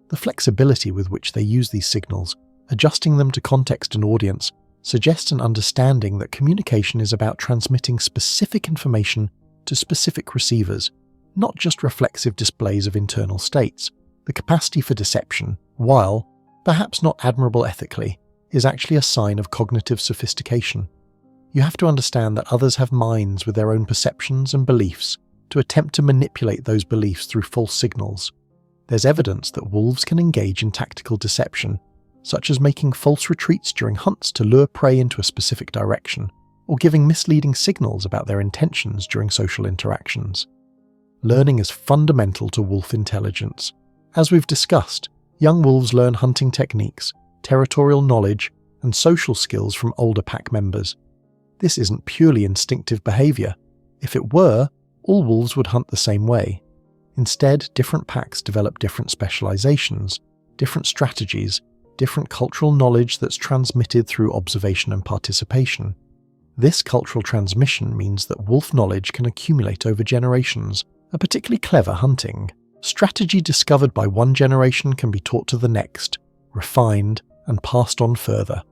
The flexibility with which they use these signals, adjusting them to context and audience, suggests an understanding that communication is about transmitting specific information to specific receivers, not just reflexive displays of internal states. The capacity for deception, while perhaps not admirable ethically, is actually a sign of cognitive sophistication. You have to understand that others have minds with their own perceptions and beliefs to attempt to manipulate those beliefs through false signals. There's evidence that wolves can engage in tactical deception, such as making false retreats during hunts to lure prey into a specific direction, or giving misleading signals about their intentions during social interactions. Learning is fundamental to wolf intelligence. As we've discussed, young wolves learn hunting techniques, territorial knowledge, and social skills from older pack members. This isn't purely instinctive behavior. If it were, all wolves would hunt the same way. Instead, different packs develop different specializations, different strategies, different cultural knowledge that's transmitted through observation and participation. This cultural transmission means that wolf knowledge can accumulate over generations, a particularly clever hunting. Strategy discovered by one generation can be taught to the next, refined, and passed on further.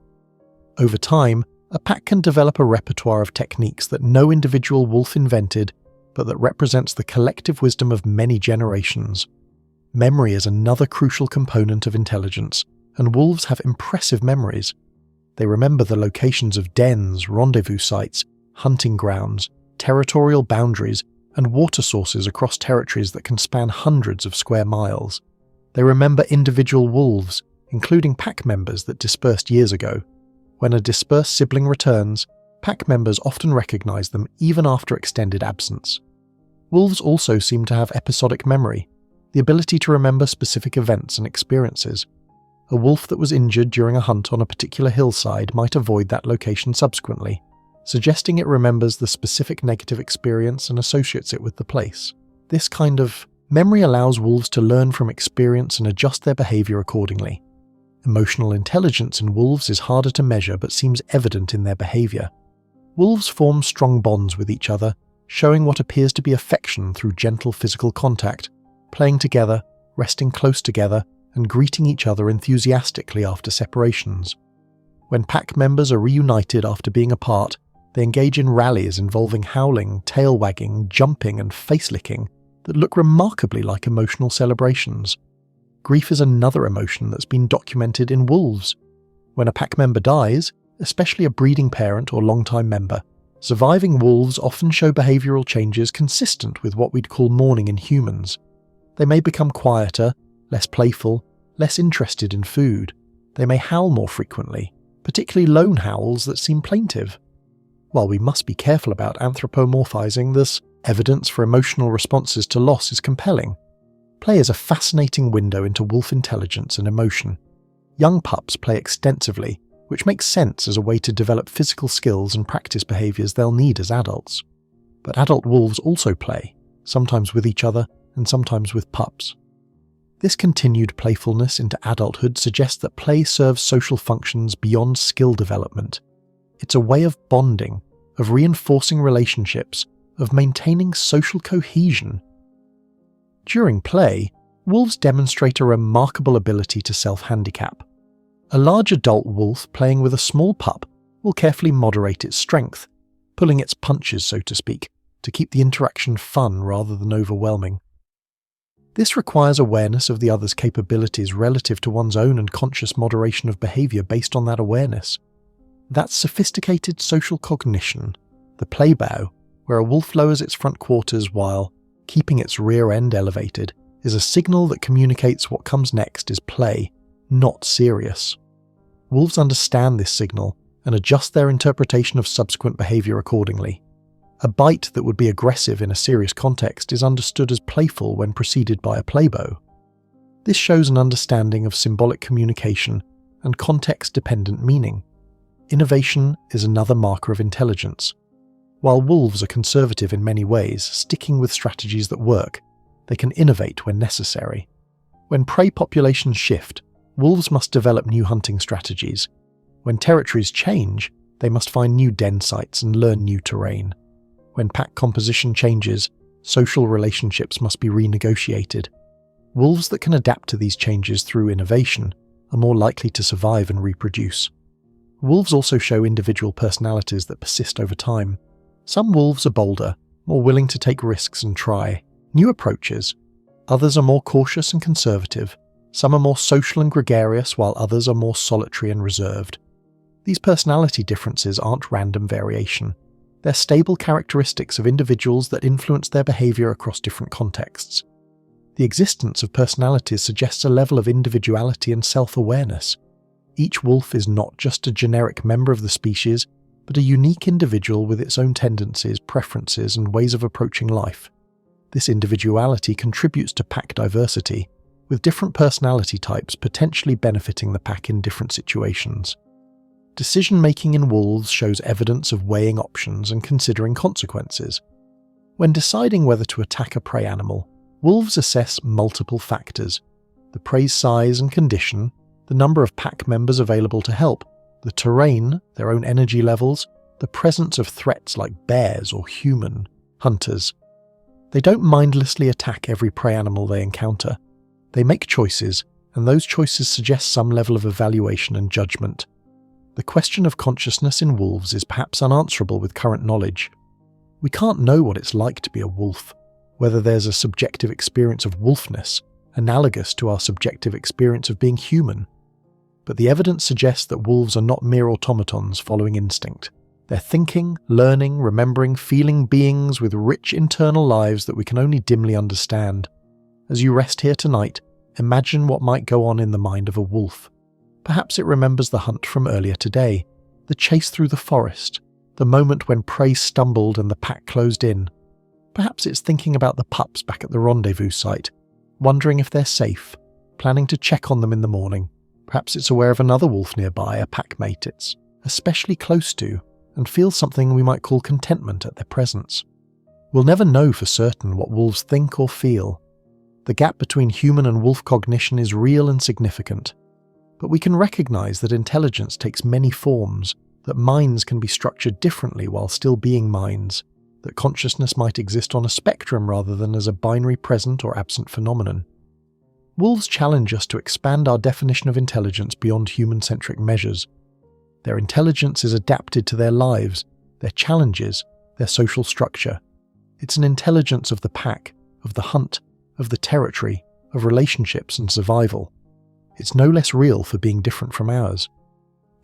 Over time, a pack can develop a repertoire of techniques that no individual wolf invented, but that represents the collective wisdom of many generations. Memory is another crucial component of intelligence, and wolves have impressive memories. They remember the locations of dens, rendezvous sites, hunting grounds, territorial boundaries, and water sources across territories that can span hundreds of square miles. They remember individual wolves, including pack members that dispersed years ago. When a dispersed sibling returns, pack members often recognize them even after extended absence. Wolves also seem to have episodic memory, the ability to remember specific events and experiences. A wolf that was injured during a hunt on a particular hillside might avoid that location subsequently, suggesting it remembers the specific negative experience and associates it with the place. This kind of memory allows wolves to learn from experience and adjust their behavior accordingly. Emotional intelligence in wolves is harder to measure but seems evident in their behavior. Wolves form strong bonds with each other, showing what appears to be affection through gentle physical contact, playing together, resting close together, and greeting each other enthusiastically after separations. When pack members are reunited after being apart, they engage in rallies involving howling, tail wagging, jumping, and face licking that look remarkably like emotional celebrations. Grief is another emotion that's been documented in wolves. When a pack member dies, especially a breeding parent or long-time member, surviving wolves often show behavioral changes consistent with what we'd call mourning in humans. They may become quieter, less playful, less interested in food. They may howl more frequently, particularly lone howls that seem plaintive. While we must be careful about anthropomorphizing, there's Evidence for emotional responses to loss is compelling. Play is a fascinating window into wolf intelligence and emotion. Young pups play extensively, which makes sense as a way to develop physical skills and practice behaviours they'll need as adults. But adult wolves also play, sometimes with each other and sometimes with pups. This continued playfulness into adulthood suggests that play serves social functions beyond skill development. It's a way of bonding, of reinforcing relationships, of maintaining social cohesion. During play, wolves demonstrate a remarkable ability to self-handicap. A large adult wolf playing with a small pup will carefully moderate its strength, pulling its punches, so to speak, to keep the interaction fun rather than overwhelming. This requires awareness of the other's capabilities relative to one's own and conscious moderation of behaviour based on that awareness. That's sophisticated social cognition, the play bow, where a wolf lowers its front quarters while keeping its rear end elevated, is a signal that communicates what comes next is play, not serious. Wolves understand this signal and adjust their interpretation of subsequent behaviour accordingly. A bite that would be aggressive in a serious context is understood as playful when preceded by a playbow. This shows an understanding of symbolic communication and context-dependent meaning. Innovation is another marker of intelligence. While wolves are conservative in many ways, sticking with strategies that work, they can innovate when necessary. When prey populations shift, wolves must develop new hunting strategies. When territories change, they must find new den sites and learn new terrain. When pack composition changes, social relationships must be renegotiated. Wolves that can adapt to these changes through innovation are more likely to survive and reproduce. Wolves also show individual personalities that persist over time. Some wolves are bolder, more willing to take risks and try new approaches. Others are more cautious and conservative. Some are more social and gregarious, while others are more solitary and reserved. These personality differences aren't random variation. They're stable characteristics of individuals that influence their behaviour across different contexts. The existence of personalities suggests a level of individuality and self-awareness. Each wolf is not just a generic member of the species, but a unique individual with its own tendencies, preferences, and ways of approaching life. This individuality contributes to pack diversity, with different personality types potentially benefiting the pack in different situations. Decision-making in wolves shows evidence of weighing options and considering consequences. When deciding whether to attack a prey animal, wolves assess multiple factors: the prey's size and condition, the number of pack members available to help, the terrain, their own energy levels, the presence of threats like bears or human hunters. They don't mindlessly attack every prey animal they encounter. They make choices, and those choices suggest some level of evaluation and judgment. The question of consciousness in wolves is perhaps unanswerable with current knowledge. We can't know what it's like to be a wolf, whether there's a subjective experience of wolfness, analogous to our subjective experience of being human. But the evidence suggests that wolves are not mere automatons following instinct. They're thinking, learning, remembering, feeling beings with rich internal lives that we can only dimly understand. As you rest here tonight, imagine what might go on in the mind of a wolf. Perhaps it remembers the hunt from earlier today, the chase through the forest, the moment when prey stumbled and the pack closed in. Perhaps it's thinking about the pups back at the rendezvous site, wondering if they're safe, planning to check on them in the morning. Perhaps it's aware of another wolf nearby, a packmate it's especially close to, and feels something we might call contentment at their presence. We'll never know for certain what wolves think or feel. The gap between human and wolf cognition is real and significant. But we can recognize that intelligence takes many forms, that minds can be structured differently while still being minds, that consciousness might exist on a spectrum rather than as a binary present or absent phenomenon. Wolves challenge us to expand our definition of intelligence beyond human-centric measures. Their intelligence is adapted to their lives, their challenges, their social structure. It's an intelligence of the pack, of the hunt, of the territory, of relationships and survival. It's no less real for being different from ours.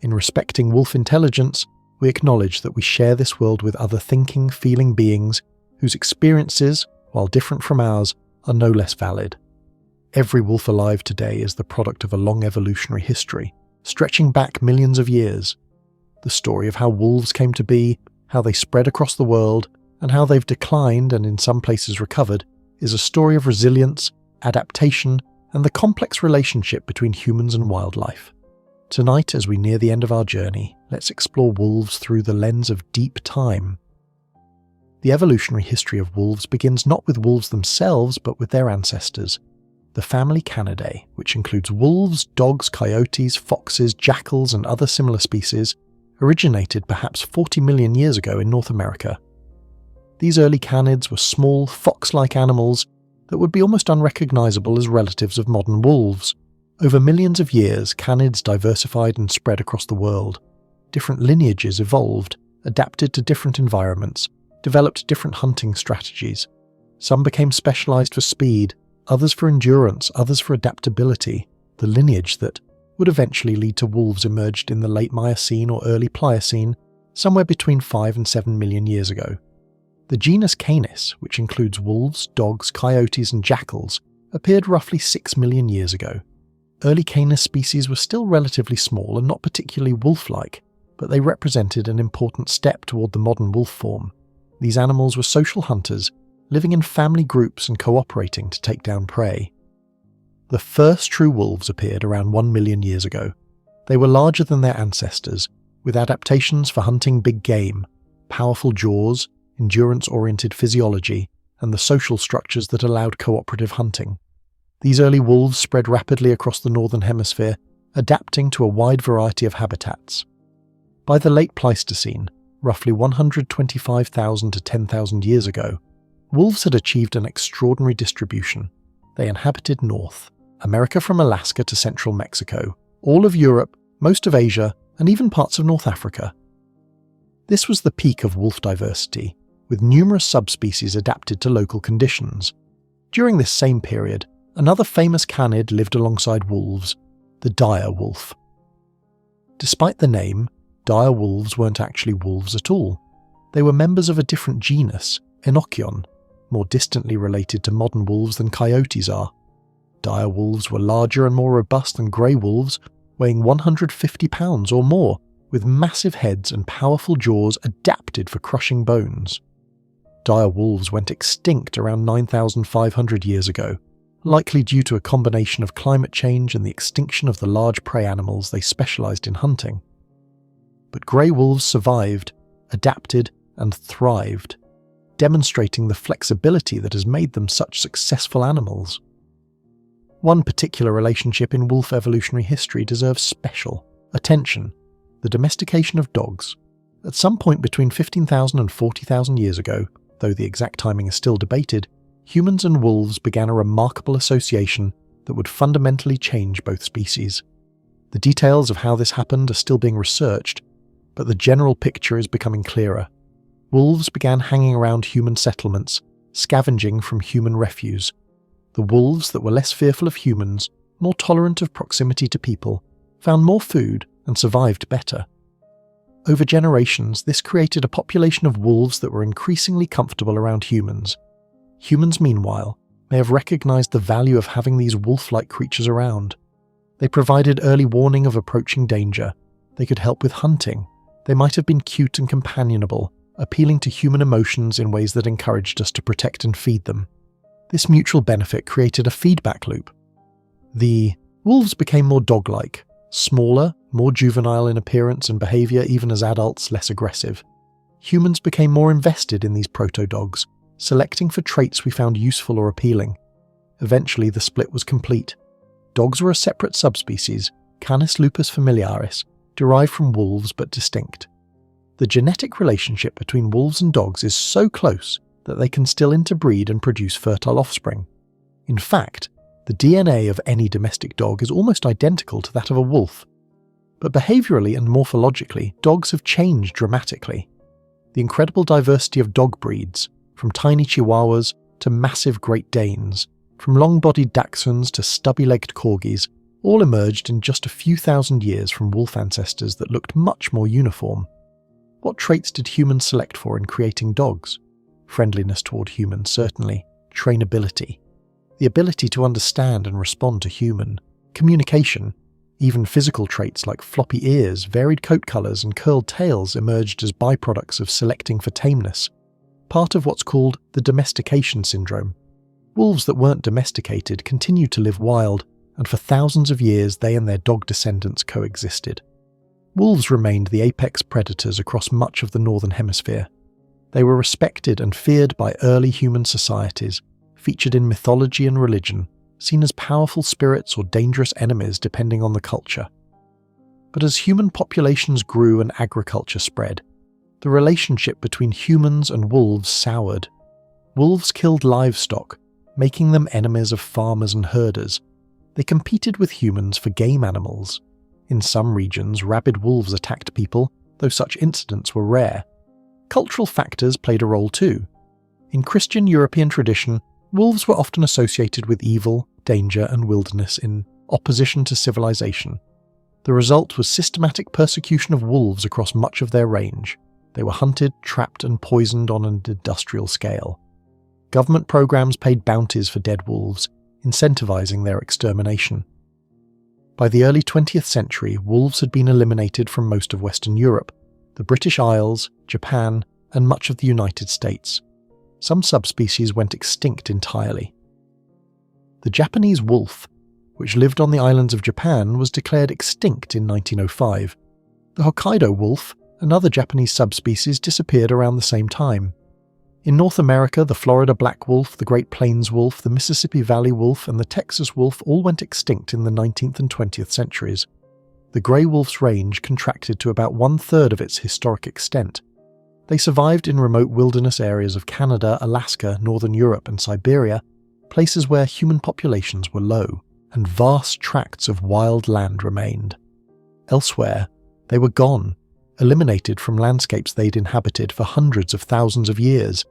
In respecting wolf intelligence, we acknowledge that we share this world with other thinking, feeling beings whose experiences, while different from ours, are no less valid. Every wolf alive today is the product of a long evolutionary history, stretching back millions of years. The story of how wolves came to be, how they spread across the world, and how they've declined and in some places recovered is a story of resilience, adaptation, and the complex relationship between humans and wildlife. Tonight, as we near the end of our journey, let's explore wolves through the lens of deep time. The evolutionary history of wolves begins not with wolves themselves, but with their ancestors, the family Canidae, which includes wolves, dogs, coyotes, foxes, jackals, and other similar species, originated perhaps 40 million years ago in North America. These early canids were small, fox-like animals that would be almost unrecognizable as relatives of modern wolves. Over millions of years, canids diversified and spread across the world. Different lineages evolved, adapted to different environments, developed different hunting strategies. Some became specialized for speed, others for endurance, others for adaptability. The lineage that would eventually lead to wolves emerged in the late Miocene or early Pliocene, somewhere between 5 and 7 million years ago. The genus Canis, which includes wolves, dogs, coyotes, and jackals, appeared roughly 6 million years ago. Early Canis species were still relatively small and not particularly wolf-like, but they represented an important step toward the modern wolf form. These animals were social hunters, living in family groups and cooperating to take down prey. The first true wolves appeared around 1 million years ago. They were larger than their ancestors, with adaptations for hunting big game, powerful jaws, endurance-oriented physiology, and the social structures that allowed cooperative hunting. These early wolves spread rapidly across the northern hemisphere, adapting to a wide variety of habitats. By the late Pleistocene, roughly 125,000 to 10,000 years ago, wolves had achieved an extraordinary distribution. They inhabited North America from Alaska to central Mexico, all of Europe, most of Asia, and even parts of North Africa. This was the peak of wolf diversity, with numerous subspecies adapted to local conditions. During this same period, another famous canid lived alongside wolves, the dire wolf. Despite the name, dire wolves weren't actually wolves at all. They were members of a different genus, Enochion, more distantly related to modern wolves than coyotes are. Dire wolves were larger and more robust than grey wolves, weighing 150 pounds or more, with massive heads and powerful jaws adapted for crushing bones. Dire wolves went extinct around 9,500 years ago, likely due to a combination of climate change and the extinction of the large prey animals they specialized in hunting. But grey wolves survived, adapted, and thrived, demonstrating the flexibility that has made them such successful animals. One particular relationship in wolf evolutionary history deserves special attention: the domestication of dogs. At some point between 15,000 and 40,000 years ago, though the exact timing is still debated, humans and wolves began a remarkable association that would fundamentally change both species. The details of how this happened are still being researched, but the general picture is becoming clearer. Wolves began hanging around human settlements, scavenging from human refuse. The wolves that were less fearful of humans, more tolerant of proximity to people, found more food and survived better. Over generations, this created a population of wolves that were increasingly comfortable around humans. Humans, meanwhile, may have recognized the value of having these wolf-like creatures around. They provided early warning of approaching danger. They could help with hunting. They might have been cute and companionable, appealing to human emotions in ways that encouraged us to protect and feed them. This mutual benefit created a feedback loop. The wolves became more dog-like, smaller, more juvenile in appearance and behavior, even as adults, less aggressive. Humans became more invested in these proto-dogs, selecting for traits we found useful or appealing. Eventually, the split was complete. Dogs were a separate subspecies, Canis lupus familiaris, derived from wolves but distinct. The genetic relationship between wolves and dogs is so close that they can still interbreed and produce fertile offspring. In fact, the DNA of any domestic dog is almost identical to that of a wolf. But behaviourally and morphologically, dogs have changed dramatically. The incredible diversity of dog breeds, from tiny Chihuahuas to massive Great Danes, from long-bodied Dachshunds to stubby-legged Corgis, all emerged in just a few thousand years from wolf ancestors that looked much more uniform. What traits did humans select for in creating dogs? Friendliness toward humans, certainly. Trainability. The ability to understand and respond to human. Communication. Even physical traits like floppy ears, varied coat colours, and curled tails emerged as byproducts of selecting for tameness. part of what's called the domestication syndrome. Wolves that weren't domesticated continued to live wild, and for thousands of years they and their dog descendants coexisted. Wolves remained the apex predators across much of the Northern Hemisphere. They were respected and feared by early human societies, featured in mythology and religion, seen as powerful spirits or dangerous enemies depending on the culture. But as human populations grew and agriculture spread, the relationship between humans and wolves soured. Wolves killed livestock, making them enemies of farmers and herders. They competed with humans for game animals. In some regions, rabid wolves attacked people, though such incidents were rare. Cultural factors played a role too. In Christian European tradition, wolves were often associated with evil, danger, and wilderness in opposition to civilization. The result was systematic persecution of wolves across much of their range. They were hunted, trapped, and poisoned on an industrial scale. Government programs paid bounties for dead wolves, incentivizing their extermination. By the early 20th century, wolves had been eliminated from most of Western Europe, the British Isles, Japan, and much of the United States. Some subspecies went extinct entirely. The Japanese wolf, which lived on the islands of Japan, was declared extinct in 1905. The Hokkaido wolf, another Japanese subspecies, disappeared around the same time. In North America, the Florida black wolf, the Great Plains wolf, the Mississippi Valley wolf, and the Texas wolf all went extinct in the 19th and 20th centuries. The grey wolf's range contracted to about 1/3 of its historic extent. They survived in remote wilderness areas of Canada, Alaska, Northern Europe, and Siberia, places where human populations were low, and vast tracts of wild land remained. Elsewhere, they were gone, eliminated from landscapes they'd inhabited for hundreds of thousands of years.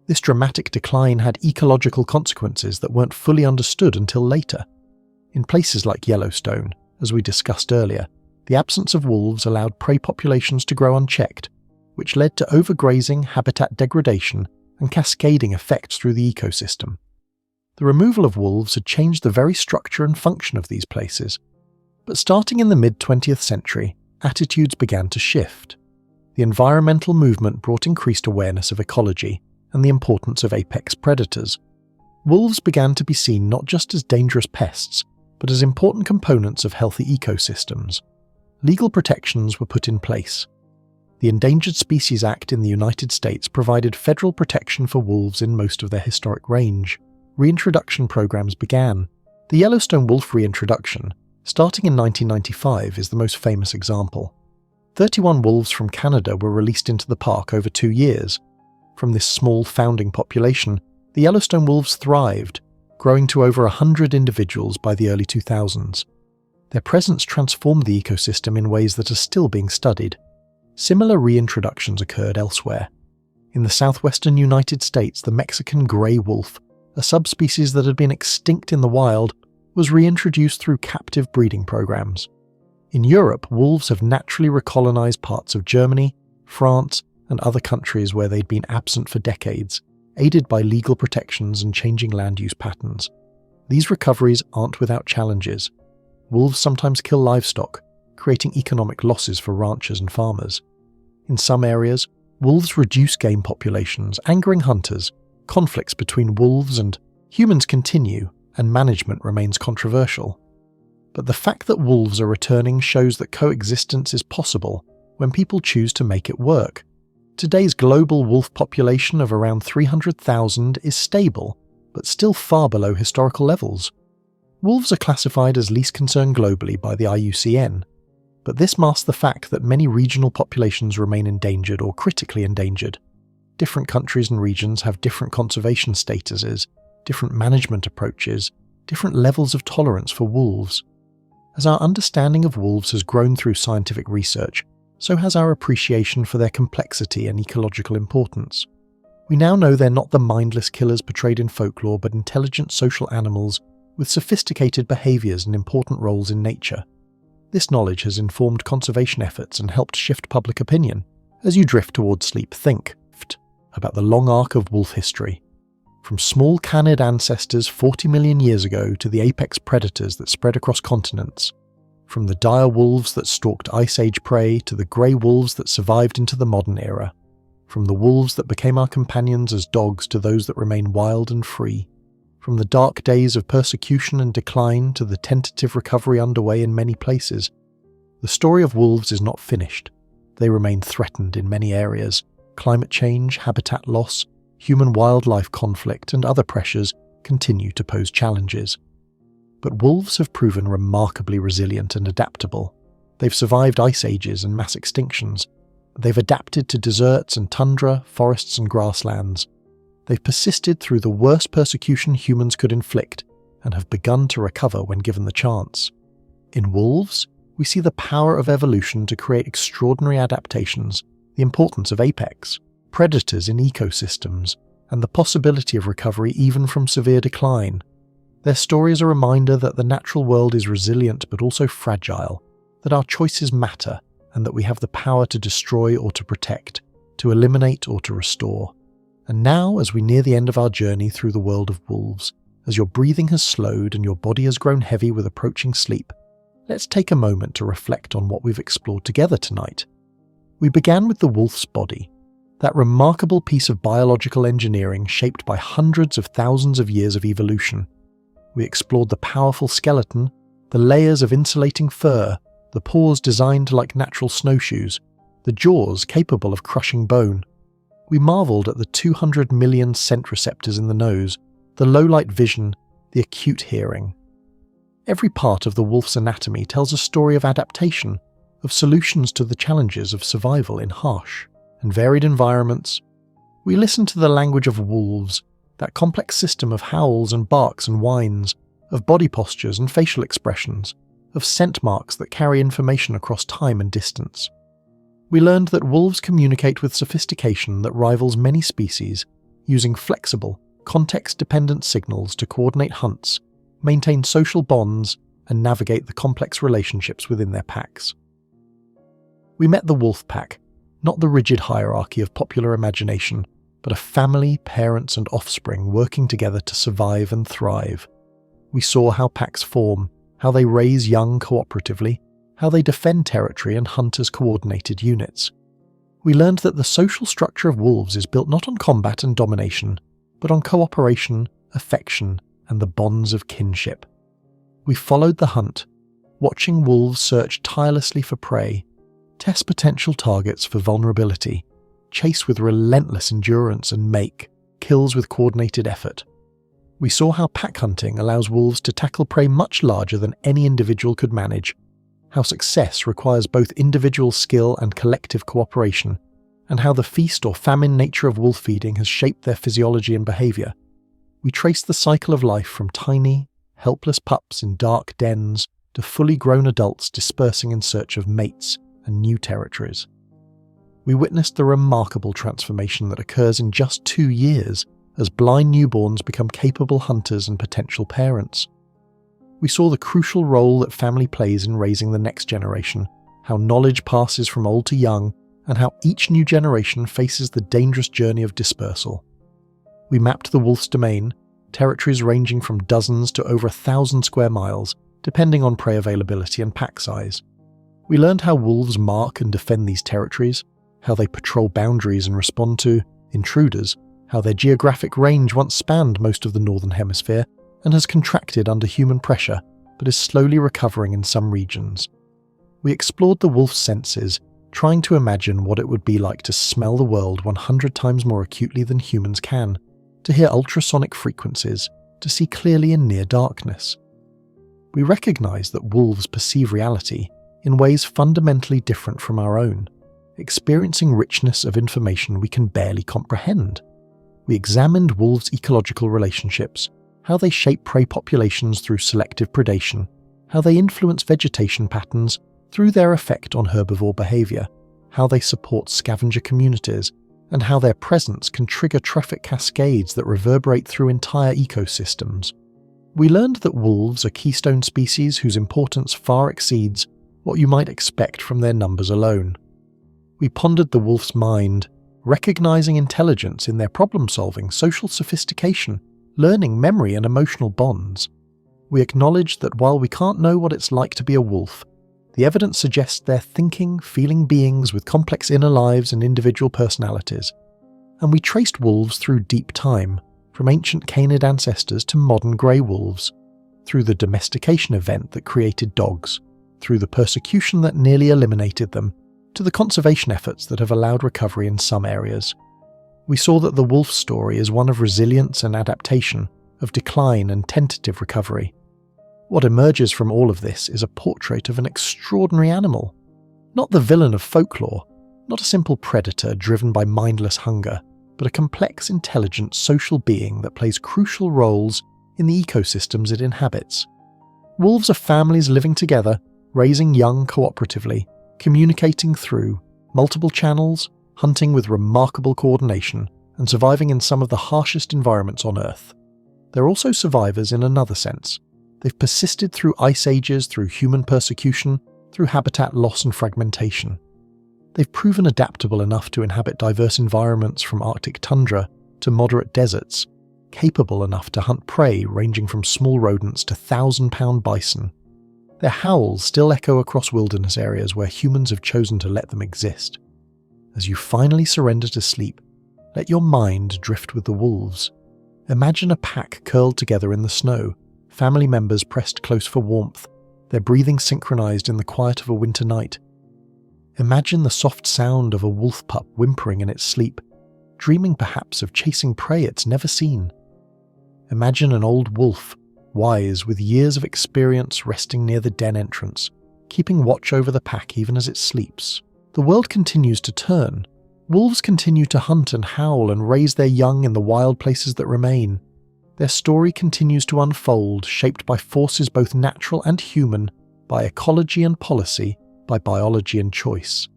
This dramatic decline had ecological consequences that weren't fully understood until later. In places like Yellowstone, as we discussed earlier, the absence of wolves allowed prey populations to grow unchecked, which led to overgrazing, habitat degradation, and cascading effects through the ecosystem. The removal of wolves had changed the very structure and function of these places. But starting in the mid-20th century, attitudes began to shift. The environmental movement brought increased awareness of ecology and the importance of apex predators. Wolves began to be seen not just as dangerous pests, but as important components of healthy ecosystems. Legal protections were put in place. The Endangered Species Act in the United States provided federal protection for wolves in most of their historic range. Reintroduction programs began. The Yellowstone wolf reintroduction, starting in 1995, is the most famous example. 31 wolves from Canada were released into the park over 2 years. From this small founding population, the Yellowstone wolves thrived, growing to over 100 individuals by the early 2000s. Their presence transformed the ecosystem in ways that are still being studied. Similar reintroductions occurred elsewhere. In the southwestern United States, the Mexican gray wolf, a subspecies that had been extinct in the wild, was reintroduced through captive breeding programs. In Europe, wolves have naturally recolonized parts of Germany, France, and other countries where they'd been absent for decades, aided by legal protections and changing land use patterns. These recoveries aren't without challenges. Wolves sometimes kill livestock, creating economic losses for ranchers and farmers. In some areas, wolves reduce game populations, angering hunters. Conflicts between wolves and humans continue, and management remains controversial. But the fact that wolves are returning shows that coexistence is possible when people choose to make it work. Today's global wolf population of around 300,000 is stable, but still far below historical levels. Wolves are classified as least concern globally by the IUCN, but this masks the fact that many regional populations remain endangered or critically endangered. Different countries and regions have different conservation statuses, different management approaches, different levels of tolerance for wolves. As our understanding of wolves has grown through scientific research, so has our appreciation for their complexity and ecological importance. We now know they're not the mindless killers portrayed in folklore, but intelligent social animals with sophisticated behaviours and important roles in nature. This knowledge has informed conservation efforts and helped shift public opinion. As you drift towards sleep, think about the long arc of wolf history. From small canid ancestors 40 million years ago to the apex predators that spread across continents. From the dire wolves that stalked Ice Age prey to the grey wolves that survived into the modern era. from the wolves that became our companions as dogs to those that remain wild and free, from the dark days of persecution and decline to the tentative recovery underway in many places. The story of wolves is not finished. They remain threatened in many areas. Climate change, habitat loss, human-wildlife conflict, and other pressures continue to pose challenges. But wolves have proven remarkably resilient and adaptable. They've survived ice ages and mass extinctions. They've adapted to deserts and tundra, forests and grasslands. They've persisted through the worst persecution humans could inflict and have begun to recover when given the chance. In wolves, we see the power of evolution to create extraordinary adaptations, the importance of apex, predators in ecosystems, and the possibility of recovery even from severe decline. Their story is a reminder that the natural world is resilient but also fragile, that our choices matter, and that we have the power to destroy or to protect, to eliminate or to restore. And now, as we near the end of our journey through the world of wolves, as your breathing has slowed and your body has grown heavy with approaching sleep, let's take a moment to reflect on what we've explored together tonight. We began with the wolf's body, that remarkable piece of biological engineering shaped by hundreds of thousands of years of evolution. We explored the powerful skeleton, the layers of insulating fur, the paws designed like natural snowshoes, the jaws capable of crushing bone. We marveled at the 200 million scent receptors in the nose, the low-light vision, the acute hearing. Every part of the wolf's anatomy tells a story of adaptation, of solutions to the challenges of survival in harsh and varied environments. We listened to the language of wolves, that complex system of howls and barks and whines, of body postures and facial expressions, of scent marks that carry information across time and distance. We learned that wolves communicate with sophistication that rivals many species, using flexible, context-dependent signals to coordinate hunts, maintain social bonds, and navigate the complex relationships within their packs. We met the wolf pack, not the rigid hierarchy of popular imagination, but a family, parents, and offspring working together to survive and thrive. We saw how packs form, how they raise young cooperatively, how they defend territory and hunt as coordinated units. We learned that the social structure of wolves is built not on combat and domination, but on cooperation, affection, and the bonds of kinship. We followed the hunt, watching wolves search tirelessly for prey, test potential targets for vulnerability, chase with relentless endurance, and make kills with coordinated effort. We saw how pack hunting allows wolves to tackle prey much larger than any individual could manage, how success requires both individual skill and collective cooperation, and how the feast or famine nature of wolf feeding has shaped their physiology and behavior. We traced the cycle of life from tiny, helpless pups in dark dens to fully grown adults dispersing in search of mates and new territories. We witnessed the remarkable transformation that occurs in just 2 years as blind newborns become capable hunters and potential parents. We saw the crucial role that family plays in raising the next generation, how knowledge passes from old to young, and how each new generation faces the dangerous journey of dispersal. We mapped the wolf's domain, territories ranging from dozens to over 1,000 square miles, depending on prey availability and pack size. We learned how wolves mark and defend these territories, how they patrol boundaries and respond to intruders, how their geographic range once spanned most of the northern hemisphere and has contracted under human pressure, but is slowly recovering in some regions. We explored the wolf's senses, trying to imagine what it would be like to smell the world 100 times more acutely than humans can, to hear ultrasonic frequencies, to see clearly in near darkness. We recognize that wolves perceive reality in ways fundamentally different from our own, experiencing richness of information we can barely comprehend. We examined wolves' ecological relationships, how they shape prey populations through selective predation, how they influence vegetation patterns through their effect on herbivore behavior, how they support scavenger communities, and how their presence can trigger trophic cascades that reverberate through entire ecosystems. We learned that wolves are keystone species whose importance far exceeds what you might expect from their numbers alone. We pondered the wolf's mind, recognizing intelligence in their problem-solving, social sophistication, learning, memory, and emotional bonds. We acknowledged that while we can't know what it's like to be a wolf, The evidence suggests they're thinking, feeling beings with complex inner lives and individual personalities. And we traced wolves through deep time, from ancient canid ancestors to modern grey wolves, through the domestication event that created dogs, through the persecution that nearly eliminated them, to the conservation efforts that have allowed recovery in some areas. We saw that the wolf story is one of resilience and adaptation, of decline and tentative recovery. What emerges from all of this is a portrait of an extraordinary animal. Not the villain of folklore, not a simple predator driven by mindless hunger, but a complex, intelligent social being that plays crucial roles in the ecosystems it inhabits. Wolves are families living together, raising young cooperatively, communicating through multiple channels, hunting with remarkable coordination, and surviving in some of the harshest environments on Earth. They're also survivors in another sense. They've persisted through ice ages, through human persecution, through habitat loss and fragmentation. They've proven adaptable enough to inhabit diverse environments from Arctic tundra to moderate deserts, capable enough to hunt prey ranging from small rodents to 1,000-pound bison. Their howls still echo across wilderness areas where humans have chosen to let them exist. As you finally surrender to sleep, let your mind drift with the wolves. Imagine a pack curled together in the snow, family members pressed close for warmth, their breathing synchronized in the quiet of a winter night. Imagine the soft sound of a wolf pup whimpering in its sleep, dreaming perhaps of chasing prey it's never seen. Imagine an old wolf, wise with years of experience, resting near the den entrance, keeping watch over the pack even as it sleeps. The world continues to turn. Wolves continue to hunt and howl and raise their young in the wild places that remain. Their story continues to unfold, shaped by forces both natural and human, by ecology and policy, by biology and choice.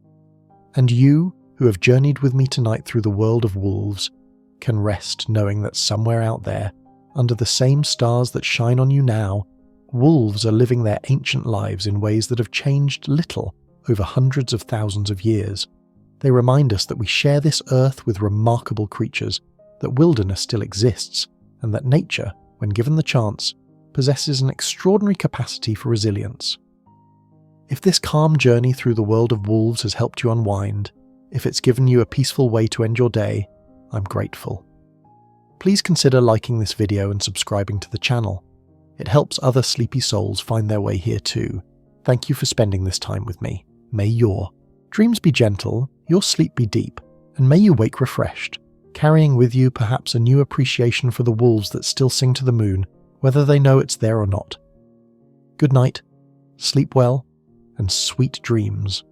And you, who have journeyed with me tonight through the world of wolves, can rest knowing that somewhere out there, under the same stars that shine on you now, wolves are living their ancient lives in ways that have changed little over hundreds of thousands of years. They remind us that we share this earth with remarkable creatures, that wilderness still exists, and that nature, when given the chance, possesses an extraordinary capacity for resilience. If this calm journey through the world of wolves has helped you unwind, if it's given you a peaceful way to end your day, I'm grateful. Please consider liking this video and subscribing to the channel. It helps other sleepy souls find their way here too. Thank you for spending this time with me. May your dreams be gentle, your sleep be deep, and may you wake refreshed, carrying with you perhaps a new appreciation for the wolves that still sing to the moon, whether they know it's there or not. Good night, sleep well, and sweet dreams.